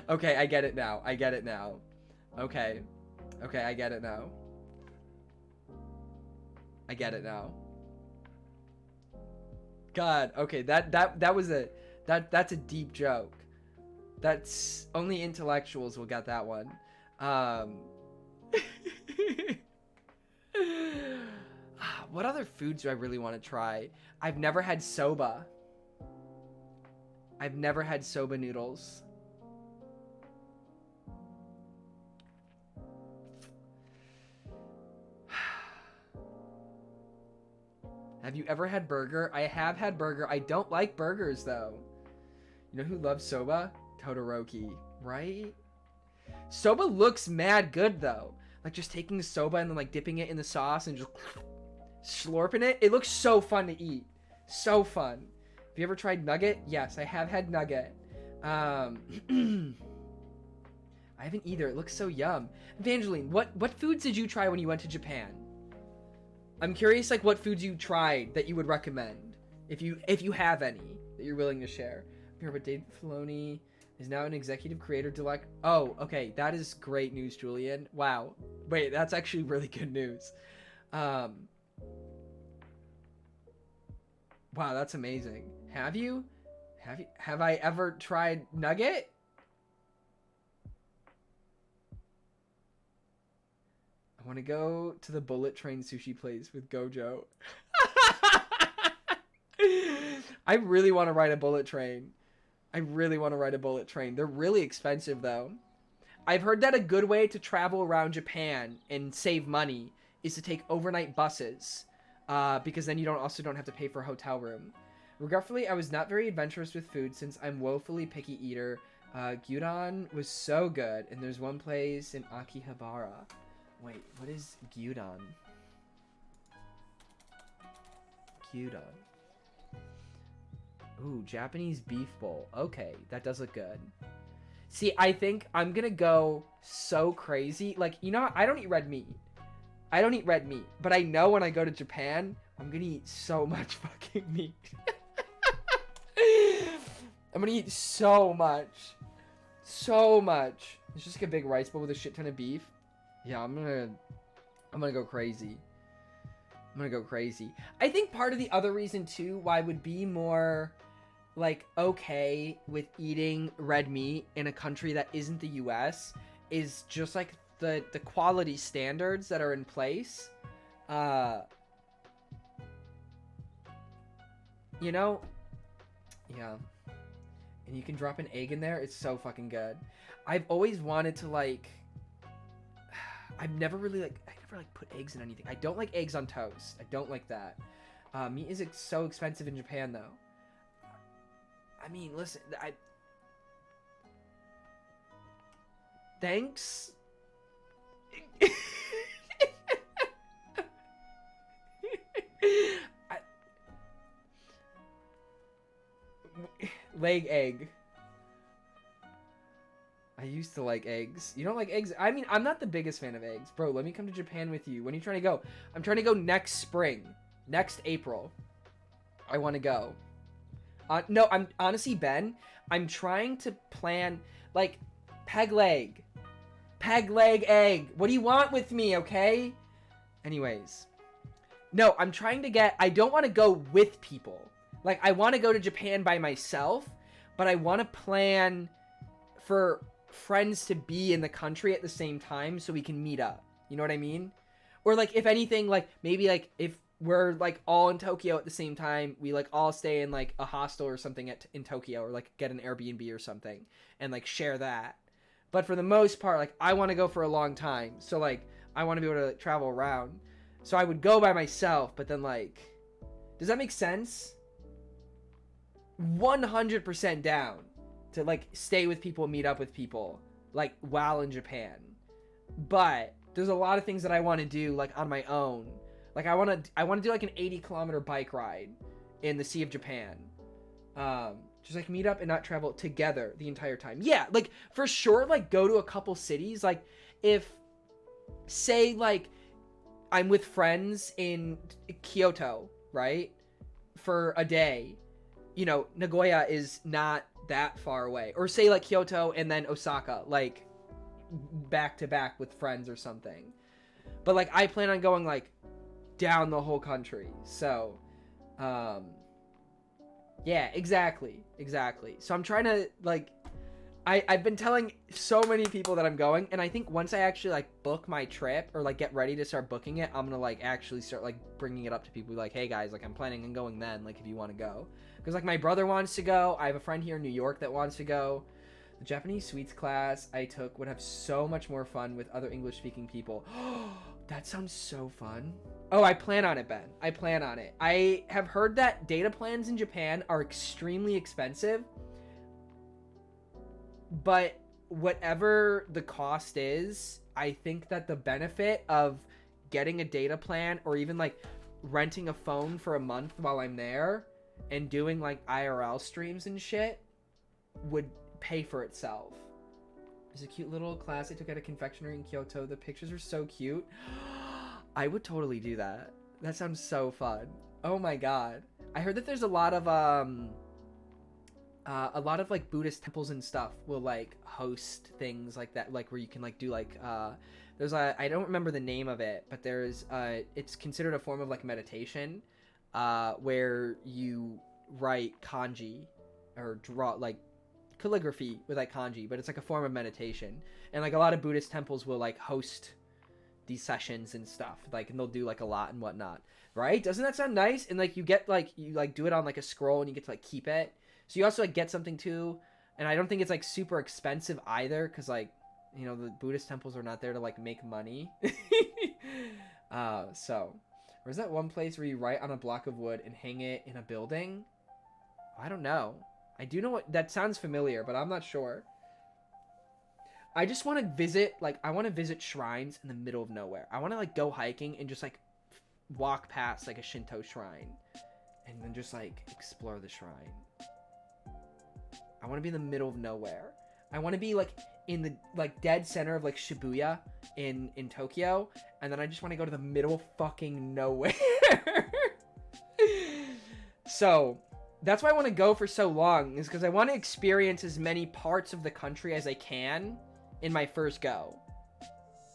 Speaker 1: Okay, I get it now. Okay, I get it now. God, okay, that was that's a deep joke. That's only intellectuals will get that one. What other foods do I really want to try? I've never had soba. I've never had soba noodles. Have you ever had burger? I have had burger. I don't like burgers though. You know who loves soba? Todoroki, right? Soba looks mad good though. Like just taking the soba and then like dipping it in the sauce and just slurping it. It looks so fun to eat. So fun. Have you ever tried nugget? Yes, I have had nugget. I haven't either. It looks so yum. Evangeline, what foods did you try when you went to Japan? I'm curious, like, what foods you tried that you would recommend, if you have any that you're willing to share. Here, but Dave Filoni is now an executive creator direct. Oh, okay, that is great news, Julian. Wow, wait, that's actually really good news. Wow, that's amazing. Have I ever tried nugget? I want to go to the bullet train sushi place with Gojo. I really want to ride a bullet train. They're really expensive though. I've heard that a good way to travel around Japan and save money is to take overnight buses. Because then you don't have to pay for a hotel room. Regretfully, I was not very adventurous with food since I'm woefully picky eater. Gyudon was so good, and there's one place in Akihabara. Wait, what is gyudon? Ooh, Japanese beef bowl. Okay, that does look good. See, I think I'm gonna go so crazy. Like, you know, I don't eat red meat. But I know when I go to Japan, I'm gonna eat so much fucking meat. I'm gonna eat so much. It's just like a big rice bowl with a shit ton of beef. Yeah, I'm gonna go crazy. I'm gonna go crazy. I think part of the other reason too why I would be more like okay with eating red meat in a country that isn't the US is just like the quality standards that are in place. You know, yeah. And you can drop an egg in there. It's so fucking good. I've always wanted to like I never put eggs in anything. I don't like eggs on toast. I don't like that. Meat is so expensive in Japan though. I mean, listen, thanks. Leg egg. I used to like eggs. You don't like eggs? I mean, I'm not the biggest fan of eggs. Bro, let me come to Japan with you. When are you trying to go? I'm trying to go next spring. Next April. I want to go. No, I'm honestly, Ben, I'm trying to plan, like, peg leg. Peg leg egg. What do you want with me, okay? Anyways. No, I'm trying to get, I don't want to go with people. Like, I want to go to Japan by myself, but I want to plan for friends to be in the country at the same time so we can meet up. You know what I mean? Or, like, if anything, like, maybe, like, if we're, like, all in Tokyo at the same time, we, like, all stay in, like, a hostel or something in Tokyo, or, like, get an Airbnb or something, and, like, share that. But for the most part, like, I want to go for a long time. So, like, I want to be able to like, travel around. So I would go by myself, but then, like, does that make sense? 100% down to, like, stay with people, meet up with people, like, while in Japan. But there's a lot of things that I want to do, like, on my own. Like, I want to do, like, an 80-kilometer bike ride in the Sea of Japan. Just, like, meet up and not travel together the entire time. Yeah, like, for sure, like, go to a couple cities. Like, if, say, like, I'm with friends in Kyoto, right, for a day, you know, Nagoya is not that far away. Or say, like, Kyoto and then Osaka, like, back to back with friends or something. But, like, I plan on going, like, down the whole country. So, yeah, exactly. So I'm trying to, like, I've been telling so many people that I'm going, and I think once I actually, like, book my trip, or, like, get ready to start booking it, I'm gonna, like, actually start, like, bringing it up to people, like, hey, guys, like, I'm planning on going then, like, if you want to go. Because, like, my brother wants to go, I have a friend here in New York that wants to go. The Japanese sweets class I took would have so much more fun with other English-speaking people. That sounds so fun. Oh, I plan on it, Ben. I plan on it. I have heard that data plans in Japan are extremely expensive. But whatever the cost is, I think that the benefit of getting a data plan, or even, like, renting a phone for a month while I'm there and doing, like, IRL streams and shit would pay for itself. There's a cute little class I took at a confectionery in Kyoto. The pictures are so cute. I would totally do that. That sounds so fun. Oh my god. I heard that there's a lot of like Buddhist temples and stuff will, like, host things like that, like where you can, like, do, like, there's I don't remember the name of it, but there's it's considered a form of, like, meditation, where you write kanji or draw, like, calligraphy with, like, kanji, but it's, like, a form of meditation. And, like, a lot of Buddhist temples will, like, host these sessions and stuff, like, and they'll do, like, a lot and whatnot, right? Doesn't that sound nice? And, like, you get, like, you, like, do it on, like, a scroll, and you get to, like, keep it. So you also, like, get something too, and I don't think it's, like, super expensive either, because, like, you know, the Buddhist temples are not there to, like, make money. So where's that one place where you write on a block of wood and hang it in a building? I don't know. I do know what that sounds familiar, but I'm not sure. I just want to visit, like, I want to visit shrines in the middle of nowhere. I want to, like, go hiking and just, like, walk past, like, a Shinto shrine and then just, like, explore the shrine. I want to be in the middle of nowhere. I want to be, like, in the, like, dead center of, like, Shibuya in Tokyo, and then I just want to go to the middle of fucking nowhere. So that's why I want to go for so long, is because I want to experience as many parts of the country as I can in my first go.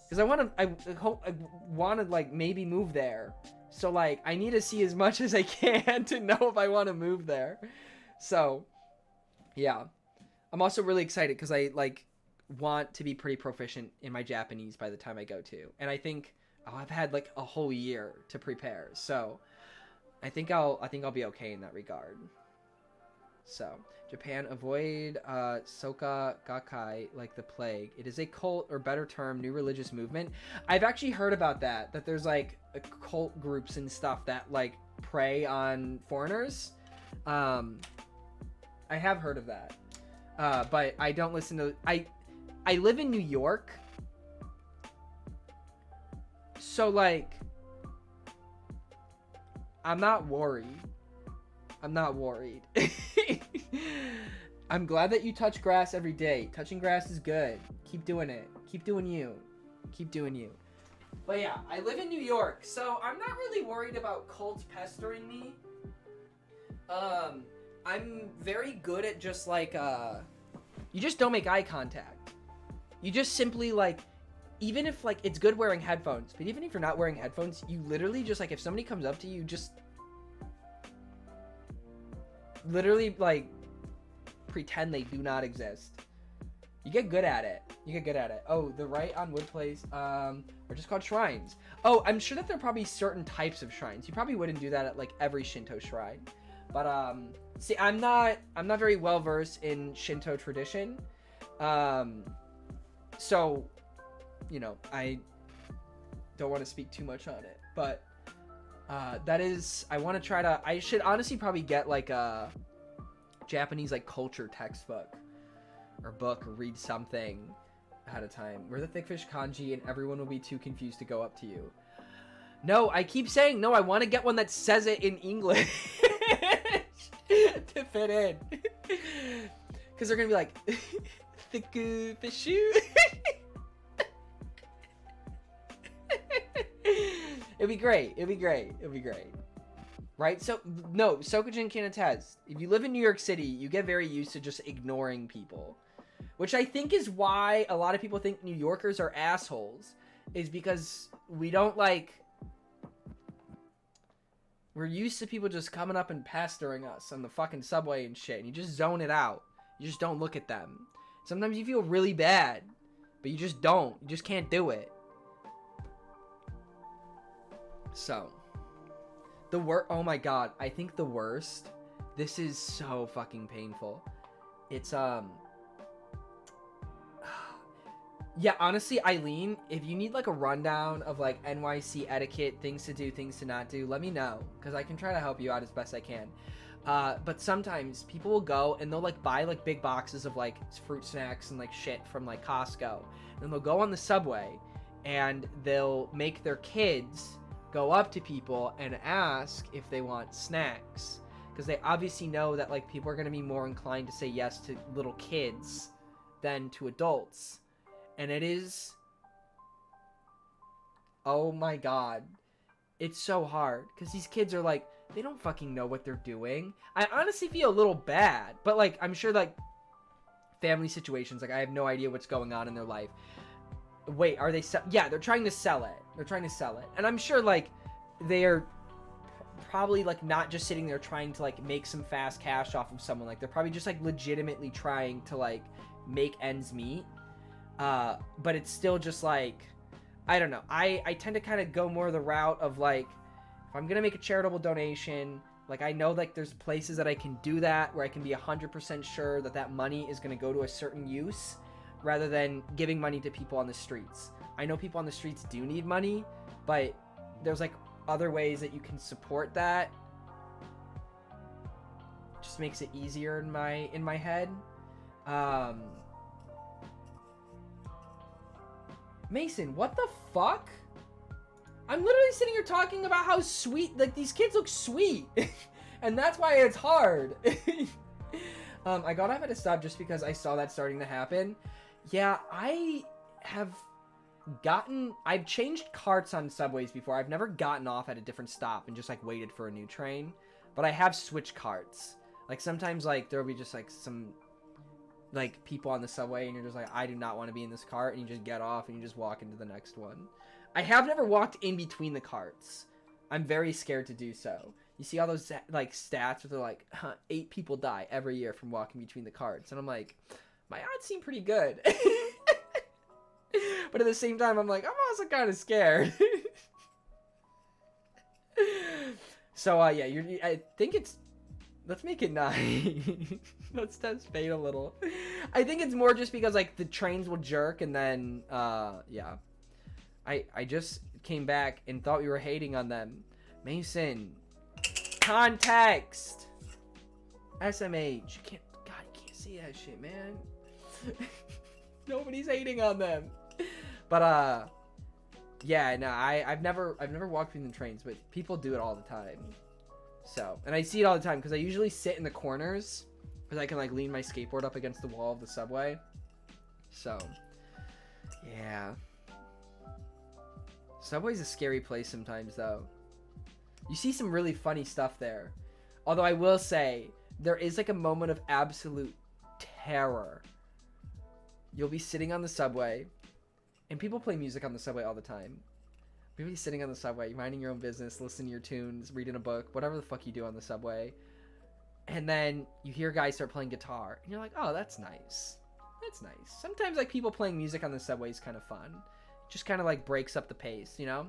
Speaker 1: Because I want to, like, maybe move there So, like, I need to see as much as I can to know if I want to move there. So, yeah. I'm also really excited because I, like, want to be pretty proficient in my Japanese by the time I go to. And I think I've had, like, a whole year to prepare. So, I think I'll be okay in that regard. So, Japan, avoid Soka Gakkai like the plague. It is a cult, or better term, new religious movement. I've actually heard about that there's like cult groups and stuff that like prey on foreigners. I have heard of that, but I don't listen to. I live in New York, so like I'm not worried. I'm glad that you touch grass every day. Touching grass is good. Keep doing it. Keep doing you. Keep doing you. But yeah, I live in New York, so I'm not really worried about cults pestering me. I'm very good at just like, you just don't make eye contact. You just simply like, even if like, it's good wearing headphones, but even if you're not wearing headphones, you literally just like, if somebody comes up to you, just literally like pretend they do not exist. You get good at it. Oh, the right on wood plays are just called shrines. Oh, I'm sure that there are probably certain types of shrines. You probably wouldn't do that at like every Shinto shrine. But see, I'm not very well versed in Shinto tradition. So, you know, I don't want to speak too much on it, but that is, I want to try to, I should honestly probably get like a Japanese like culture textbook or book, or read something ahead of time. We're the thickfish kanji and everyone will be too confused to go up to you. No, I keep saying no, I want to get one that says it in English to fit in. Because they're going to be like, thick fishu. It'd be great. Right? So, no, Sokujin can attest. If you live in New York City, you get very used to just ignoring people. Which I think is why a lot of people think New Yorkers are assholes. Is because we don't, like... We're used to people just coming up and pestering us on the fucking subway and shit. And you just zone it out. You just don't look at them. Sometimes you feel really bad. But you just don't. You just can't do it. So... oh my god, I think the worst, this is so fucking painful. It's, yeah, honestly, Eileen, if you need, like, a rundown of, like, NYC etiquette, things to do, things to not do, let me know, because I can try to help you out as best I can. But sometimes people will go and they'll, like, buy, like, big boxes of, like, fruit snacks and, like, shit from, like, Costco. And they'll go on the subway and they'll make their kids go up to people and ask if they want snacks, because they obviously know that like people are going to be more inclined to say yes to little kids than to adults. And it is, oh my god, it's so hard because these kids are like, they don't fucking know what they're doing. I honestly feel a little bad, but like I'm sure like family situations, like I have no idea what's going on in their life. Wait, are they yeah, they're trying to sell it. And I'm sure like they're probably like not just sitting there trying to like make some fast cash off of someone. Like they're probably just like legitimately trying to like make ends meet. But it's still just like, I don't know. I tend to kind of go more the route of like, if I'm gonna make a charitable donation, like I know like there's places that I can do that where I can be 100% sure that that money is gonna go to a certain use, rather than giving money to people on the streets. I know people on the streets do need money, but there's like other ways that you can support that. Just makes it easier in my head. Mason, what the fuck? I'm literally sitting here talking about how sweet, like these kids look sweet. And that's why it's hard. I got off at a stop just because I saw that starting to happen. Yeah, I've changed carts on subways before. I've never gotten off at a different stop and just like waited for a new train, but I have switched carts. Like sometimes like there'll be just like some like people on the subway and you're just like, I do not want to be in this cart, and you just get off and you just walk into the next one. I have never walked in between the carts. I'm very scared to do so. You see all those like stats where they're like 8 people die every year from walking between the cards, and I'm like, my odds seem pretty good. But at the same time, I'm like, I'm also kind of scared. So yeah, I think it's. Let's make it 9. Let's test fate a little. I think it's more just because like the trains will jerk, and then yeah. I just came back and thought we were hating on them. Mason. Context. SMH. You can't see that shit, man. Nobody's hating on them. But yeah, no, I've never walked between the trains, but people do it all the time. So, and I see it all the time because I usually sit in the corners because I can like lean my skateboard up against the wall of the subway. So, yeah. Subway's a scary place sometimes, though. You see some really funny stuff there. Although I will say, there is like a moment of absolute terror. You'll be sitting on the subway, and people play music on the subway all the time. You'll be sitting on the subway, minding your own business, listening to your tunes, reading a book, whatever the fuck you do on the subway. And then you hear guys start playing guitar, and you're like, oh, that's nice. That's nice. Sometimes like people playing music on the subway is kind of fun. It just kind of like breaks up the pace, you know?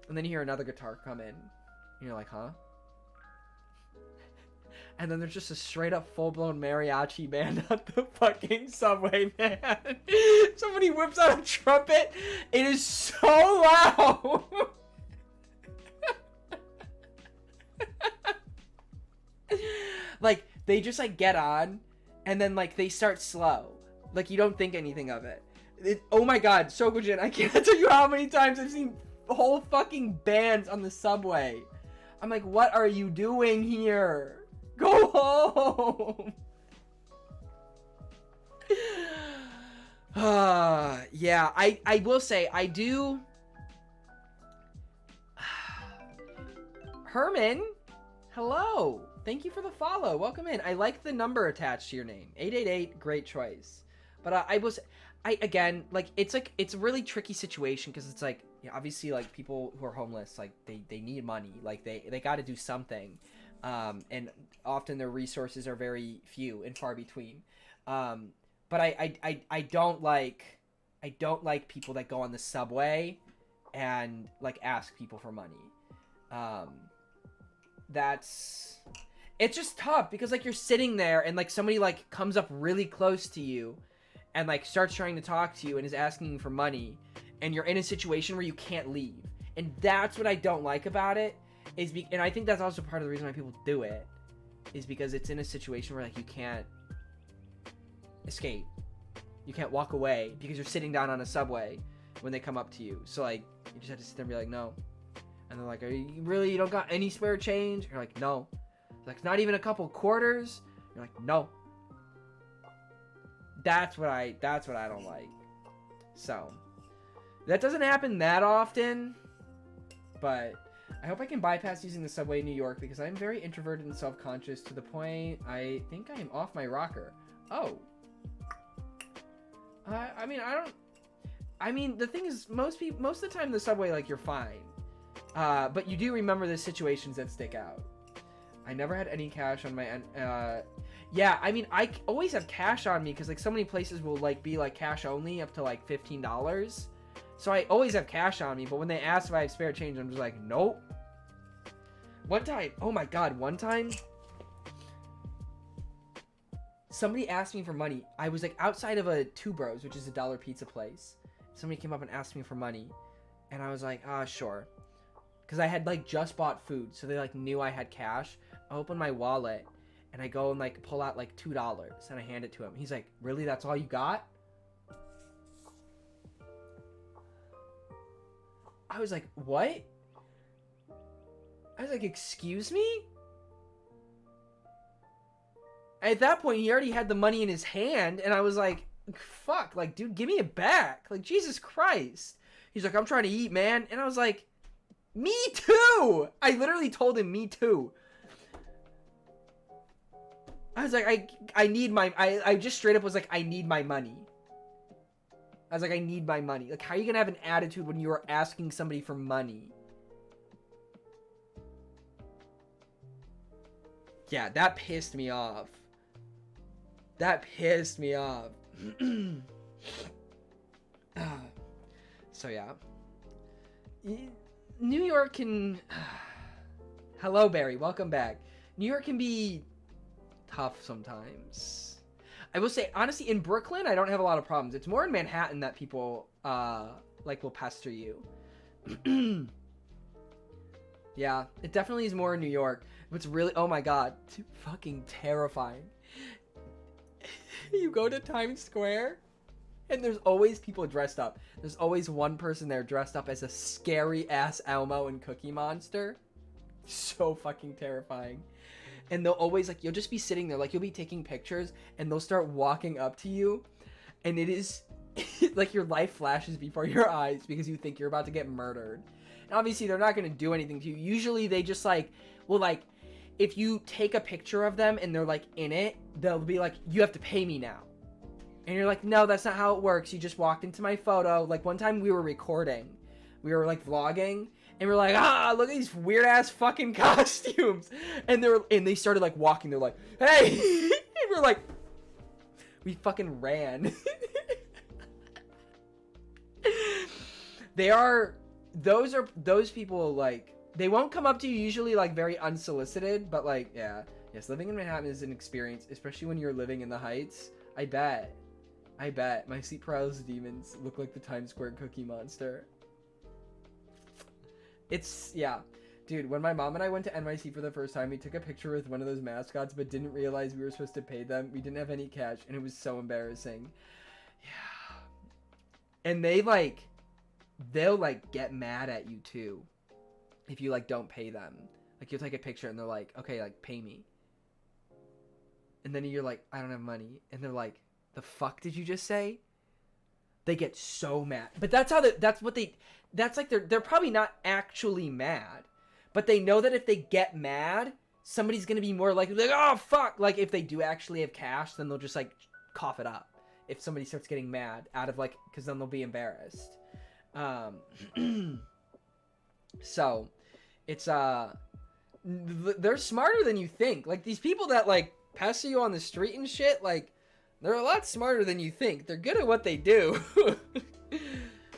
Speaker 1: And then you hear another guitar come in, and you're like, huh? And then there's just a straight up full blown mariachi band on the fucking subway, man. Somebody whips out a trumpet. It is so loud. Like, they just like get on, and then like they start slow. Like, you don't think anything of it. Oh my god, Shokujin, I can't tell you how many times I've seen whole fucking bands on the subway. I'm like, what are you doing here? Go home. Yeah, I will say, I do. Herman, hello. Thank you for the follow. Welcome in. I like the number attached to your name. 888, great choice. But again, like, it's a really tricky situation because it's like, yeah, obviously, like, people who are homeless, like, they need money. Like, they got to do something. And often their resources are very few and far between. But I don't like people that go on the subway and like ask people for money. It's just tough because like you're sitting there and like somebody like comes up really close to you and like starts trying to talk to you and is asking you for money, and you're in a situation where you can't leave. And that's what I don't like about it. And I think that's also part of the reason why people do it, is because it's in a situation where like you can't escape, you can't walk away because you're sitting down on a subway when they come up to you. So like you just have to sit there and be like, no. And they're like, you don't got any spare change? You're like, no. It's like, not even a couple quarters? You're like, no. That's what I don't like. So that doesn't happen that often, but I hope I can bypass using the subway in New York because I'm very introverted and self-conscious to the point I think I am off my rocker. Oh. I mean, the thing is, most of the time in the subway, like, you're fine. But you do remember the situations that stick out. I never had any cash on my yeah, I mean, I always have cash on me because, like, so many places will, like, be, like, cash only up to, like, $15. So I always have cash on me, but when they ask if I have spare change, I'm just like, nope. One time, oh my god, one time, somebody asked me for money. I was, like, outside of a Two Bros, which is a dollar pizza place. Somebody came up and asked me for money, and I was like, sure. Because I had, like, just bought food, so they, like, knew I had cash. I opened my wallet, and I go and, like, pull out, like, $2, and I hand it to him. He's like, really? That's all you got? I was like, what? I was like, excuse me? At that point, he already had the money in his hand, and I was like, fuck, like, dude, give me it back. Like, Jesus Christ. He's like, I'm trying to eat, man. And I was like, me too! I literally told him, me too. I was like, I need my, I just straight up was like, I need my money. I was like, I need my money. Like, how are you gonna have an attitude when you are asking somebody for money? Yeah, that pissed me off. That pissed me off. So yeah. New York can... Hello, Barry. Welcome back. New York can be tough sometimes. I will say, honestly, in Brooklyn, I don't have a lot of problems. It's more in Manhattan that people, like, will pester you. Yeah, it definitely is more in New York. What's really... Oh, my God. It's fucking terrifying. You go to Times Square, and there's always people dressed up. There's always one person there dressed up as a scary-ass Elmo and Cookie Monster. So fucking terrifying. And they'll always, like, you'll just be sitting there, like, you'll be taking pictures, and they'll start walking up to you, and it is, like, your life flashes before your eyes because you think you're about to get murdered. And obviously, they're not going to do anything to you. Usually, they just, like, will, like, if you take a picture of them and they're, like, in it, they'll be like, you have to pay me now. And you're like, no, that's not how it works. You just walked into my photo. Like, one time we were recording. We were, like, vlogging. And we're like, look at these weird-ass fucking costumes. And they started, like, walking. They're like, hey! And we're like, we fucking ran. Those people, like, they won't come up to you usually, like, very unsolicited. But, like, yeah. Yes, living in Manhattan is an experience, especially when you're living in the Heights. I bet. My sleep paralysis demons look like the Times Square Cookie Monster. It's, yeah. Dude, when my mom and I went to NYC for the first time, we took a picture with one of those mascots, but didn't realize we were supposed to pay them. We didn't have any cash, and it was so embarrassing. Yeah. And they'll, like, get mad at you, too. If you, like, don't pay them. Like, you'll take a picture, and they're like, okay, like, pay me. And then you're like, I don't have money. And they're like, the fuck did you just say? They get so mad. But that's like they're probably not actually mad, but they know that if they get mad, somebody's gonna be more likely like, oh fuck. Like if they do actually have cash, then they'll just like cough it up. If somebody starts getting mad out of like, because then they'll be embarrassed. So it's they're smarter than you think. Like these people that like pester you on the street and shit, like they're a lot smarter than you think. They're good at what they do.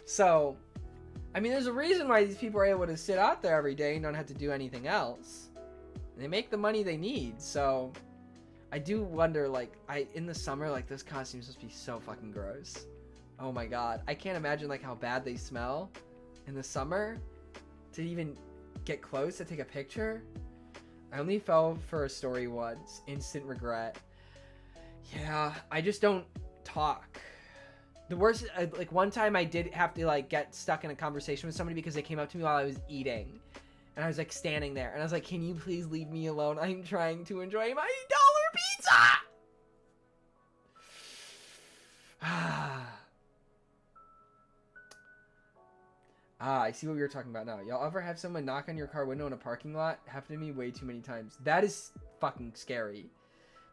Speaker 1: So I mean, there's a reason why these people are able to sit out there every day and don't have to do anything else. They make the money they need, so I do wonder, like, in the summer, like, those costumes must be so fucking gross. Oh my god. I can't imagine, like, how bad they smell in the summer to even get close to take a picture. I only fell for a story once. Instant regret. Yeah, I just don't talk. The worst, like one time I did have to like get stuck in a conversation with somebody because they came up to me while I was eating. And I was like standing there and I was like, can you please leave me alone? I'm trying to enjoy my $1 pizza! I see what we were talking about now. Y'all ever have someone knock on your car window in a parking lot? Happened to me way too many times. That is fucking scary.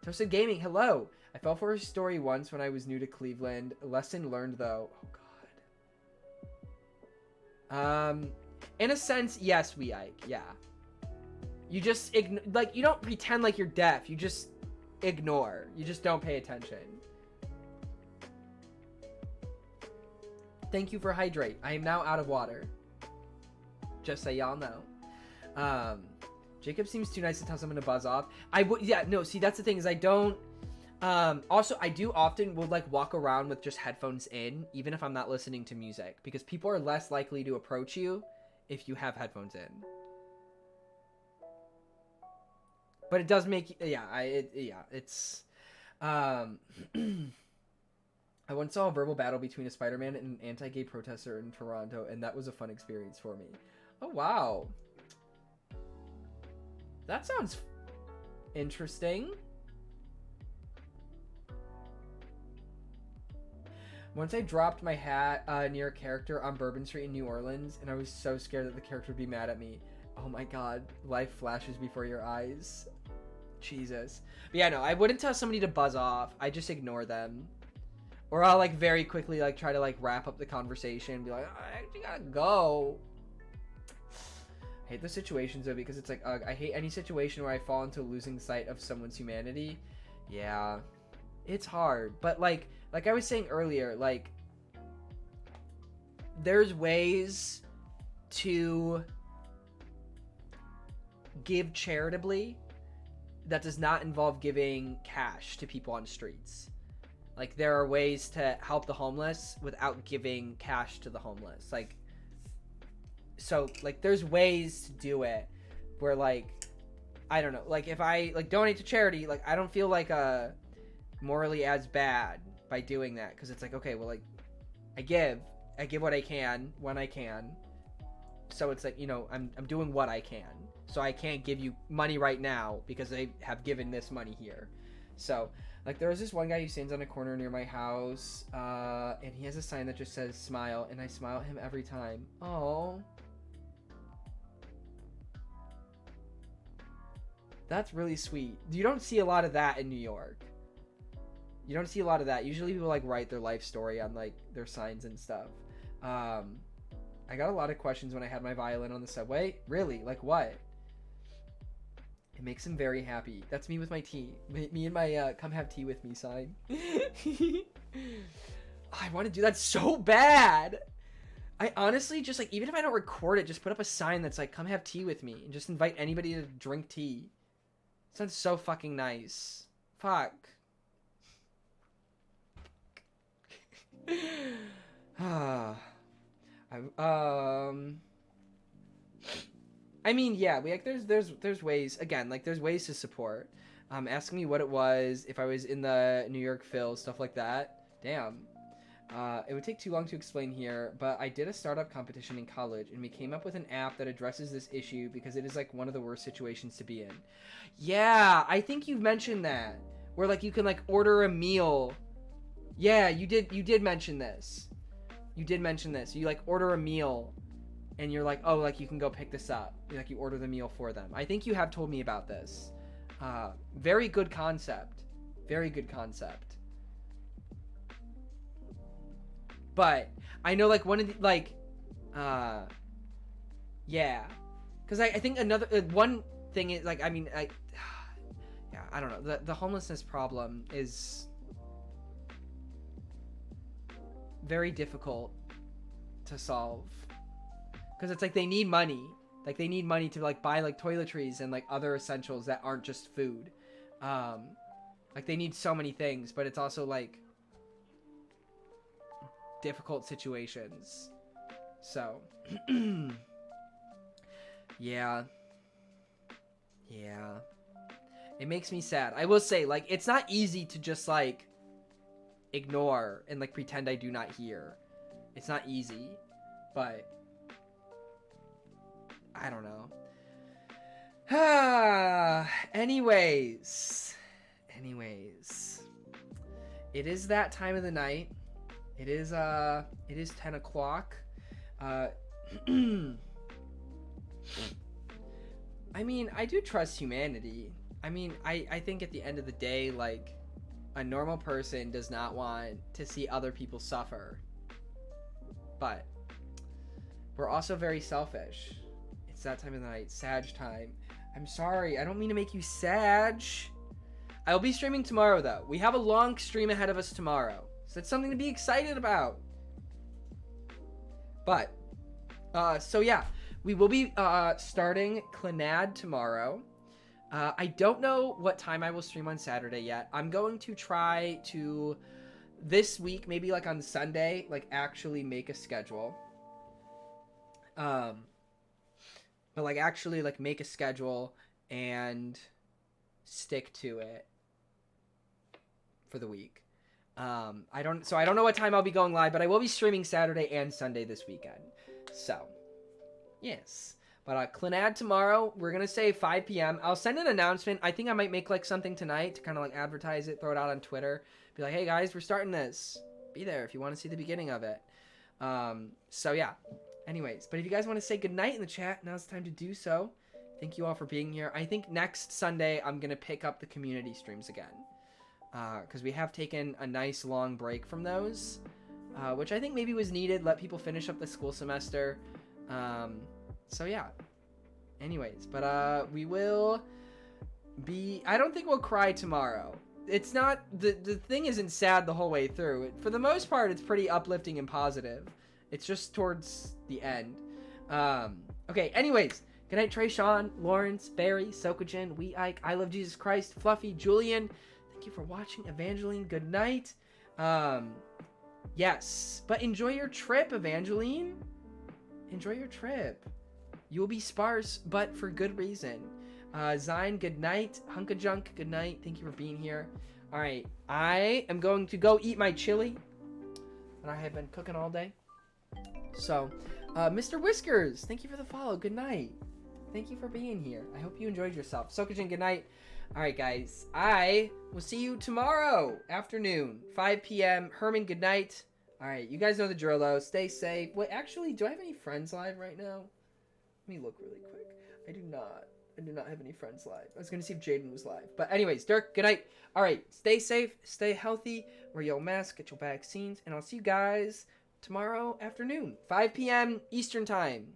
Speaker 1: Toasted Gaming, hello. I fell for a story once when I was new to Cleveland. Lesson learned, though. Oh, God. In a sense, yes, Ike. Yeah. You just, like, you don't pretend like you're deaf. You just ignore. You just don't pay attention. Thank you for hydrate. I am now out of water. Just so y'all know. Jacob seems too nice to tell someone to buzz off. Yeah, no, see, that's the thing is I don't, also, I do often will, like, walk around with just headphones in, even if I'm not listening to music, because people are less likely to approach you if you have headphones in. But it does make, it's, I once saw a verbal battle between a Spider-Man and an anti-gay protester in Toronto, and that was a fun experience for me. Oh, wow. That sounds interesting. Once I dropped my hat near a character on Bourbon Street in New Orleans, and I was so scared that the character would be mad at me. Oh my god, life flashes before your eyes. Jesus. But yeah, no, I wouldn't tell somebody to buzz off. I just ignore them. Or I'll, like, very quickly, like, try to, like, wrap up the conversation and be like, I actually gotta go. hate the situations though, because it's like, I hate any situation where I fall into losing sight of someone's humanity. Yeah, it's hard. But like I was saying earlier, like, there's ways to give charitably that does not involve giving cash to people on streets. Like, there are ways to help the homeless without giving cash to the homeless. Like, so, like, there's ways to do it where, like, I don't know, like, if I, like, donate to charity, like, I don't feel like morally as bad by doing that, because it's like, okay, well, like, I give what I can when I can, so it's like, you know, I'm doing what I can, so I can't give you money right now because I have given this money here. So, like, there was this one guy who stands on a corner near my house, and he has a sign that just says smile, and I smile at him every time. Oh, that's really sweet. You don't see a lot of that in New York. You don't see a lot of that. Usually people, like, write their life story on, like, their signs and stuff. I got a lot of questions when I had my violin on the subway. Really? Like, what? It makes him very happy. That's me with my tea. Me and my come have tea with me sign. I want to do that so bad. I honestly just, like, even if I don't record it, just put up a sign that's like, come have tea with me, and just invite anybody to drink tea. Sounds so fucking nice. Fuck. I mean, yeah, we, like, there's ways, again, like, there's ways to support. Asking me what it was, if I was in the New York Phil, stuff like that. Damn. It would take too long to explain here, but I did a startup competition in college, and we came up with an app that addresses this issue because it is, like, one of the worst situations to be in. Yeah, I think you've mentioned that, where, like, you can, like, order a meal. Yeah, you did mention this. You did mention this. You, like, order a meal, and you're like, oh, like, you can go pick this up. Like, you order the meal for them. I think you have told me about this. Very good concept. Very good concept. But I know, like, one of the, like, yeah, because I think another one thing is, like, I mean, yeah, I don't know, the homelessness problem is very difficult to solve, because it's like they need money, like, they need money to, like, buy, like, toiletries and, like, other essentials that aren't just food. Like, they need so many things, but it's also, like, difficult situations. So yeah, it makes me sad. I will say, like, it's not easy to just, like, ignore and, like, pretend I do not hear. It's not easy, but I don't know. Anyways, it is that time of the night. It is 10 o'clock. I mean, I do trust humanity. I mean, I think at the end of the day, like, a normal person does not want to see other people suffer. But we're also very selfish. It's that time of the night, Sag time. I'm sorry, I don't mean to make you Sag. I'll be streaming tomorrow, though. We have a long stream ahead of us tomorrow. So that's something to be excited about. But, so yeah, we will be starting Clannad tomorrow. I don't know what time I will stream on Saturday yet. I'm going to try to, this week, maybe, like, on Sunday, like, actually make a schedule. But, like, actually, like, make a schedule and stick to it for the week. I don't know what time I'll be going live, but I will be streaming Saturday and Sunday this weekend. So, yes. But Clannad tomorrow, we're going to say 5 p.m. I'll send an announcement. I think I might make, like, something tonight to kind of, like, advertise it, throw it out on Twitter. Be like, hey, guys, we're starting this. Be there if you want to see the beginning of it. So, yeah. Anyways, but if you guys want to say goodnight in the chat, now's the time to do so. Thank you all for being here. I think next Sunday, I'm going to pick up the community streams again. Because we have taken a nice long break from those, which I think maybe was needed. Let people finish up the school semester. So yeah, Anyways, but we will be. I don't think we'll cry tomorrow. It's not the thing isn't sad the whole way through. For the most part, it's pretty uplifting and positive. It's just towards the end. Okay. Anyways, good night, Trey, Sean, Lawrence, Barry, Sokojin, We Ike, I Love Jesus Christ, Fluffy, Julian. Thank you for watching, Evangeline. Good night. Yes, but enjoy your trip, Evangeline. Enjoy your trip. You will be sparse, but for good reason. Zine, good night. Hunkajunk, good night. Thank you for being here. All right, I am going to go eat my chili that I have been cooking all day. So, Mr. Whiskers, thank you for the follow. Good night. Thank you for being here. I hope you enjoyed yourself. Sokojin, good night. All right, guys. I will see you tomorrow afternoon, 5 p.m. Herman, good night. All right, you guys know the drill, though. Stay safe. Wait, actually, do I have any friends live right now? Let me look really quick. I do not. I do not have any friends live. I was going to see if Jaden was live. But anyways, Dirk, good night. All right, stay safe, stay healthy, wear your mask, get your vaccines, and I'll see you guys tomorrow afternoon, 5 p.m. Eastern Time.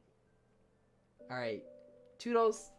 Speaker 1: All right, toodles.